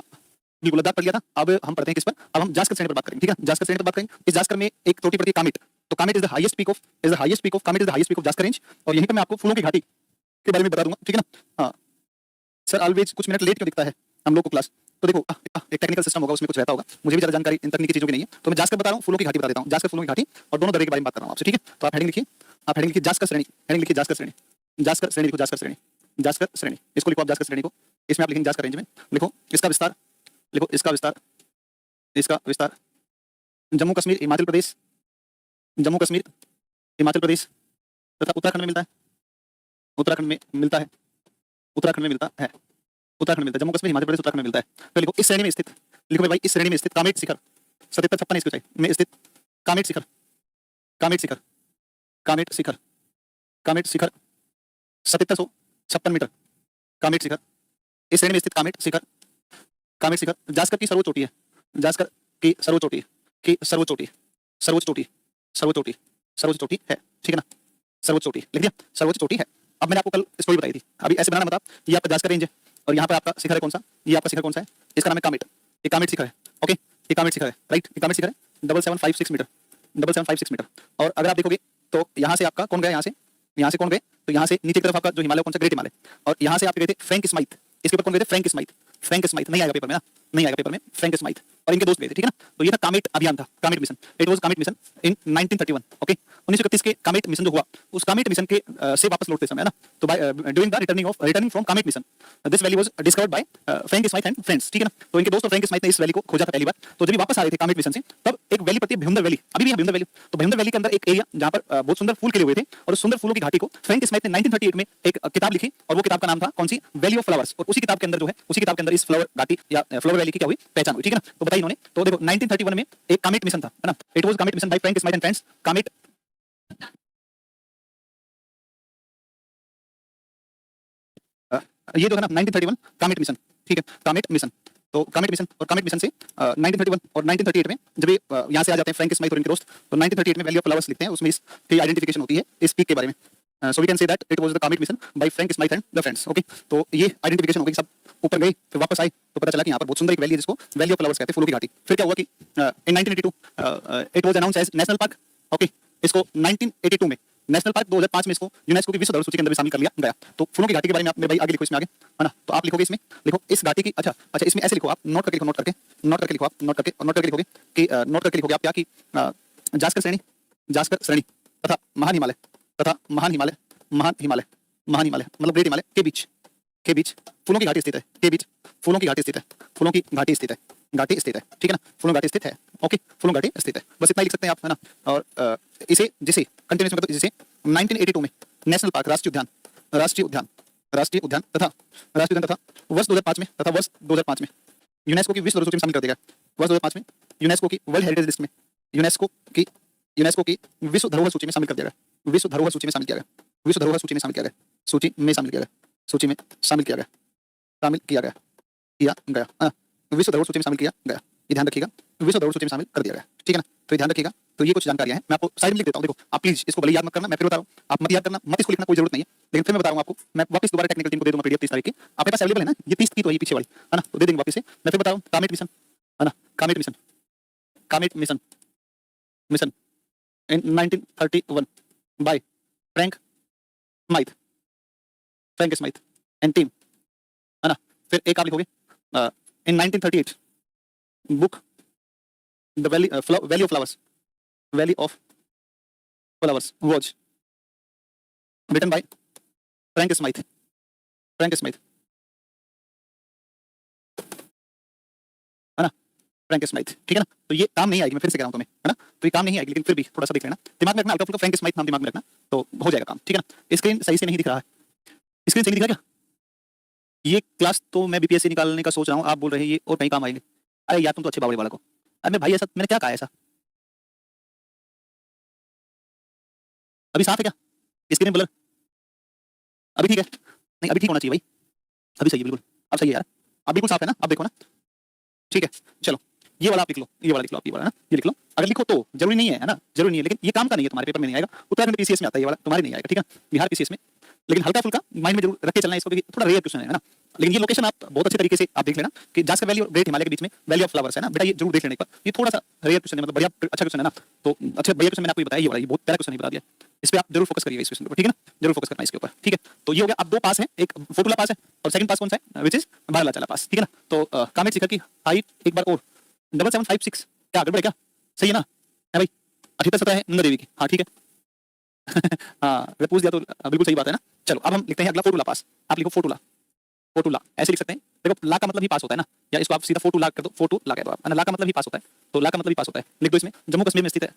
बिल्कुल लद्दाख पढ़ लिया था। अब हम पढ़ते हैं किस पर? अब हम जास्कर श्रेणी पर बात करेंगे, ठीक है? जास्कर श्रेणी पर बात करेंगे। इस जास्कर में एक चोटी पड़ती है कामेट, तो Kamet is the highest peak of, is the highest peak of, Kamet is the highest peak of Zanskar range. और यहीं पर मैं आपको फूलों की घाटी के बारे में बता दूंगा, ठीक है ना? हाँ सर, ऑलवेज कुछ मिनट लेट क्यों दिखता है हम लोग को क्लास? तो देखो, एक टेक्निकल सिस्टम होगा, उसमें कुछ रहता होगा, मुझे भी ज्यादा जानकारी इन तकनीकी चीजों की नहीं है, तो मैं जास्कर बता रहा हूँ, फूलों की घाटी बता देता हूँ। जास्कर फूलों की घाटी और दोनों दर्रे के बारे में बात कर रहा हूँ आपसे, ठीक है? तो आप हेडिंग लिखिए, आप हेडिंग लिखिए जास्कर श्रेणी, हेडिंग लिखिए जास्कर श्रेणी, जास्कर श्रेणी लिखो, जास्कर श्रेणी, जास्कर श्रेणी, इसको लिखो आप, जास्कर श्रेणी को। इसमें आप लिखेंगे जास्कर रेंज में, लिखो इसका विस्तार, लिखो इसका विस्तार, इसका विस्तार जम्मू कश्मीर, हिमाचल प्रदेश, जम्मू कश्मीर, हिमाचल प्रदेश तथा उत्तराखंड में मिलता है, उत्तराखंड में मिलता है, उत्तराखंड में मिलता है, उत्तराखंड में मिलता है, जम्मू कश्मीर, हिमाचल प्रदेश, उत्तराखंड में मिलता है। तो लिखो इस श्रेणी में स्थित, लिखो भाई इस श्रेणी में स्थित कामेट शिखर 7756 इसको चाहिए में स्थित कामेट शिखर, कामेट शिखर, कामेट शिखर, कामेट शिखर 7756 मीटर, कामेट शिखर, इस श्रेणी में स्थित कामेट शिखर, कामेट शिखर जास्कर की सर्वोच्च चोटी है, जास्कर की सर्वोच्च चोटी, की सर्वोच्च चोटी, सर्वोच्च चोटी, सर्वोच्च चोटी, सर्वोच्च चोटी है, ठीक है ना? सर्वोच्च चोटी लिख दिया, सर्वोच्च चोटी है। अब मैंने आपको कल स्टोरी बताई थी, अभी ऐसे बनाना मत आप, ये आपका जास्कर रेंज है और यहाँ पर आपका शिखर है कौन सा? ये आपका शिखर कौन सा है? इसका नाम है कामेट, ये कामेट शिखर है, ओके? ये कामेट शिखर है, राइट? ये कामेट शिखर है 7756 मीटर, 7756 मीटर। और अगर आप देखोगे तो यहाँ से आपका कौन गया? यहाँ से कौन गए? तो यहाँ से नीचे की तरफ आपका जो हिमालय कौन सा? ग्रेट हिमालय। और यहाँ से आप गए थे फ्रैंक स्माइथ, इसके ऊपर कौन गए थे? फ्रैंक स्माइथ, फ्रैंक स्माइथ नहीं आएगा पेपर में ना, नहीं आएगा पेपर में, फ्रैंक स्माइथ, और इनके दोस्त गए थे, ठीक है ना। तो ये था कामेट अभियान था, Kamet mission. It was Kamet mission in 1931, okay. 1931 के कामेट मिशन जो हुआ, उस कामेट मिशन के से वापस लौटते समय, है ना, तो during the returning from Kamet mission, this valley was discovered by Frank Smythe and friends, ठीक है ना। तो इनके दोस्त फ्रैंक स्माइथ ने इस वैली को खोजा था पहली बार। तो जब ये वापस आ रहे थे कामेट मिशन से, तब एक वैली पड़ती है भीमंदर वैली, अभी भी है भीमंदर वैली। तो भीमंदर वैली के अंदर एक एरिया जहां पर बहुत सुंदर फूल खिले हुए थे, और उस सुंदर फूलों की घाटी को फ्रैंक स्माइथ ने 1938 में एक किताब लिखी, और वो किताब का नाम था कौन सी, वैली ऑफ फ्लावर्स। और उसी किताब के अंदर जो है, उसी किताब के अंदर इस फ्लावर घाटी या फ्लावर वैली की क्या हुई, पहचान हुई, ठीक है ना। तो बताइए इन्होंने, तो देखो 1931 में एक कामेट मिशन था, है ना। It was Kamet mission by Frank Smythe and friends, Kamet. ये जो है ना 1931 कामेट मिशन, ठीक है, कामेट मिशन। तो कामेट मिशन और कामेट मिशन से 1931 और 1938 में जब ये यहाँ से आ जाते हैं फ्रैंक स्माइथ और इनके दोस्त, तो 1938 में वैली ऑफ फ्लावर्स लिखते हैं, उसमें इसकी आइडेंटिफिकेशन होती है इस पीक के बारे में। So we can say that it was the Kamet mission by Frank Smythe and the friends, okay. तो ये आइडेंटिफिकेशन हो गई, सब ऊपर गए, फिर वापस आए, तो पता चला कि यहाँ पर बहुत सुंदर एक वैली है जिसको वैली ऑफ फ्लावर्स कहते हैं, फूलों की घाटी। फिर क्या हुआ कि in 1982 it was announced as national park, okay. इसको 1982 में नेशनल पार्क, 2005 में इसको यूनेस्को की विश्व धरोहर सूची के अंदर भी शामिल कर लिया गया। तो फूलों की घाटी के बारे में आप मेरे भाई आगे लिखो, इसमें आगे, है ना। तो आप लिखोगे इसमें, लिखो इस घाटी की, अच्छा अच्छा, इसमें ऐसे लिखो आप, नोट करके लिखो, नोट करके, नोट करके लिखो आप, नोट करके, और नोट करके लिखोगे कि नोट करके लिखोगे आप क्या कि जास्कर श्रेणी, जास्कर श्रेणी तथा महान हिमालय, तथा महान हिमालय, महान हिमालय, महान हिमालय मतलब ग्रेट हिमालय के बीच फूलों की घाटी स्थित है, के बीच फूलों की घाटी स्थित है, फूलों की घाटी स्थित है, घाटी स्थित है, ठीक है ना, फूलों घाटी स्थित है, ओके, फूलों घाटी स्थित है, बस इतना ही लिख सकते हैं आप, है ना। और इसे जिसे कंटिन्यूस में, तो जिसे 1982 में नेशनल पार्क, राष्ट्रीय उद्यान, राष्ट्रीय उद्यान, राष्ट्रीय उद्यान तथा राष्ट्रीय उद्यान तथा वर्ष 2005 में, तथा वर्ष 2005 में यूनेस्को की विश्व धरोहर सूची में शामिल कर दिया गया। वर्ष 2005 में यूनेस्को की वर्ल्ड हेरिटेज लिस्ट में, यूनेस्को की विश्व धरोहर सूची में शामिल कर दिया गया, विश्व धरोहर सूची में शामिल किया गया, विश्व धरोहर सूची में शामिल किया गया, सूची में शामिल किया गया, सूची में शामिल किया गया, शामिल किया गया, किया गया, विश्व धरोहर सूची में शामिल किया गया। ये ध्यान रखिएगा, विश्व धरोहर सूची में शामिल कर दिया गया, ठीक है ना। तो ये ध्यान रखिएगा। तो ये कुछ जानकारियां हैं, मैं आपको साइड में लिख देता हूं, देखो आप प्लीज इसको भले याद मत करना, मैं फिर बता रहा हूं, आप मत याद करना, मत इसको लिखना, कोई जरूरत नहीं है, लेकिन फिर मैं बता रहा हूं आपको, मैं वापस दोबारा टेक्निकल टीम को दे दूंगा पीडीएफ 30 तारीख की, आपके पास अवेलेबल है ना, ये 30 की तो है पीछे वाली, है ना, तो दे देंगे वापस से। मैं फिर बता रहा हूं, कामेट मिशन, है ना, Kamet mission, Kamet mission, mission in 1931 by Frank Smythe, Frank Smythe and team, है ना। फिर एक आप लिखोगे in 1938 book the valley valley of flowers, valley of flowers was written by Frank Smythe, Frank Smythe, है ना, फ्रैंक स्माइथ, ठीक है ना। तो ये काम नहीं आएगी, मैं फिर से कह रहा हूं तुम्हें, है ना, तो ये काम नहीं आएगी, लेकिन फिर भी थोड़ा सा देख लेना, दिमाग में रखना, हल्का फुल्का फ्रैंक स्माइथ नाम दिमाग में रखना, तो हो जाएगा काम, ठीक है ना। स्क्रीन सही से नहीं दिख रहा है, स्क्रीन सही दिख रहा है क्या? ये क्लास तो मैं बीपीएससी निकालने का सोच रहा हूँ, आप बोल रहे हैं ये और कहीं काम आएंगे। अरे यार तुम तो अच्छे बावड़े वाला को, अरे भाई ऐसा मैंने क्या कहा ऐसा, अभी साफ है क्या स्क्रीन ब्लर, अभी ठीक है, नहीं अभी ठीक होना चाहिए भाई, अभी सही है बिल्कुल, अब सही है यार, अब बिल्कुल साफ है ना, अब देखो ना, ठीक है। चलो ये वाला आप लिख लो, ये वाला लिख लो आप, ये वाला ना, ये लिख लो, अगर लिखो तो जरूरी नहीं है ना, जरूरी नहीं है, लेकिन ये काम का नहीं है, तुम्हारे पेपर में नहीं आएगा, उत्तराखंड पीसीएस में आता है ये वाला, तुम्हारे नहीं आएगा, ठीक है, बिहार पीसीएस में, लेकिन हल्का फुल्का माइंड में जरूर रख के चलना है इसको, क्योंकि थोड़ा रेयर क्वेश्चन है ना। लेकिन ये लोकेशन आप बहुत अच्छे तरीके से आप देख लेना कि जास्कर वैली और ग्रेट हिमालय के बीच में वैली ऑफ फ्लावर्स है ना बेटा, ये जरूर देख लेना एक बार, ये थोड़ा सा रेयर क्वेश्चन है, मतलब बढ़िया अच्छा क्वेश्चन है ना। तो अच्छा बढ़िया क्वेश्चन मैंने आपको ये बताया, ये वाला ये बहुत प्यारा क्वेश्चन बता दिया, इस पे आप जरूर फोकस करिए इस क्वेश्चन पर, ठीक है ना, जरूर फोकस करना इसके ऊपर, ठीक है। तो ये हो गया, अब दो पास है, एक फोटोला पास है और सेकंड पास कौन सा है, विच इज बारालाचाला पास, ठीक है ना। तो कामेट शिखर की हाइट एक बार और 7756, क्या गड़बड़ है क्या, सही है ना, है भाई, 78 सतह है नंदा देवी की, हाँ ठीक है। हाँ अगर पूछ दिया तो बिल्कुल सही बात है ना। चलो अब हम लिखते हैं अगला फोटोला पास, आप लिखो फोटोला, फोटोला ऐसे लिख सकते हैं, देखो ला का मतलब ही पास होता है ना, या इसको आप सीधा फोटोला कर दो, फोटोला कह दो आप, है ना, ला का मतलब ही पास होता है, तो ला का मतलब ही पास होता है, लिख दो इसमें, जम्मू कश्मीर में स्थित है,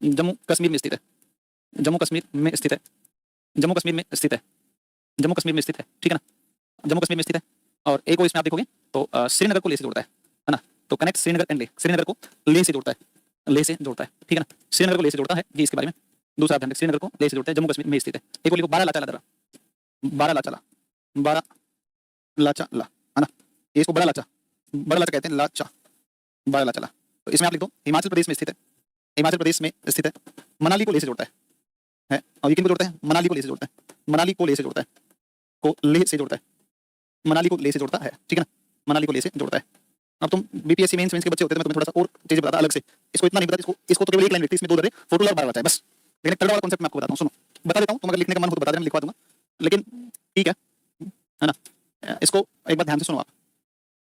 जम्मू कश्मीर में स्थित है, जम्मू कश्मीर में स्थित है, जम्मू कश्मीर में स्थित है, जम्मू कश्मीर में स्थित है, ठीक है ना, जम्मू कश्मीर में स्थित है। और एक और इसमें आप देखोगे तो श्रीनगर को ले से जोड़ता है ना, तो कनेक्ट श्रीनगर एंड ले, श्रीनगर को ले से जोड़ता है, ले से जोड़ता है, ठीक है ना, श्रीनगर को ले से जोड़ता है, ये इसके बारे में दूसरा ध्यान, श्रीनगर को ले से जोड़ता है, जम्मू कश्मीर में स्थित है। एक और लिखो बारालाचाला दर्रा, बारालाचाला, बारालाचाला, है ना, ये इसको बड़ा लाचा, बड़ा लाचा कहते हैं, लाचा, बारालाचाला। तो इसमें आप लिख दो हिमाचल प्रदेश में स्थित है, हिमाचल प्रदेश में स्थित है, मनाली को ले से जोड़ता है, और ये किन को जोड़ता है, मनाली को ले से जोड़ता है, मनाली को ले से जोड़ता है, को ले से जोड़ता है, मनाली को ले से जोड़ता है, ठीक है ना, मनाली को ले से जोड़ता है। अब तुम बीपीएससी मेंस के बच्चे होते हैं, मैं तुम्हें थोड़ा सा और चीजें बताता अलग से, इसको इतना नहीं बताता, इसको तो केवल एक लाइन लिखती है, इसमें दो दर्रे फोटो और बारालाचा है बस। लेकिन थर्ड वाला कॉन्सेप्ट मैं आपको बताता हूँ, सुनो बता देता हूँ, तुम अगर लिखने का मन हो तो बता देना, मैं लिखवा दूंगा, लेकिन ठीक है ना। इसको एक बार ध्यान से सुनो आप,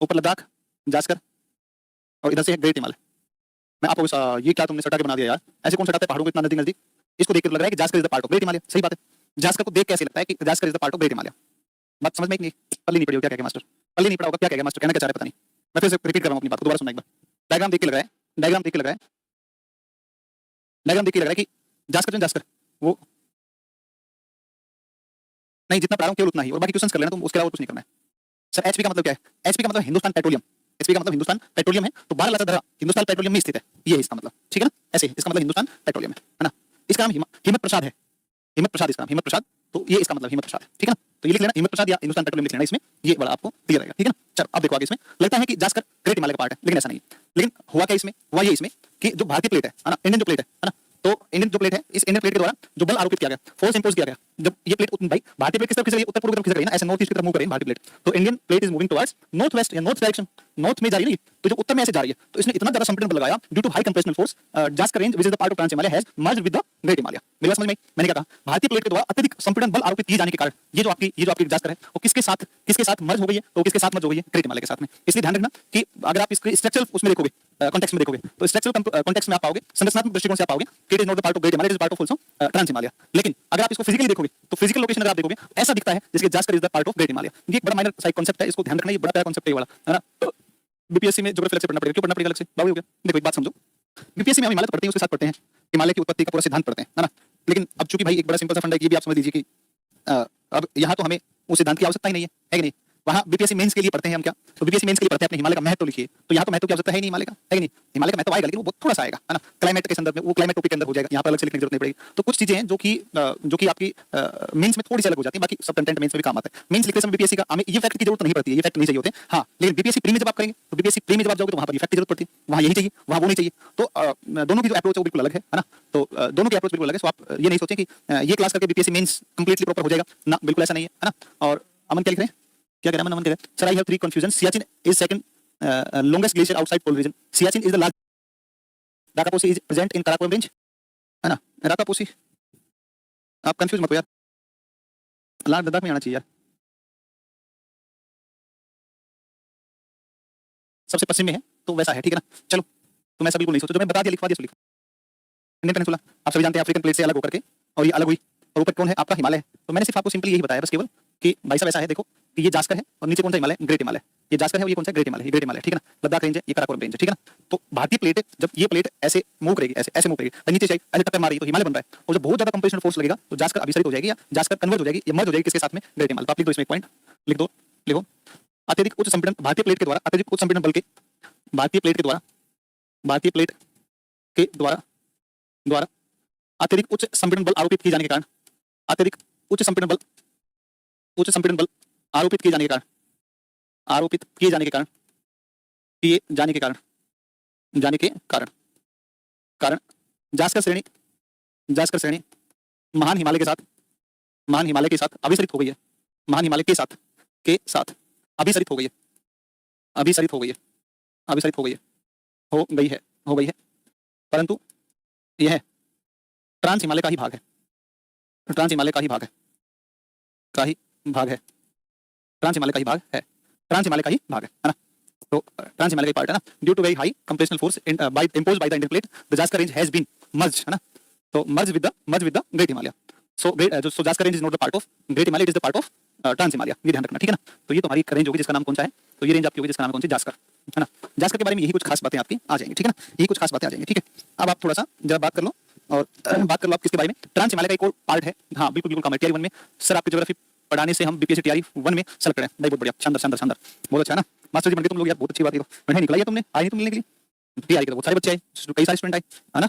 ऊपर लद्दाख, जास्कर, और इधर से है ग्रेट हिमालय। मैं आपको ये क्या तुमने सटा के बना दिया यार, ऐसे कौन सटाता है पहाड़ों को इतना नजदीक नजदीक। इसको देख के तो लग रहा है कि Zanskar is the part of great Himalaya. सही बात है, जास्कर को देख के ऐसे लगता है कि Zanskar is the part of great Himalaya. बात समझ में नहीं, पल्ली नहीं पड़ी क्या कहेगा मास्टर, पल्ली नहीं पड़ा होगा क्या कहेगा मास्टर, कहना क्या चाह रहा है पता नहीं। मैं फिर से रिपीट कर रहा हूं अपनी बात को, दोबारा सुनना एक बार। डायग्राम देख के लग रहा है, डायग्राम देख के लग रहा है, डायग्राम देख के लग रहा है कि जास्कर जास्कर वो नहीं, जितना पढ़ा रहा हूं केवल उतना ही, और बाकी क्वेश्चंस कर लेना तुम, उसके अलावा कुछ नहीं करना है। सर एचपी का मतलब क्या है? एचपी का मतलब हिंदुस्तान पेट्रोलियम। एचपी का मतलब हिंदुस्तान पेट्रोलियम है, तो 12 लाख हिंदुस्तान पेट्रोलियम में स्थित है, ये है इसका मतलब, ठीक है ना। ऐसे इसका मतलब हिंदुस्तान पेट्रोलियम है ना। इसका नाम हिम्मत प्रसाद है, हिम्मत प्रसाद इसका नाम, हिम्मत प्रसाद, तो ये इसका मतलब हिम्मत प्रसाद, ठीक है ना। तो ये लिख लेना हिम्मत प्रसाद या हिंदुस्तान पेट्रोलियम लिख लेना इसमें, ये वाला आपको क्लियर रहेगा, ठीक है ना। चलो अब देखो आगे, इसमें लगता है कि जास्कर ग्रेट हिमालय का पार्ट है, लेकिन ऐसा नहीं है। लेकिन हुआ क्या इसमें, हुआ ये इसमें कि जो भारतीय प्लेट है ना, इंडियन जो प्लेट है ना, तो इंडियन जो प्लेट है, इस इंडियन प्लेट के द्वारा जो बल आरोपित किया गया, फोर्स इंपोज किया गया, जब ये प्लेट भाई भारतीय प्लेट किस तरफ खिसक रही है, उत्तर पूर्व की तरफ खिसक रही है ना, ऐसे नॉर्थ ईस्ट की तरफ मूव कर रही है भारतीय प्लेट, तो Indian plate is moving towards north west या नॉर्थ डायरेक्शन, नॉर्थ में जा रही है, तो जो उत्तर में ऐसे जा रही है, तो इसने इतना ज्यादा संपीड़न बल लगाया due to high compressional force, Zanskar range which is the part of trans Himalaya has merged with the great Himalaya. मेरी बात समझ में आई? मैंने क्या कहा, भारतीय प्लेट के द्वारा अत्यधिक संपीड़न बल आरोपित किए जाने के कारण ये जो आपकी जास्कर है वो किसके साथ मर्ज हो गई है, तो किसके साथ मर्ज हो गई है, ग्रेट हिमालय के साथ में। इसलिए ध्यान रखना कि अगर आप इसके स्ट्रक्चरल उसमें देखोगे, कॉन्टेक्स्ट में देखोगे, तो स्ट्रक्चरल कॉन्टेक्स्ट में आप पाओगे, संरचनात्मक दृष्टिकोण से आप पाओगे कि it is not the part of great Himalaya, it is part of also trans Himalaya. लेकिन अगर आप इसको फिजिकली देखोगे, तो फिजिकल लोकेशन अगर आप देखोगे ऐसा दिखता है जैसे Zanskar is the part of great Himalaya. ये एक बड़ा माइनर साइड कॉन्सेप्ट है, इसको ध्यान रखना, ये बड़ा प्यारा कॉन्सेप्ट है ये वाला, है ना। बीपीएससी में ज्योग्राफी अलग से पढ़ना पड़ेगा, क्यों पढ़ना पड़ेगा अलग से, बाबू हो गया। देखो एक बात समझो, बीपीएससी में हम हिमालय पढ़ते हैं, उसके साथ पढ़ते हैं हिमालय की उत्पत्ति का पूरा सिद्धांत पढ़ते हैं, है ना। लेकिन अब चूंकि भाई एक बड़ा सिंपल सा फंडा है, ये भी आप समझ लीजिए कि अब यहाँ तो हमें उस सिद्धांत की आवश्यकता ही नहीं है कि नहीं। वहाँ बीपीएससी मेंस के लिए पढ़ते हैं हम क्या, तो बीपीएससी मेंस के लिए पढ़ते हैं अपने हिमालय का महत्व लिखिए, तो यहाँ तो महत्व की आवश्यकता है नहीं हिमालय का, है कि नहीं। हिमालय का महत्व आएगा लेकिन वो बहुत थोड़ा सा आएगा, है ना, क्लाइमेट के संदर्भ में, वो क्लाइमेट टॉपिक के अंदर हो जाएगा, यहाँ पर अलग से लिखने की जरूरत नहीं पड़ेगी। तो कुछ चीजें हैं जो कि आपकी मेंस में थोड़ी सी अलग हो जाती है, बाकी सब कंटेंट मेंस में भी काम आता है। मेंस लिखते समय बीपीएससी का हमें ये फैक्ट की जरूरत नहीं पड़ती है, ये फैक्ट नहीं चाहिए होते, हाँ। लेकिन बीपीएससी प्री में जब आप करेंगे, तो बीपीएससी प्री में जब आप जाओगे तो वहाँ पर फैक्ट की जरूरत पड़ती है, वहाँ यही चाहिए, वहाँ वो नहीं चाहिए। तो दोनों की जो अप्रोच है वो बिल्कुल अलग है ना। तो दोनों की अप्रोच बिल्कुल अलग है, सो आप ये नहीं सोचें कि ये क्लास करके बीपीएससी मेंस कंप्लीटली प्रॉपर हो जाएगा ना, बिल्कुल ऐसा नहीं है ना। और अमन क्या लिख रहे हैं, क्या कह रहा है अमन, कह रहा है sir I have 3 confusion, Siachen is second longest glacier outside pole region, Siachen is the large, Rakaposhi is present in Karakoram range, है ना। राकापोसी आप कंफ्यूज मत हो यार, लार्ज लद्दाख में आना चाहिए यार, सबसे पश्चिम में है तो वैसा है, ठीक है ना। चलो तुम ऐसा बिल्कुल नहीं सोचो, जो मैं बता दिया लिखवा दिया, लिखो इंडियन पेनिनसुला आप सभी जानते हैं अफ्रीकन प्लेट से अलग होकर के, और ये अलग हुई, और ऊपर कौन है आपका हिमालय है। तो मैंने सिर्फ आपको सिंपली यही बताया बस केवल कि भाई साहब ऐसा है, देखो कि ये जास्कर है और नीचे कौन सा हिमालय, ग्रेट हिमालय, ये जास्कर है और ये कौन सा ग्रेट हिमालय, ये ग्रेट हिमालय, ठीक है ना। लद्दाख रेंज है, ये काराकोरम रेंज है, ठीक है ना। तो भारतीय प्लेट जब ये प्लेट ऐसे मूव करेगी, ऐसे मूव करेगी, नीचे से ऐसे टक्कर मारी तो हिमालय बन रहा है, और जब बहुत ज्यादा कंप्रेशनल फोर्स लगेगा तो जास्कर अभिसरित हो जाएगी, या जास्कर कन्वर्ट हो जाएगी, या मर्ज हो जाएगी किसके साथ में, ग्रेट हिमालय। आप लिख दो इसमें एक पॉइंट लिख दो, लिखो अत्यधिक उच्च संपीड़न भारतीय प्लेट के द्वारा, अत्यधिक उच्च संपीड़न बल के भारतीय प्लेट के द्वारा, भारतीय प्लेट के द्वारा अत्यधिक उच्च संपीड़न बल आरोपित किए जाने के कारण, अत्यधिक उच्च संपीड़न बल आरोपित किए जाने के कारण, आरोपित किए जाने के कारण, किए जाने के कारण, जाने के कारण, कारण जास्कर श्रेणी महान हिमालय के साथ अभिसरित हो गई है, महान हिमालय के साथ अभिसरित हो गई है, अभिसरित हो गई है, अभिसरित हो गई है, हो गई है, परंतु यह ट्रांस हिमालय का ही भाग है, ट्रांस हिमालय का ही भाग है, ट्रांस हिमालय का ही भाग है, ट्रांस हिमालय का ही भाग है ना। तो ट्रांस हिमालय का पार्ट है ना, due to very high compressional force imposed by the Indian plate, the Jaskar range has been merged, है ना। तो merged with the Great Himalaya. So Jaskar range is not the part of Great Himalaya, it is the part of trans Himalaya, ये ध्यान रखना, ठीक है ना। तो ये तुम्हारी रेंज होगी जिसका नाम कौन सा है, तो ये रेंज आपकी होगी जिसका नाम कौन सी, जास्कर, है ना। जास्कर के बारे में यही कुछ खास बातें आपकी आ जाएंगी, ठीक है ना, यही कुछ खास बातें आ जाएंगी, ठीक है। अब आप थोड़ा सा जरा बात कर लो, और बात कर लो आप किसके बारे में, ट्रांस हिमालय का एक और पार्ट है, हाँ बिल्कुल काम है टीआरई 1 में। सर आपकी ज्योग्राफी पढ़ाने से हम बीपीएससी टीआरई 1 में सेलेक्ट करें, भाई बहुत बढ़िया, शानदार, बहुत अच्छा है ना। मास्टर जी बन गए तुम लोग यार, बहुत अच्छी बात है। मैंने निकला है तुमने, आए नहीं तुम मिलने के लिए, टीआरई के तो बहुत सारे बच्चे आए, कई सारे स्टूडेंट आए, है ना।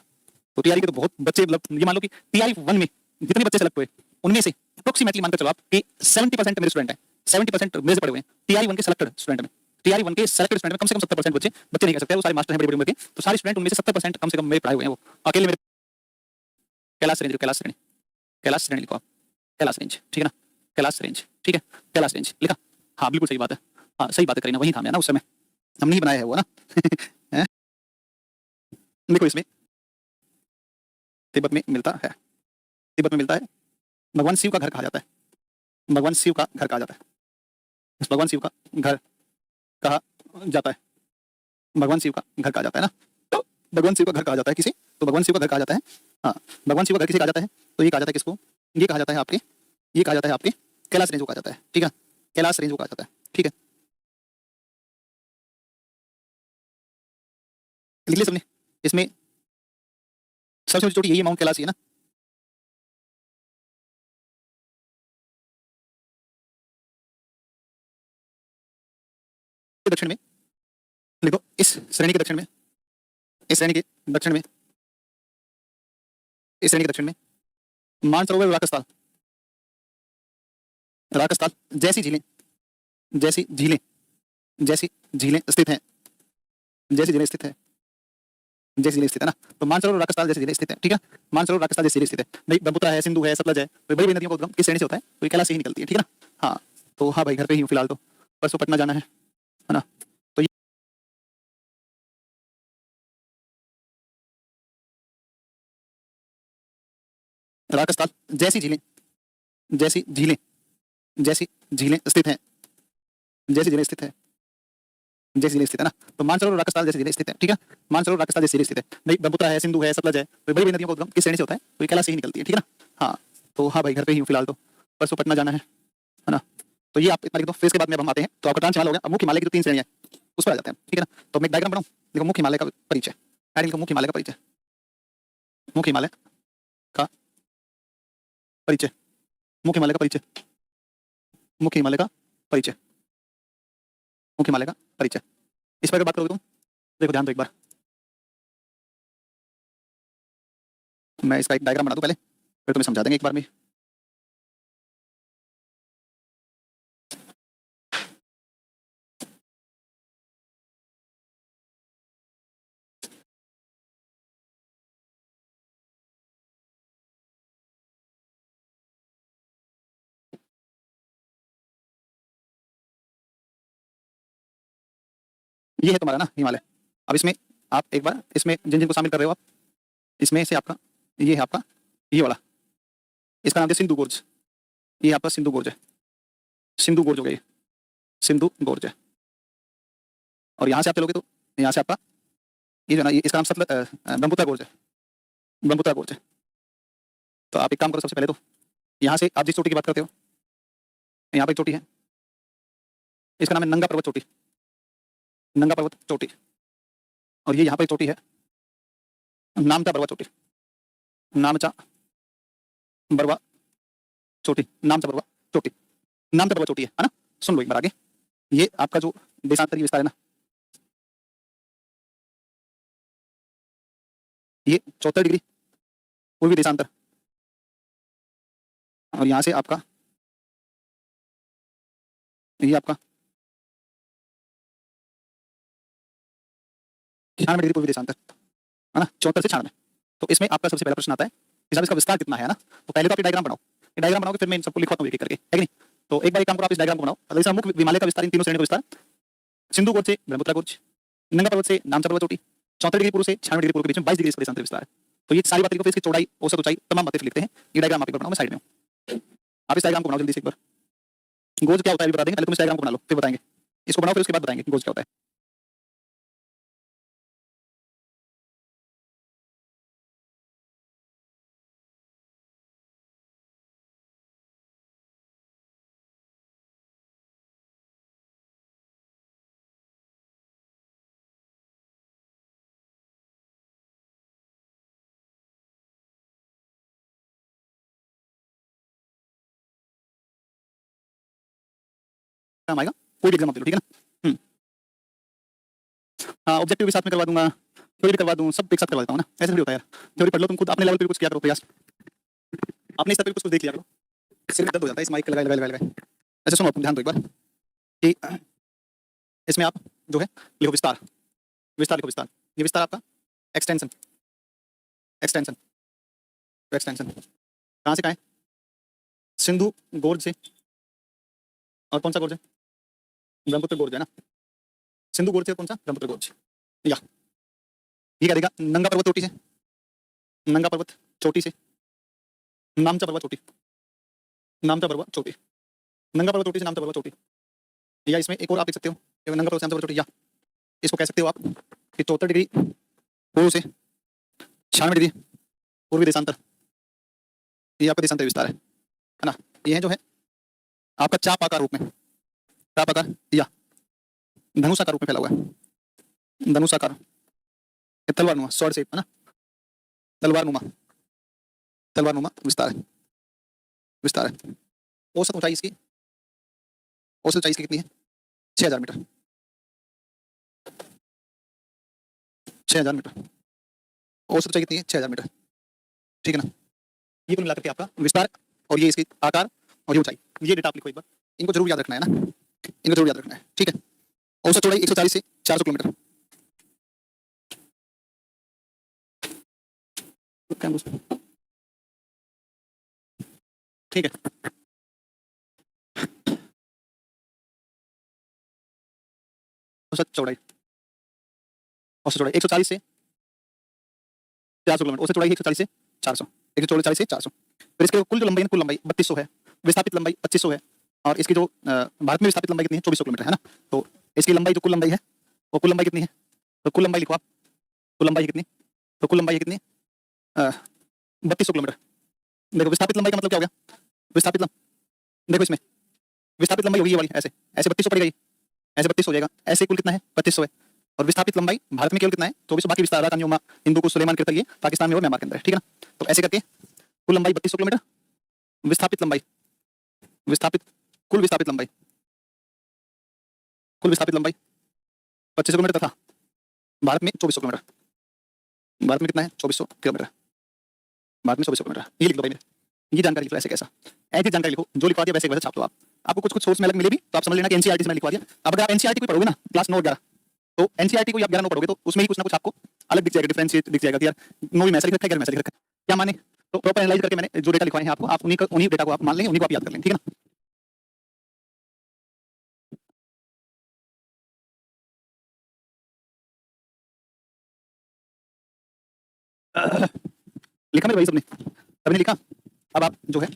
तो टीआरई के तो बहुत बच्चे, मतलब ये मान लो कि टीआरई 1 में जितने बच्चे सेलेक्ट हुए उनमें से अप्रोक्सीमेटली मानकर चलो आप कि 70% मेरे स्टूडेंट हैं, 70% मेरे से पढ़े हुए हैं टीआरई 1 के सेलेक्टेड स्टूडेंट में। टीआरई 1 के सेलेक्टेड स्टूडेंट में कम से कम 70% बच्चे नहीं कह सकते, वो सारे मास्टर हैं बड़े-बड़े उम्र के, तो सारे स्टूडेंट उनमें से 70% कम से कम मेरे पढ़ाए हुए हैं। वो अकेले मेरे कैलाश श्रेणी लिखो आप, कैलाश रेंज, ठीक है ना, कैलाश रेंज, ठीक है, कैलाश रेंज लिखा, हाँ बिल्कुल सही बात है, हाँ सही बात है करीना, वही था मैं ना उस समय, हम नहीं बनाया है वो ना। देखो इसमें तिब्बत में मिलता है, भगवान शिव का घर कहा जाता है, भगवान शिव का घर कहा जाता है, भगवान शिव का घर कहा जाता है, भगवान शिव का घर कहा जाता है ना, तो भगवान शिव का घर कहा जाता है किसे, तो भगवान शिव का घर कहा जाता है, हाँ भगवान शिव का घर किसे कहा जाता है, तो ये कहा जाता है किसको, ये कहा जाता है आपके, ये कहा जाता है आपके कैलाश रेंज को कहा जाता है, ठीक है, कैलाश रेंज को कहा जाता है, ठीक है। लिख लिया सबने, इसमें सबसे ऊंची चोटी यही है, माउंट कैलाश ही है ना। दक्षिण में लिखो, इस श्रेणी के दक्षिण में, इस श्रेणी के दक्षिण में, इस श्रेणी के दक्षिण में मानसरोवर राकस्थाल, राकस्थाल जैसी झीलें, जैसी झीलें, जैसी झीलें स्थित हैं, जैसी झीलें स्थित है, जैसी झीलें स्थित है ना, तो मानसरोवर राकस्थाल जैसी झीलें स्थित है, ठीक है। मानसरोवर राकस्थाल जैसी झीलें स्थित है भाई, ब्रह्मपुत्र है, सिंधु है, सतलज है, तो बड़ी बड़ी नदियों का उद्गम किस श्रेणी से होता है, तो ये कैलाश से ही निकलती है, ठीक है ना। हाँ तो हाँ भाई घर पे ही हूँ फिलहाल, तो परसों पटना जाना है ना। तो ये राकस्थाल जैसी झीलें, जैसी झीलें, जैसी झीलें स्थित हैं, जैसी झीलें स्थित है, जैसी झीलें स्थित है ना, तो मानसरोवर राकस्थाल जैसी झीलें स्थित है, ठीक है। मानसरोवर राकस्थाल जैसी झीलें स्थित है भाई, ब्रह्मपुत्र है, सिंधु है, सतलज है, तो बड़ी बड़ी नदियों का उद्गम किस श्रेणी से होता है, तो ये कैलाश से ही निकलती है, ठीक है ना। हाँ तो हाँ भाई घर पे ही हूँ फिलहाल, तो परसों पटना जाना है ना। तो ये आप इतना लिख दो, फिर इसके बाद में अब हम आते हैं, तो आपका ट्रांस हिमालय हो गया। अब मुख्य हिमालय की जो 3 श्रेणियां हैं उस पर आ जाते हैं, ठीक है ना। तो मैं एक डायग्राम बनाऊं, देखो मुख्य हिमालय का परिचय, हेडिंग लिखो मुख्य हिमालय का परिचय, मुख्य हिमालय का परिचय, मुख्य हिमालय का परिचय, मुख्य हिमालय का परिचय, मुख्य हिमालय का परिचय। इस पर अगर बात करोगे तुम, देखो ध्यान दो एक बार, मैं इसका एक डायग्राम बना दूं पहले, फिर तुम्हें समझा देंगे एक बार में। ये है तुम्हारा ना हिमालय। अब इसमें आप एक बार इसमें जिन जिनको शामिल कर रहे हो आप, इसमें से आपका ये है आपका ये वाला, इसका नाम है सिंधु गोर्ज, ये आपका सिंधु गोर्ज है, सिंधु गोर्ज हो गया ये, सिंधु गोर्ज है। और यहाँ से आप चलोगे तो यहाँ से आपका ये जो है ना, ये इसका नाम ब्रह्मपुत्र गोर्ज है, ब्रह्मपुत्र गोर्ज है। तो आप एक काम करो, सबसे पहले तो यहाँ से आप जिस चोटी की बात करते हो, यहाँ पे एक चोटी है, इसका नाम है नंगा पर्वत चोटी, नंगा पर्वत चोटी। और ये यहाँ पे एक चोटी है, नामचा बरवा चोटी, नामचा बरवा चोटी, नामचा बरवा चोटी, नामचा बरवा चोटी है ना। सुन लो एक बार आगे, ये आपका जो देशांतरीय विस्तार है ना, ये 74 डिग्री पूर्वी देशांतर, और यहाँ से आपका ये आपका 96 डिग्री पूर्वी देशांतर है ना, 74 से 96। तो इसमें आपका सबसे पहला प्रश्न आता है कि साहब इसका विस्तार कितना है ना। तो पहले तो आप डायग्राम बनाओ, ये डायग्राम बनाओगे फिर मैं इन सबको लिखवाता हूँ एक एक करके, है कि नहीं। तो एक बार एक काम करो, आप इस डायग्राम को बनाओ। अगर इसका मुख्य हिमालय का विस्तार, इन तीनों श्रेणियों का विस्तार, सिंधु गोर्ज से ब्रह्मपुत्र गोर्ज, नंगा पर्वत से नामचा पर्वत चोटी, 74 डिग्री पूर्व से 96 डिग्री पूर्व के बीच में 22 डिग्री इसका देशांतर विस्तार है। तो ये सारी बातें लिखो, फिर इसकी चौड़ाई, औसत ऊंचाई, तमाम बातें लिखते हैं। ये डायग्राम आप एक बार बनाओ, मैं साइड में हूँ। आप इस डायग्राम को बनाओ जल्दी से एक बार। गोर्ज क्या होता है अभी बता देंगे, पहले तुम इस डायग्राम को बना लो फिर बताएंगे। इसको बनाओ फिर उसके बाद बताएंगे गोर्ज क्या होता है। काम आएगा, कोई भी एग्जाम आप दे लो, ठीक है ना। हाँ ऑब्जेक्टिव भी साथ में करवा दूंगा, थ्योरी भी करवा दूं, सब एक साथ करवा देता हूँ ना, ऐसे थोड़ी होता है यार। थ्योरी पढ़ लो तुम खुद अपने लेवल पे कुछ किया करो प्रयास, अपने स्तर पे कुछ देख लिया करो। सिर में दर्द हो जाता है इस माइक लगाए लगाए लगाए। अच्छा सुनो, तुम ध्यान दो एक बार कि इसमें आप जो है लिखो विस्तार, विस्तार लिखो विस्तार। ये विस्तार आपका एक्सटेंशन, एक्सटेंशन, तो एक्सटेंशन कहाँ से कहाँ है, सिंधु गोर्ज से, और कौन सा गोर्ज है, ब्रह्मपुत्र गोर्ज है ना। सिंधु गोर्ज से कौन सा, ब्रह्मपुत्र गोर्ज, या ये क्या देगा, नंगा पर्वत चोटी से, नंगा पर्वत चोटी से नामचा पर्वत चोटी, नामचा पर्वत चोटी, नंगा पर्वत चोटी से नामचा पर्वत चोटी। या इसमें एक और आप लिख सकते हो, नंगा पर्वत से नामचा पर्वत चोटी, या इसको कह सकते हो आप कि 74 डिग्री पूर्व से 96 डिग्री पूर्वी देशांतर, ये आपका देशांतर विस्तार है ना। ये है जो है आपका चाप आकार रूप में, चाप आकार या धनुषाकार रूप में फैला हुआ है, धनुषाकार, तलवार नुमा, स्वॉर्ड शेप है ना, तलवार नुमा, तलवार नुमा विस्तार है, विस्तार है। औसत ऊंचाई इसकी, औसत ऊंचाई इसकी कितनी है? 6000 मीटर, 6000 मीटर। औसत ऊंचाई कितनी है? 6000 मीटर, ठीक है ना। ये कुल मिलाकर के आपका विस्तार और ये इसकी आकार और ये ऊंचाई, ये डेटा आप लिखो एक बार, इनको जरूर याद रखना है ना, इनको जरूर याद रखना है, ठीक है। औसत चौड़ाई 140 से 400 किलोमीटर, ठीक है। औसत चौड़ाई, औसत चौड़ाई 140 से 400 किलोमीटर, औसत चौड़ाई 140 से 400, 140 से 400। फिर इसके कुल जो लंबाई है, कुल लंबाई 3200 है, विस्थापित लंबाई 2500 है, और इसकी जो भारत में विस्थापित लंबाई कितनी है? 2400 किलोमीटर है ना। तो इसकी लंबाई जो कुल लंबाई है वो कुल लंबाई कितनी है? तो कुल लंबाई लिखो आप, कुल लंबाई कितनी? तो कुल लंबाई कितनी? 3200 किलोमीटर। देखो विस्थापित लंबाई का मतलब क्या हो गया? विस्थापित देखो इसमें विस्थापित लंबाई होगी ये वाली, ऐसे ऐसे 3200 पड़ेगा, ये ऐसे 3200 हो जाएगा, ऐसे कुल कितना है? 2500 है। और विस्थापित लंबाई भारत में केवल कितना है? 2400, बाकी विस्तार कान्योमा, हिंदू सुलेमान के ये पाकिस्तान में और म्यांमार के अंदर है, ठीक है ना। तो ऐसे करके कुल लंबाई 3200 किलोमीटर, विस्थापित लंबाई, विस्थापित, कुल विस्थापित लंबाई, कुल विस्थापित लंबाई 2500 किलोमीटर तथा भारत में 2400 किलोमीटर, भारत में कितना है? 2400 किलोमीटर, भारत में 2400 किलोमीटर। ये लिख दो भाई मेरे, ये जानकारी लिखो, ऐसे कैसा, ऐसी जानकारी लिखो, जो लिखवा दिया वैसे वैसे छाप दो आप। आपको कुछ कुछ सोर्स में अलग मिले भी तो आप समझ लेना कि एनसीईआरटी से मैंने लिखवा दिया। अब अगर आप एनसीईआरटी को पढ़ोगे ना क्लास 9 11, तो एनसीईआरटी को आप 11 9 पढ़ोगे तो उसमें ही कुछ ना कुछ आपको अलग दिख जाएगा, डिफरेंशिएट दिख जाएगा कि यार 9 में ऐसा लिख रखा है, 11 में ऐसा लिख रखा है, क्या माने। तो प्रॉपर एनालाइज करके मैंने जो डेटा लिखवाए हैं आपको, आप उन्हीं डेटा को आप मान लेंगे, उन्हीं को आप याद कर लेंगे, ठीक है ना। लिखा मेरे भाई सबने, सबने लिखा। अब आप जो है,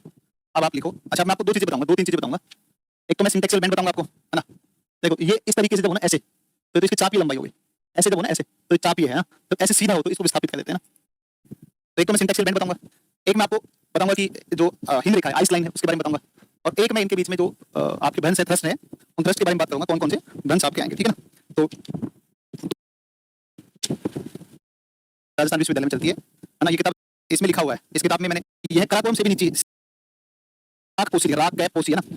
अब आप लिखो। अच्छा मैं आपको दो चीजें बताऊंगा, दो तीन चीजें बताऊंगा। एक तो मैं सिंटेक्सियल बैंड बताऊंगा आपको, है ना। देखो ये इस तरीके से जब हो ना ऐसे, तो इसकी चाप की लंबाई होगी, ऐसे जब हो ना ऐसे, तो चाप ये है ना, तो ऐसे सीधा हो तो इसको विस्थापित कर देते हैं ना। तो एक तो मैं सिंटेक्सियल बैंड बताऊंगा, एक मैं आपको बताऊंगा कि जो हिंद रेखा है, आइस लाइन है, उसके बारे में बताऊंगा, और एक मैं इनके बीच में जो आपके भ्रंश है, थ्रस्ट है, उन थ्रस्ट के बारे में बात करूंगा, कौन कौन से भ्रंश आपके आएंगे, ठीक है ना। तो राजस्थान विश्वविद्यालय में चलती है ना ये किताब, इसमें लिखा हुआ है, इस किताब में मैंने यह कराकोरम से भी नीचे राग पोसी, राग कैप पोसी है ना,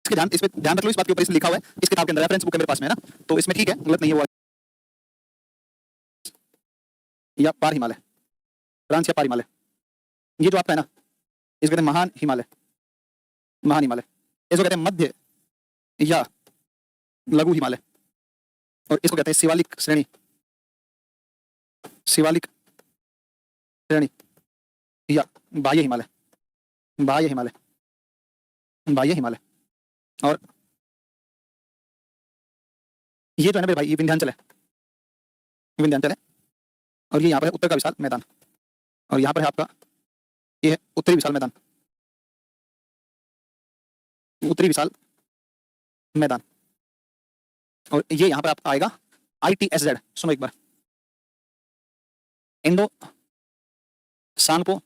इसके ध्यान, इसमें ध्यान रख लो, इस बात के ऊपर इसमें लिखा हुआ है, इस किताब के अंदर रेफरेंस बुक है मेरे पास में, है ना। तो इसमें ठीक है, गलत नहीं हुआ, या पार हिमालय, फ्रांस या पार हिमालय, ये जो आपका है ना, इसको कहते हैं महान हिमालय, महान हिमालय, इसको कहते हैं मध्य या लघु हिमालय, और इसको कहते हैं शिवालिक श्रेणी, शिवालिक श्रेणी या बाह्य हिमालय, बाह्य हिमालय, बाह्य हिमालय। और ये जो है ना मेरे भाई, ये विंध्याचल है, विंध्याचल है, और ये यहाँ पर है उत्तर का विशाल मैदान, और यहाँ पर है आपका ये है उत्तरी विशाल मैदान, उत्तरी विशाल मैदान, और ये यहाँ पर आपका आएगा ITSZ, सुनो एक बार, Indo Tsangpo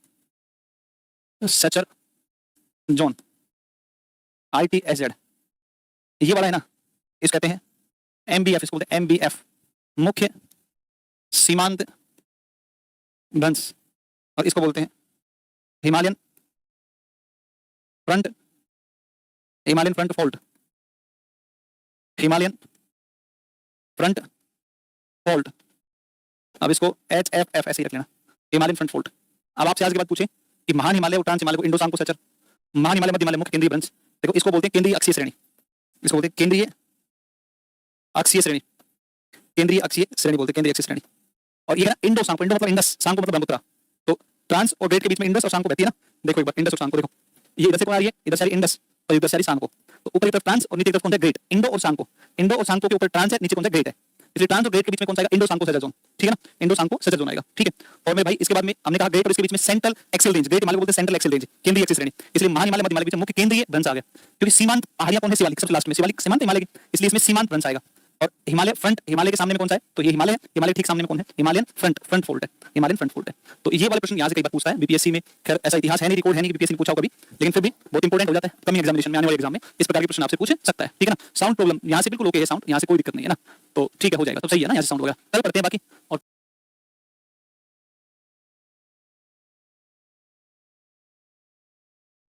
suture zone, ITSZ, ये वाला है ना, इस कहते हैं MBF, इसको बोलते हैं MBF, मुख्य सीमांत भ्रंश, और इसको बोलते हैं Himalayan front, Himalayan front fault, Himalayan front fault. अब इसको HFF ऐसे ही रख लेना, हिमालयन फ्रंट फॉल्ट। अब आपसे आज के बाद पूछे कि महान हिमालय और ट्रांस हिमालय को इंडो सांगपो सचर, महान हिमालय, मध्य हिमालय, मुख्य केंद्रीय भ्रंश, देखो इसको बोलते हैं केंद्रीय अक्षीय श्रेणी, इसको बोलते हैं केंद्रीय अक्षीय श्रेणी, केंद्रीय अक्षीय श्रेणी बोलते हैं, केंद्रीय अक्षीय श्रेणी। और ये है ना इंडो सांगपो, इंडो मतलब इंडस, सांगपो मतलब ब्रह्मपुत्र, तो ट्रांस और ग्रेट के बीच में इंडस और सांगपो बहती है ना। देखो एक बार इंडस और सांगपो, देखो ये इधर से कौन आ रही है, इधर से आ रही है इंडस और इधर से आ रही है सांगपो, तो ऊपर की तरफ ट्रांस और नीचे की तरफ कौन सा ग्रेट, इंडो और सांगपो, इंडो और सांगपो के ऊपर ट्रांस है, नीचे कौन सा ग्रेट है, इसलिए ट्रांस और ग्रेट के बीच में कौन सा आएगा, इंडो सांगपो सचर जोन, ठीक है ना, इंडो सांगपो सचर जोन आएगा, ठीक है। और मेरे भाई इसके बाद में हमने कहा ग्रेट और इसके बीच में central axial range, great Himalaya बोलते हैं सेंट्रल एक्सेल रेंज, केंद्रीय अक्षीय श्रेणी, इसलिए महान हिमालय, मध्य हिमालय के बीच में मुख्य केंद्रीय भ्रंश आ गया, क्योंकि सीमांत पहाड़ियां कौन है, शिवालिक सबसे लास्ट में, शिवालिक सीमांत हिमालय की, इसलिए इसमें सीमांत भ्रंश आएगा। और हिमालय फ्रंट, हिमालय के सामने में कौन सा है? तो ये हिमालय है। हिमालय ठीक सामने में कौन है? हिमालयन फ्रंट, फ्रंट फोल्ड है, हिमालयन फ्रंट फोल्ड है। तो ये वाले प्रश्न यहाँ से कई बार पूछता है बीपीएससी में। खैर ऐसा इतिहास है नहीं, रिकॉर्ड है नहीं कि बीपीएससी ने पूछा हो कभी, लेकिन फिर भी बहुत इंपॉर्टेंट हो जाता है कमिंग एग्जामिनेशन में, आने वाले एग्जाम में इस प्रकार के प्रश्न आपसे पूछ सकता है, ठीक है ना। साउंड प्रॉब्लम यहाँ से बिल्कुल ओके है, साउंड यहाँ से कोई दिक्कत नहीं है ना, तो ठीक है, हो जाएगा, तो सही है ना, यहाँ से साउंड वगैरह। कल पढ़ते हैं बाकी। और